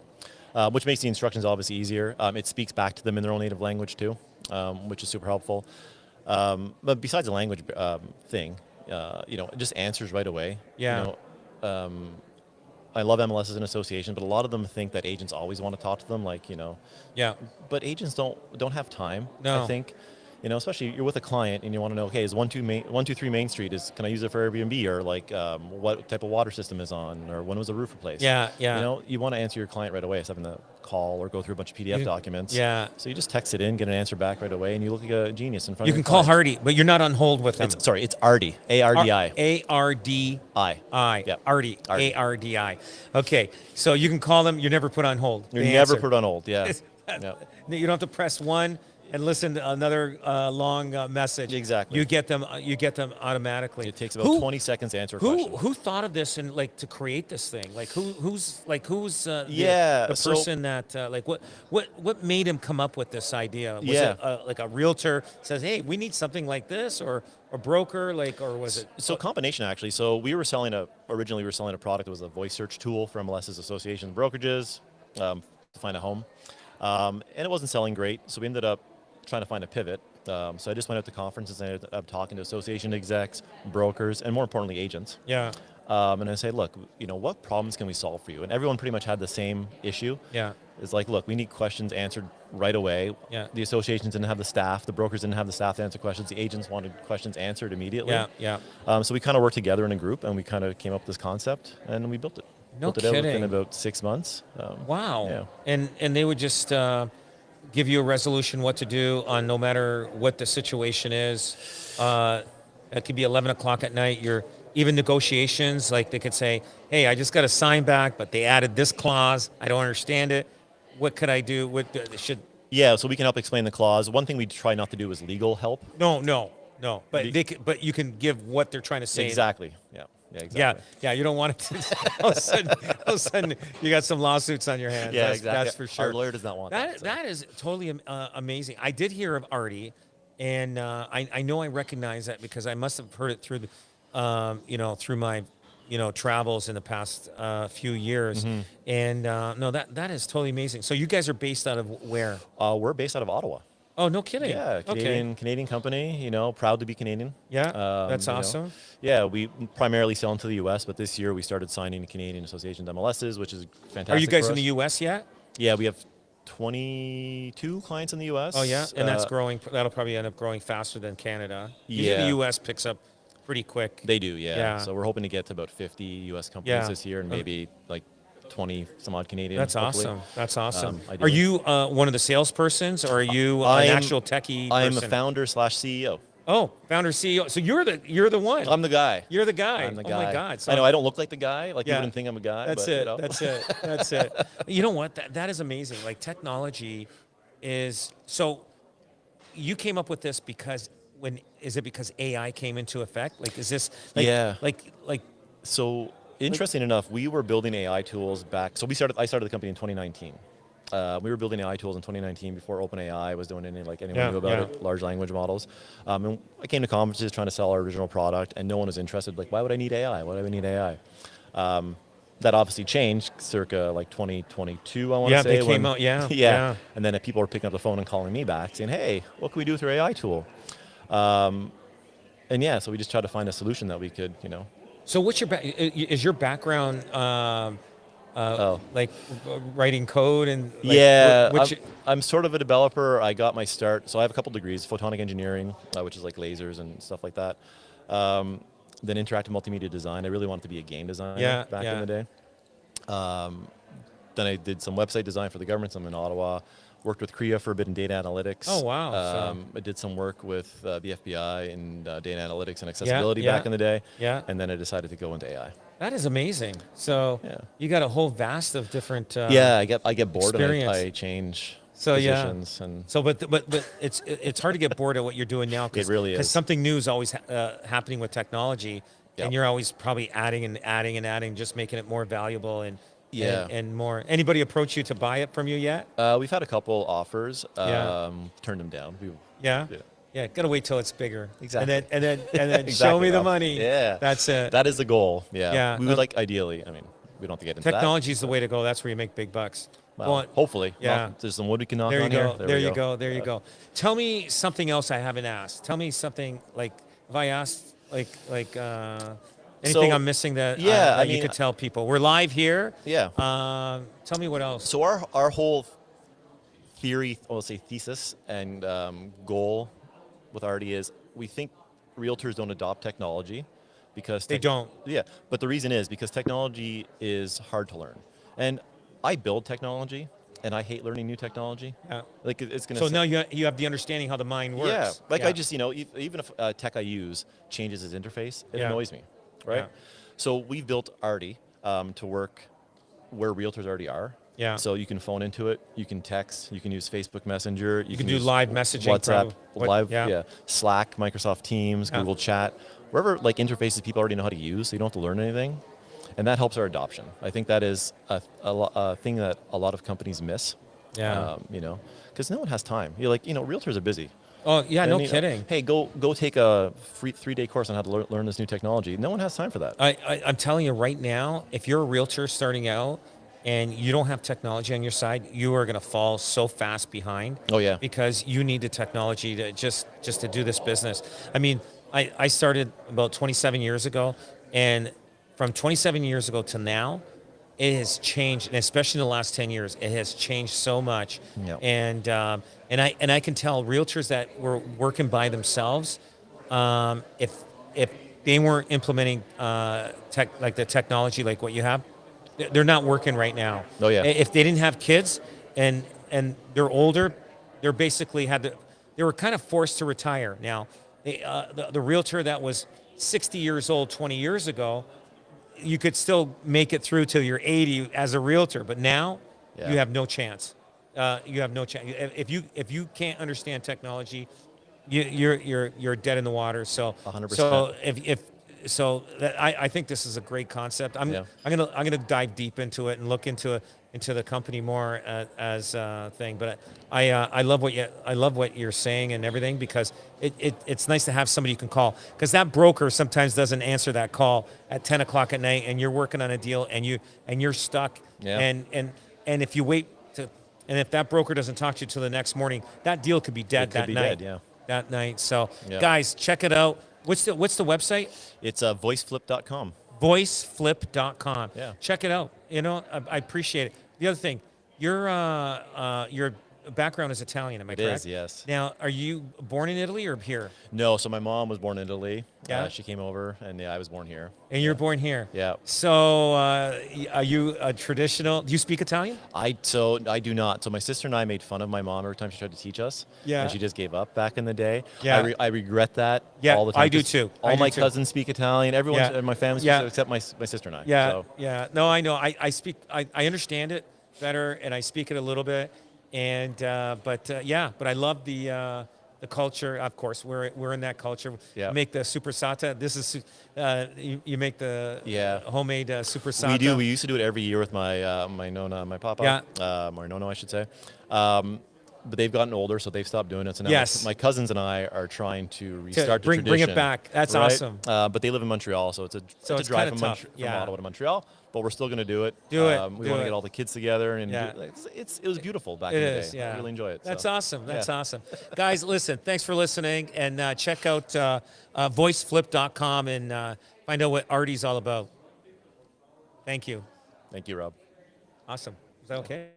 Which makes the instructions obviously easier. It speaks back to them in their own native language too, which is super helpful. But besides the language thing, it just answers right away. Yeah. I love MLS as an association, but a lot of them think that agents always want to talk to them, Yeah. but agents don't have time. No. I think, especially you're with a client and you want to know, okay, is 123 Main Street can I use it for Airbnb, or what type of water system is on, or when was the roof replaced? Yeah, yeah. You want to answer your client right away, instead of having to call or go through a bunch of PDF documents. Yeah. So you just text it in, get an answer back right away, and you look like a genius in front You of can your call client. Hardy, but you're not on hold with them. It's Artie, A-R-D-I. A-R-D-I. I. Yep. Artie. Artie. A-R-D-I. Okay, so you can call them. You're never put on hold. You're They never answer. put on hold, yeah. Yeah. You don't have to press 1. and listen to another long message. Exactly. You get them. You get them automatically. It takes about 20 seconds to answer a question. Who thought of this and like to create this thing? Like who's Yeah, the so- person that like what made him come up with this idea? Was Yeah. it like a realtor says, hey, we need something like this, or a broker, like, or was it? So combination actually. So originally we were selling a product that was a voice search tool for MLS's association brokerages to find a home, and it wasn't selling great. So we ended up trying to find a pivot. So I just went out to conferences and ended up talking to association execs, brokers, and more importantly agents. Yeah, And I say, look, what problems can we solve for you? And everyone pretty much had the same issue. yeah, It's like, look, we need questions answered right away. Yeah. The associations didn't have the staff. The brokers didn't have the staff to answer questions. The agents wanted questions answered immediately. yeah, yeah. So we kind of worked together in a group, and we kind of came up with this concept, and we built it. No built it out within kidding. about 6 months. Wow. Yeah. And they would just give you a resolution what to do on no matter what the situation is. It could be 11 o'clock at night. Even negotiations, like they could say, hey, I just got a sign back, but they added this clause. I don't understand it. What could I do? Yeah, so we can help explain the clause. One thing we try not to do is legal help. No. But you can give what they're trying to say. Exactly. Yeah. Yeah, exactly. Yeah. You don't want it to. all of a sudden, you got some lawsuits on your hands. Yeah, That's, exactly. That's for sure. Our lawyer does not want that. That is totally amazing. I did hear of Artie, and I know I recognize that because I must have heard it through the, through my, travels in the past few years. Mm-hmm. And no, that is totally amazing. So you guys are based out of where? We're based out of Ottawa. Oh, no kidding. Yeah, Okay. Canadian company, proud to be Canadian. Yeah, that's you know. awesome. Yeah, we primarily sell into the U.S., but this year we started signing Canadian Association MLSs, which is fantastic. Are you guys for in the us. U.S. yet? Yeah, we have 22 clients in the U.S. Oh yeah, and that's Uh, growing. That'll probably end up growing faster than Canada. Usually Yeah. the U.S. picks up pretty quick. They do, yeah. Yeah. So we're hoping to get to about 50 U.S. companies Yeah. this year, and maybe like 20 some odd Canadian. That's hopefully. awesome. That's awesome. Are ideally. you one of the salespersons, or are you an I'm- actual techie I am the person? founder / CEO. Oh, founder, CEO. So you're the one. I'm the guy. You're the guy. I'm the Oh guy. my God. So I know I don't look like the guy. Like Yeah. you wouldn't think I'm a guy. That's but, it. You know. That's it. That's it. You know what? That is amazing. Like technology is so. You came up with this because because AI came into effect? Like, is this? Like, Yeah. Like. So interesting enough, we were building AI tools back. So I started the company in 2019. We were building AI tools in 2019 before OpenAI was doing anything Yeah, knew about yeah. it, large language models. And I came to conferences trying to sell our original product, and no one was interested. Like, why would I need AI? Why do I need AI? That obviously changed circa like 2022, I want Yeah, to say. they came out, yeah, yeah. yeah. And then people were picking up the phone and calling me back saying, hey, what can we do with your AI tool? And yeah, so we just tried to find a solution that we could, So what's your is your background? Like writing code and like, yeah, which I'm sort of a developer. I got my start. So I have a couple degrees, photonic engineering, which is like lasers and stuff like that. Then interactive multimedia design. I really wanted to be a game designer back in the day. Then I did some website design for the government. So I'm in Ottawa. Worked with CREA for a bit in data analytics. Oh, wow. I did some work with the FBI in data analytics and accessibility yeah. back in the day. Yeah. And then I decided to go into AI. that is amazing. So Yeah. you got a whole vast of different. Yeah, I get bored experience. and I change So yeah. positions and So but it's hard to get bored at what you're doing now. It really Because is. something new is always happening with technology, Yep. and you're always probably adding and adding and adding, just making it more valuable and. Yeah. And more. Anybody approach you to buy it from you yet? We've had a couple offers, Yeah. turned them down. Yeah. Yeah. Yeah. Gotta wait till it's bigger. Exactly. And then show Exactly, me the Rob. money. Yeah. That's it. That is the goal. Yeah. Yeah. We would like ideally. I mean, we don't have to get into Technology is the way to go. That's where you make big bucks. that. Go Well, on. hopefully. Yeah. There's some wood we can knock There you on go. here. There we you go. There you go. Tell me something else I haven't asked. Tell me something like if I asked anything So, I'm missing that, yeah, that I you mean, could tell people. We're live here. Yeah. Tell me what else. So our whole theory, or let's say thesis and goal with Artie is we think realtors don't adopt technology because They don't. Yeah, but the reason is because technology is hard to learn, and I build technology, and I hate learning new technology. Yeah. Like it's gonna. So s- now you have the understanding how the mind works. Yeah, like Yeah. I just even if tech I use changes its interface, it Yeah. annoys me, right? Yeah. So we've built Artie to work where realtors already are. Yeah. So you can phone into it, you can text, you can use Facebook Messenger, You can do use live messaging. WhatsApp, probably. live, Slack, Microsoft Teams, Yeah. Google Chat, wherever like interfaces people already know how to use, so you don't have to learn anything, and that helps our adoption. I think that is a thing that a lot of companies miss. Yeah. You know, because no one has time. You're like, realtors are busy. Oh yeah, And, no kidding. Hey, go take a free 3-day course on how to learn this new technology. No one has time for that. I'm telling you right now, if you're a realtor starting out and you don't have technology on your side, you are going to fall so fast behind. Oh, yeah. Because you need the technology to just to do this business. I mean, I started about 27 years ago, and from 27 years ago to now, it has changed, and especially in the last 10 years, it has changed so much. Yep. And I can tell realtors that were working by themselves, if they weren't implementing like the technology like what you have, they're not working right now. Oh, yeah. If they didn't have kids and they're older, they're basically they were kind of forced to retire. Now, the realtor that was 60 years old 20 years ago, you could still make it through till you're 80 as a realtor, but now Yeah. you have no chance. You have no chance. If you can't understand technology, you're dead in the water. So 100%. So I think this is a great concept. I'm gonna dive deep into it and look into the company more as a thing. But I love what you're saying and everything, because it's nice to have somebody you can call, because that broker sometimes doesn't answer that call at 10 o'clock at night and you're working on a deal and you're stuck. Yeah. And if you wait and if that broker doesn't talk to you till the next morning, that deal could be dead It could that be night. dead, yeah. That night. So Yeah. guys, check it out. What's the website? It's voiceflip.com. Voiceflip.com. Yeah. Check it out. I appreciate it. The other thing, your background is Italian, am I It correct? is, yes. Now, are you born in Italy or here? No, so my mom was born in Italy. Yeah. She came over, and I was born here. And you're born here? Yeah. So, are you a traditional? Do you speak Italian? I do not. So my sister and I made fun of my mom every time she tried to teach us. Yeah. And she just gave up back in the day. Yeah. I regret that Yeah, all the time. I do 'cause too. All I do my too. cousins speak Italian. Everyone Yeah. in my family Yeah. speaks, except my sister and I. Yeah, So. yeah. No, I know. I speak. I understand it better, and I speak it a little bit. And but I love the culture. Of course, we're in that culture. Yeah. You make the supersata. This is you make the Yeah. homemade supersata. We do. We used to do it every year with my nonna, my papa, or nono, I should say. But they've gotten older, so they've stopped doing it. So now Yes. my cousins and I are trying to restart the bring tradition. it back. That's right? awesome. But they live in Montreal, so it's a it's drive kinda from, tough. from Yeah. Ottawa to Montreal. But we're still going to do it. Do it. We Do want to it. get all the kids together, and Yeah. it was beautiful back It in the is, day. yeah. I really enjoy it. That's so. awesome. That's Yeah. awesome. Guys, listen, thanks for listening, and check out voiceflip.com and find out what Artie's all about. Thank you. Thank you, Rob. Awesome. Is that okay?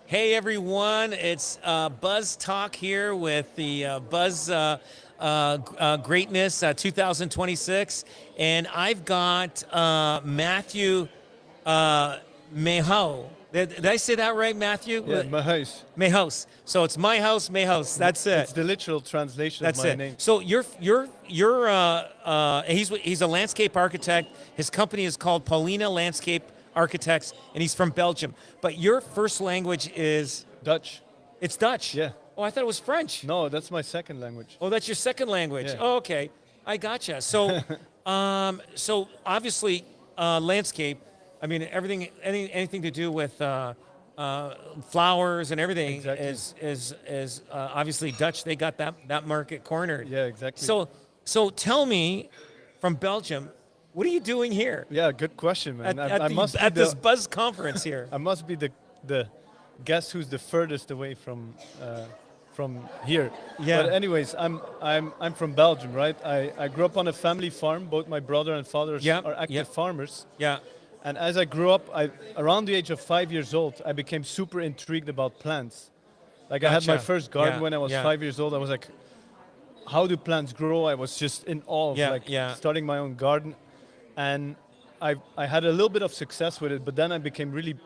Hey everyone, it's Buzz Talk here with the Buzz Greatness 2026, and I've got Matthew Meho. Did I say that right, Matthew? Yeah, my house. Mehos. So it's my house, Mehos. That's it. It's the literal translation That's of my it. name. So he's a landscape architect. His company is called Paulina Landscape Architects, and he's from Belgium. But your first language is Dutch. it's Dutch. Yeah. Oh, I thought it was French. No, that's my second language. Oh, that's your second language. Yeah. Oh, okay. I gotcha. So, so obviously, landscape. I mean, anything to do with flowers and everything Exactly. is obviously Dutch. They got that market cornered. Yeah, exactly. So tell me, from Belgium, what are you doing here Yeah, good question, man. at this Buzz conference here? I must be the guest who's the furthest away from here. Yeah. But anyways, I'm from Belgium, right? I grew up on a family farm. Both my brother and father Yeah, are active yeah. farmers. Yeah. And as I grew up, around the age of 5 years old, I became super intrigued about plants. Like I had my Gotcha. first garden Yeah, when I was yeah. 5 years old. I was like, how do plants grow? I was just in awe of starting my own garden. And I had a little bit of success with it, but then I became really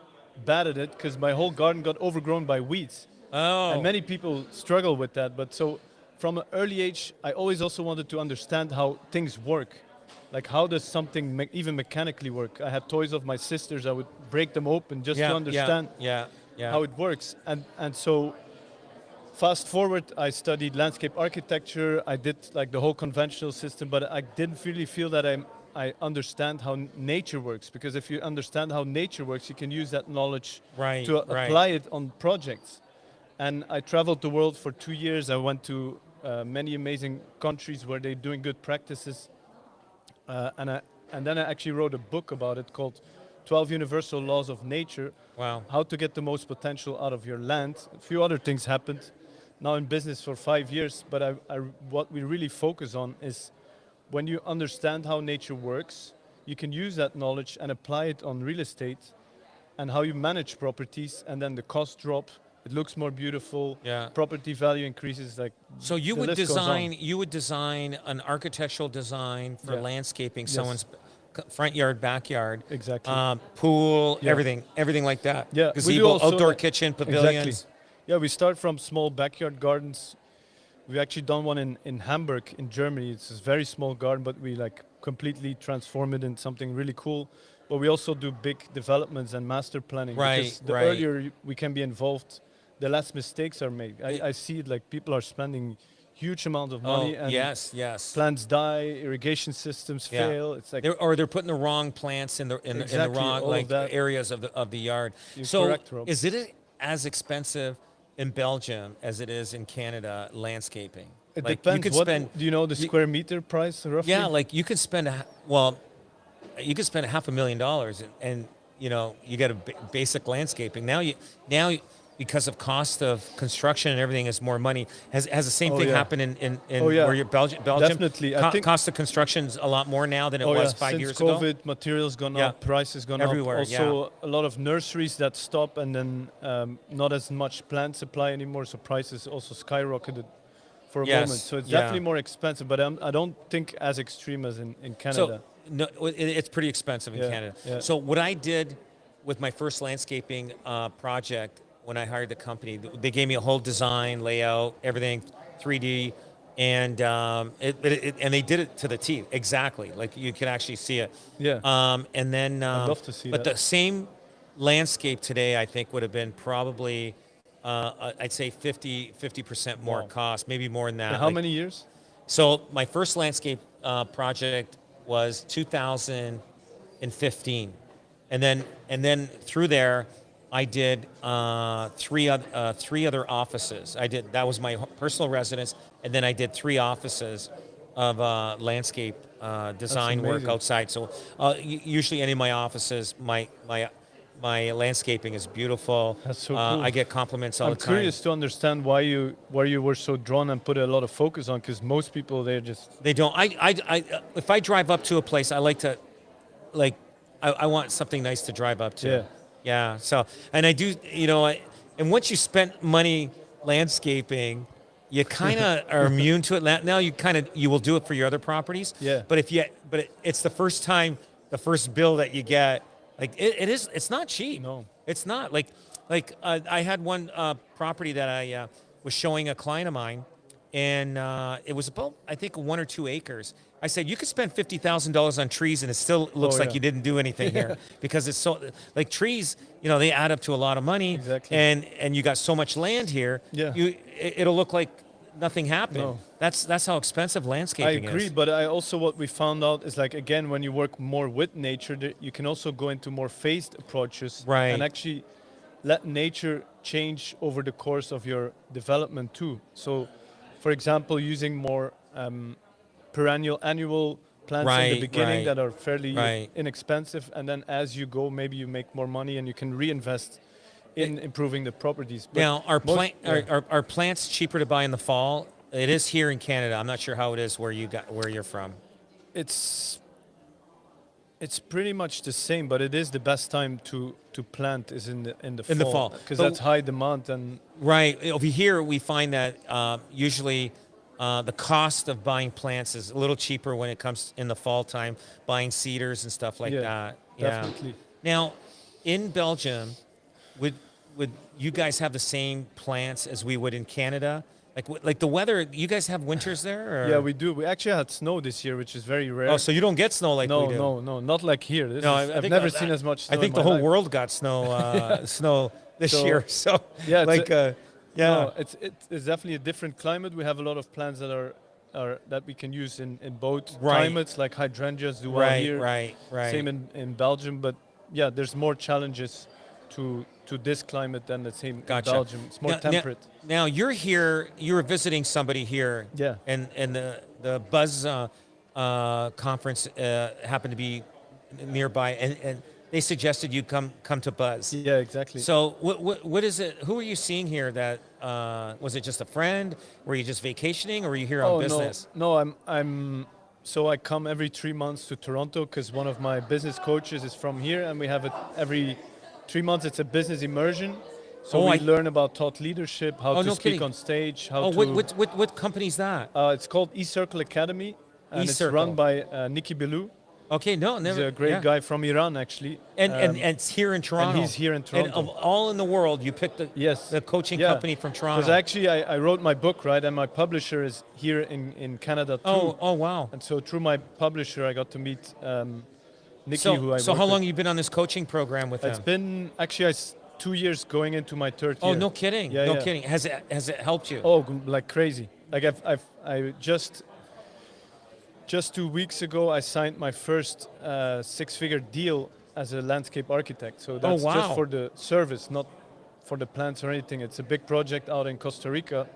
bad at it because my whole garden got overgrown by weeds. Oh. And many people struggle with that. But so from an early age, I always also wanted to understand how things work. Like how does something even mechanically work? I had toys of my sisters. I would break them open just to understand how it works. And so fast forward, I studied landscape architecture. I did like the whole conventional system, but I didn't really feel that I understand how nature works, because if you understand how nature works, you can use that knowledge to apply it on projects. And I traveled the world for 2 years. I went to many amazing countries where they're doing good practices. And then I actually wrote a book about it called 12 Universal Laws of Nature. Wow. How to get the most potential out of your land. A few other things happened. Now in business for 5 years, but what we really focus on is when you understand how nature works, you can use that knowledge and apply it on real estate and how you manage properties, and then the costs drop. It looks more beautiful. Yeah. Property value increases. Like So you the would list goes on. design an architectural design for Yeah. landscaping Yes. someone's front yard, backyard, Exactly. pool, Yeah. everything like that. Yeah, we do Gazebo, also outdoor like- kitchen, pavilions. Exactly. Yeah, we start from small backyard gardens. We've actually done one in Hamburg in Germany. It's a very small garden, but we like completely transform it into something really cool. But we also do big developments and master planning. Right, because the right. earlier we can be involved, the less mistakes are made. I see it like people are spending huge amounts of money, and yes. plants die, irrigation systems Yeah. fail. It's like They're putting the wrong plants in the Exactly, wrong all of like that. areas of the yard. You're So correct, Rob. is it as expensive in Belgium as it is in Canada landscaping? it Like, depends. You could What spend do you know the square meter price roughly? Yeah, like you could spend you could spend $500,000 and you know you get a basic landscaping. Now because of cost of construction and everything is more money. Has the same Oh, thing yeah. happened in Oh, yeah. where you're Belgium? Definitely. I think- cost of construction's a lot more now than it was 5 Since years COVID, ago. materials gone Yeah. up, prices gone Everywhere, up. Also, a lot of nurseries that stop, and then not as much plant supply anymore, so prices also skyrocketed for a Yes, moment. So it's yeah. definitely more expensive, but I don't think as extreme as in Canada. So no, it's pretty expensive in Yeah, Canada. yeah. So what I did with my first landscaping project when I hired the company, they gave me a whole design, layout, everything, 3D, and and they did it to the T exactly. Like you could actually see it. Yeah. And then I'd love to see but that. the same landscape today, I think, would have been probably I'd say 50% more Wow. cost, maybe more than that. And how Like, many years? so my first landscape project was 2015, and then through there, I did three other offices. That was my personal residence, and then I did 3 offices of landscape design work amazing. outside. So usually, any of my offices, my landscaping is beautiful. That's so cool. I get compliments all I'm the time. curious to understand why you were so drawn and put a lot of focus on, because most people they're just They don't. If I drive up to a place, I like to like I want something nice to drive up to. Yeah. Yeah. So, and I do, and once you spent money landscaping, you kind of are immune to it. Now you will do it for your other properties. Yeah. But it's the first time, the first bill that you get, like it's not cheap. No. It's not like I had one property that I was showing a client of mine, and it was about, I think, 1 or 2 acres. I said, you could spend $50,000 on trees and it still looks like yeah. you didn't do anything here, because it's so, like, trees, they add up to a lot of money. Exactly. And you got so much land here. Yeah. It'll look like nothing happened. No. That's how expensive I landscaping agree, is. but I also, what we found out is, like, again, when you work more with nature, that you can also go into more phased approaches, Right. and actually let nature change over the course of your development too. So, for example, using more annual plants in the Right, beginning right, that are fairly right. inexpensive, and then as you go, maybe you make more money and you can reinvest in improving the properties. But Now, most- are plants cheaper to buy in the fall? It is here in Canada. I'm not sure how it is where you're from. It's pretty much the same, but it is the best time to plant is in the In the fall. because But- that's high demand. And Right. Over here, we find that usually the cost of buying plants is a little cheaper when it comes in the fall time, buying cedars and stuff like Yeah, that. definitely. Now, in Belgium, would you guys have the same plants as we would in Canada? Like the weather, you guys have winters there? Or? yeah, we do. We actually had snow this year, which is very rare. Oh, so you don't get snow like no, we do? no, not like here. No, I've think never that- seen as much snow. I think in the my whole life. world got snow snow this So, year. So yeah, it's yeah. No, it's definitely a different climate. We have a lot of plants that are that we can use in both Right. climates, like hydrangeas do well Right, here. right. Same in Belgium, but yeah, there's more challenges to this climate than the same Gotcha. in Belgium. It's more Now- temperate. Now you're here. You were visiting somebody here. Yeah. And the Buzz conference happened to be nearby, and they suggested you come to Buzz. Yeah, exactly. So what is it? Who are you seeing here? That was it just a friend? Were you just vacationing, or were you here on business? No, I'm. So I come every 3 months to Toronto because one of my business coaches is from here, and we have it every 3 months. It's a business immersion. So Oh, we I- learn about thought leadership, how Oh, to no speak kidding. on stage, how Oh, to. what company's that? It's called eCircle Academy, and it's eCircle. run by Nikki Belou. Okay, no, He's never. a great yeah. guy from Iran, actually. And Um, it's here in Toronto. he's here in And Toronto. of all in the world, you picked Yes. the coaching Yeah. company from Toronto. Because actually, I wrote my book, right, and my publisher is here in Canada too. oh wow. And so through my publisher, I got to meet Nikki, who I So work how long with. you been on this coaching program with It's them? been actually 2 years going into my third Oh, year. no kidding. Yeah, no yeah. kidding. Has it helped you? Oh, like crazy. Like I just 2 weeks ago, I signed my first 6-figure deal as a landscape architect. So that's wow. just for the service, not for the plants or anything. It's a big project out in Costa Rica.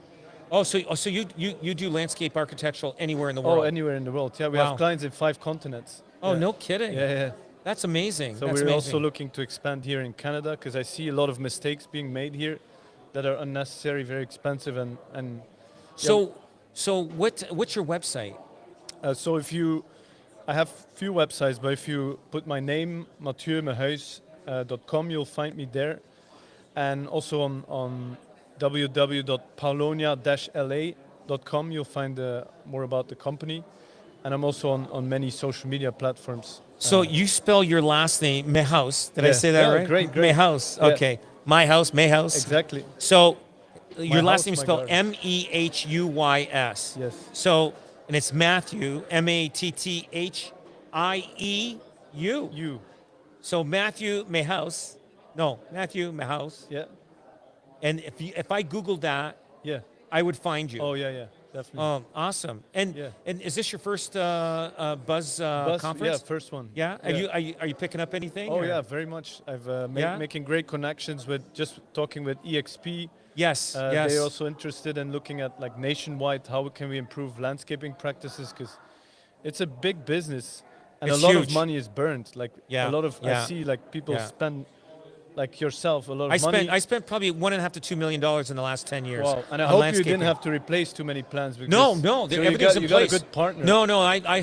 So you do landscape architectural anywhere in the world? Oh, anywhere in the world. Yeah, we Wow. have clients in 5 continents. Oh, Yeah. no kidding. Yeah, yeah. That's amazing. So That's we're amazing. also looking to expand here in Canada because I see a lot of mistakes being made here that are unnecessary, very expensive, and So what's your website? so if you, I have few websites, but if you put my name mathieumehuis.com, you'll find me there, and also on www.paulonia-la.com, you'll find more about the company, and I'm also on many social media platforms. So you spell your last name Mehaus. Did I Yeah. say that Yeah, right? great. Mehaus. Yeah. Okay. My house, Mehaus. Exactly. So your last house, name is my spelled garden. Mehuys. Yes. So, and it's Matthew, Mattieu. You. So Matthew Mehaus. No, Matthew Mehaus. Yeah. And if I Googled that, Yeah. I would find you. Oh yeah. Definitely. Awesome. And Yeah. and is this your first Buzz Bus- conference? Yeah, first one. Yeah. Are you picking up anything? Oh or- yeah, very much. I've Yeah? making great connections with just talking with EXP. Yes. Yes. They're also interested in looking at like nationwide how can we improve landscaping practices because it's a big business and It's a lot huge. of money is burned. Like Yeah, a lot of yeah, I see like people yeah. spend like yourself, a lot of money. I spent probably $1.5 to $2 million in the last 10 years. Wow. And I on hope you landscaping. didn't have to replace too many plants. Because No, so everything's in you place. got a good partner. No, I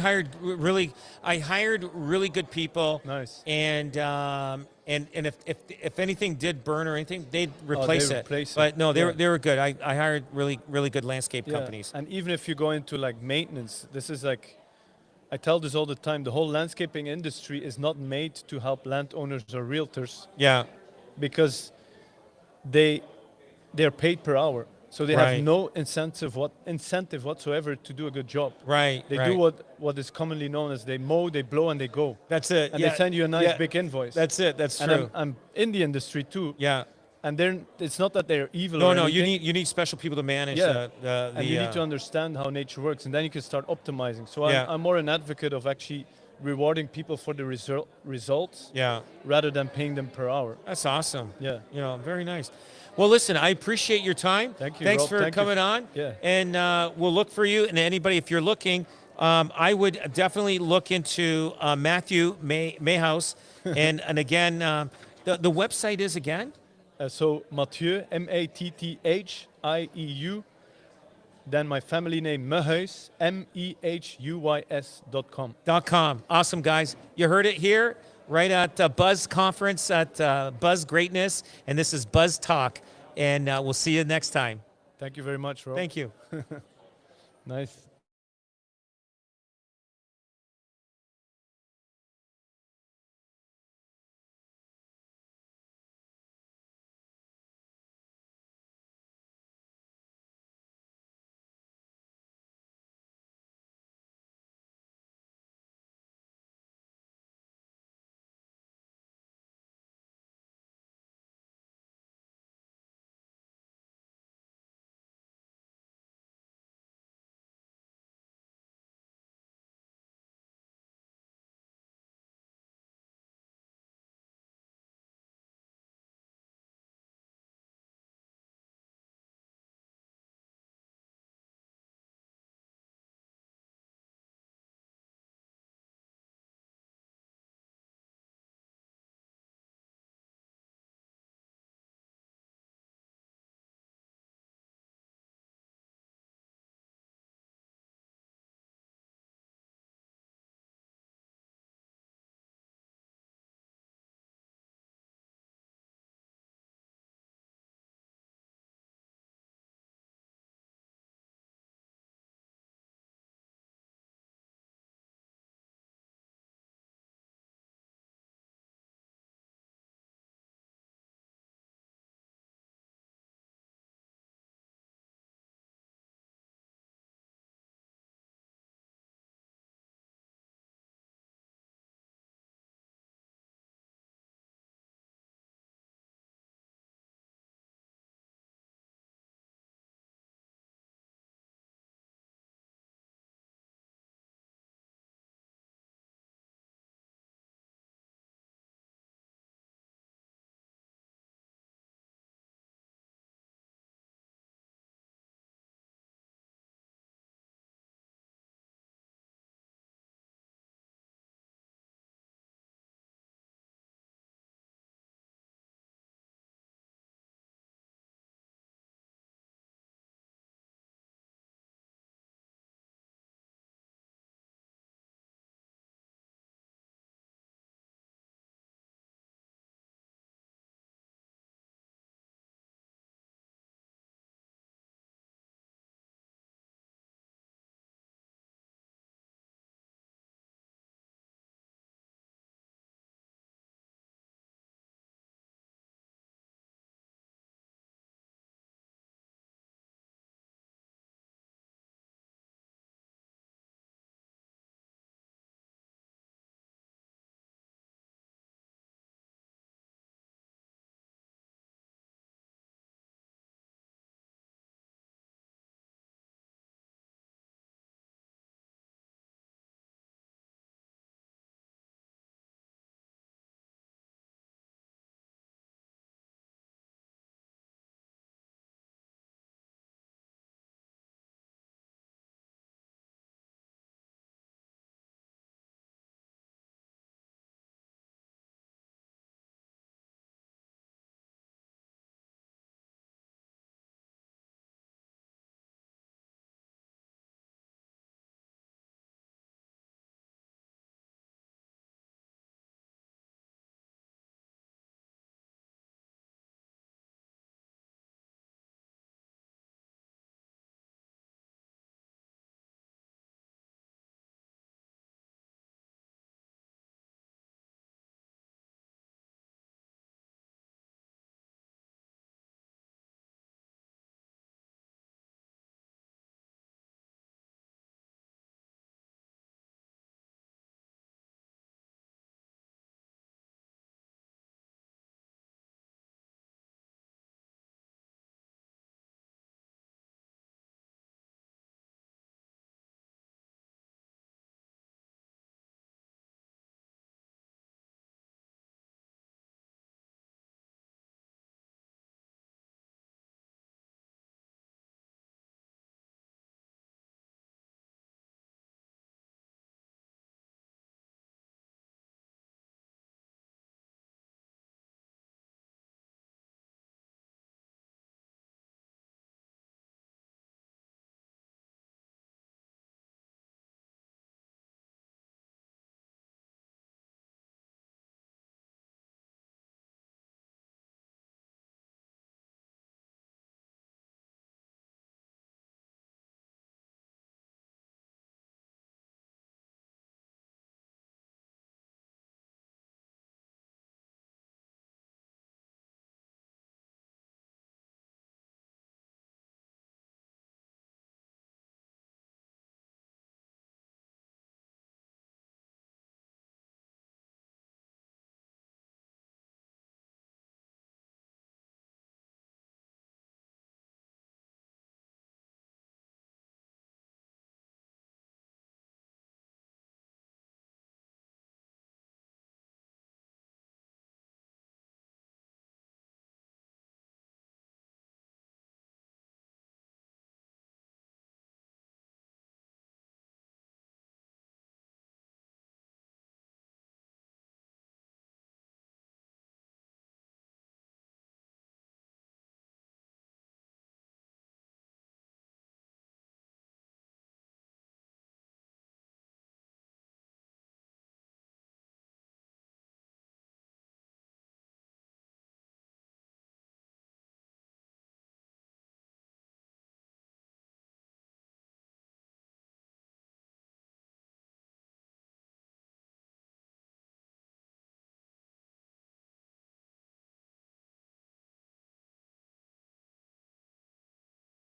hired really good people. Nice. And if anything did burn or anything, they'd replace it. replace it. But no, Yeah. they were good. I hired really good landscape Yeah. companies. And even if you go into like maintenance, this is like, I tell this all the time, the whole landscaping industry is not made to help landowners or realtors Yeah, because they're paid per hour. So they Right. have no incentive whatsoever to do a good job. right. They right. do what is commonly known as they mow, they blow, and they go. That's it. And yeah. they send you a nice yeah. big invoice. That's it. That's and true. I'm in the industry too. Yeah. And it's not that they're evil. No, or no. You anything. need special people to manage Yeah. the And you need to understand how nature works, and then you can start optimizing. So Yeah. I'm more an advocate of actually rewarding people for the results Yeah. rather than paying them per hour. That's awesome. Yeah. Very nice. Well, listen, I appreciate your time. Thank you, Thanks Rob. for Thank you coming on. Yeah. And we'll look for you. And anybody, if you're looking, I would definitely look into Matthew Mayhouse. and again, the website is again? So Mathieu, Mathieu, then my family name Mehuys, MEHUYS.com. .com. Awesome, guys. You heard it here, right at Buzz Conference at Buzz Greatness. And this is Buzz Talk. And we'll see you next time. Thank you very much, Rob. Thank you. Nice.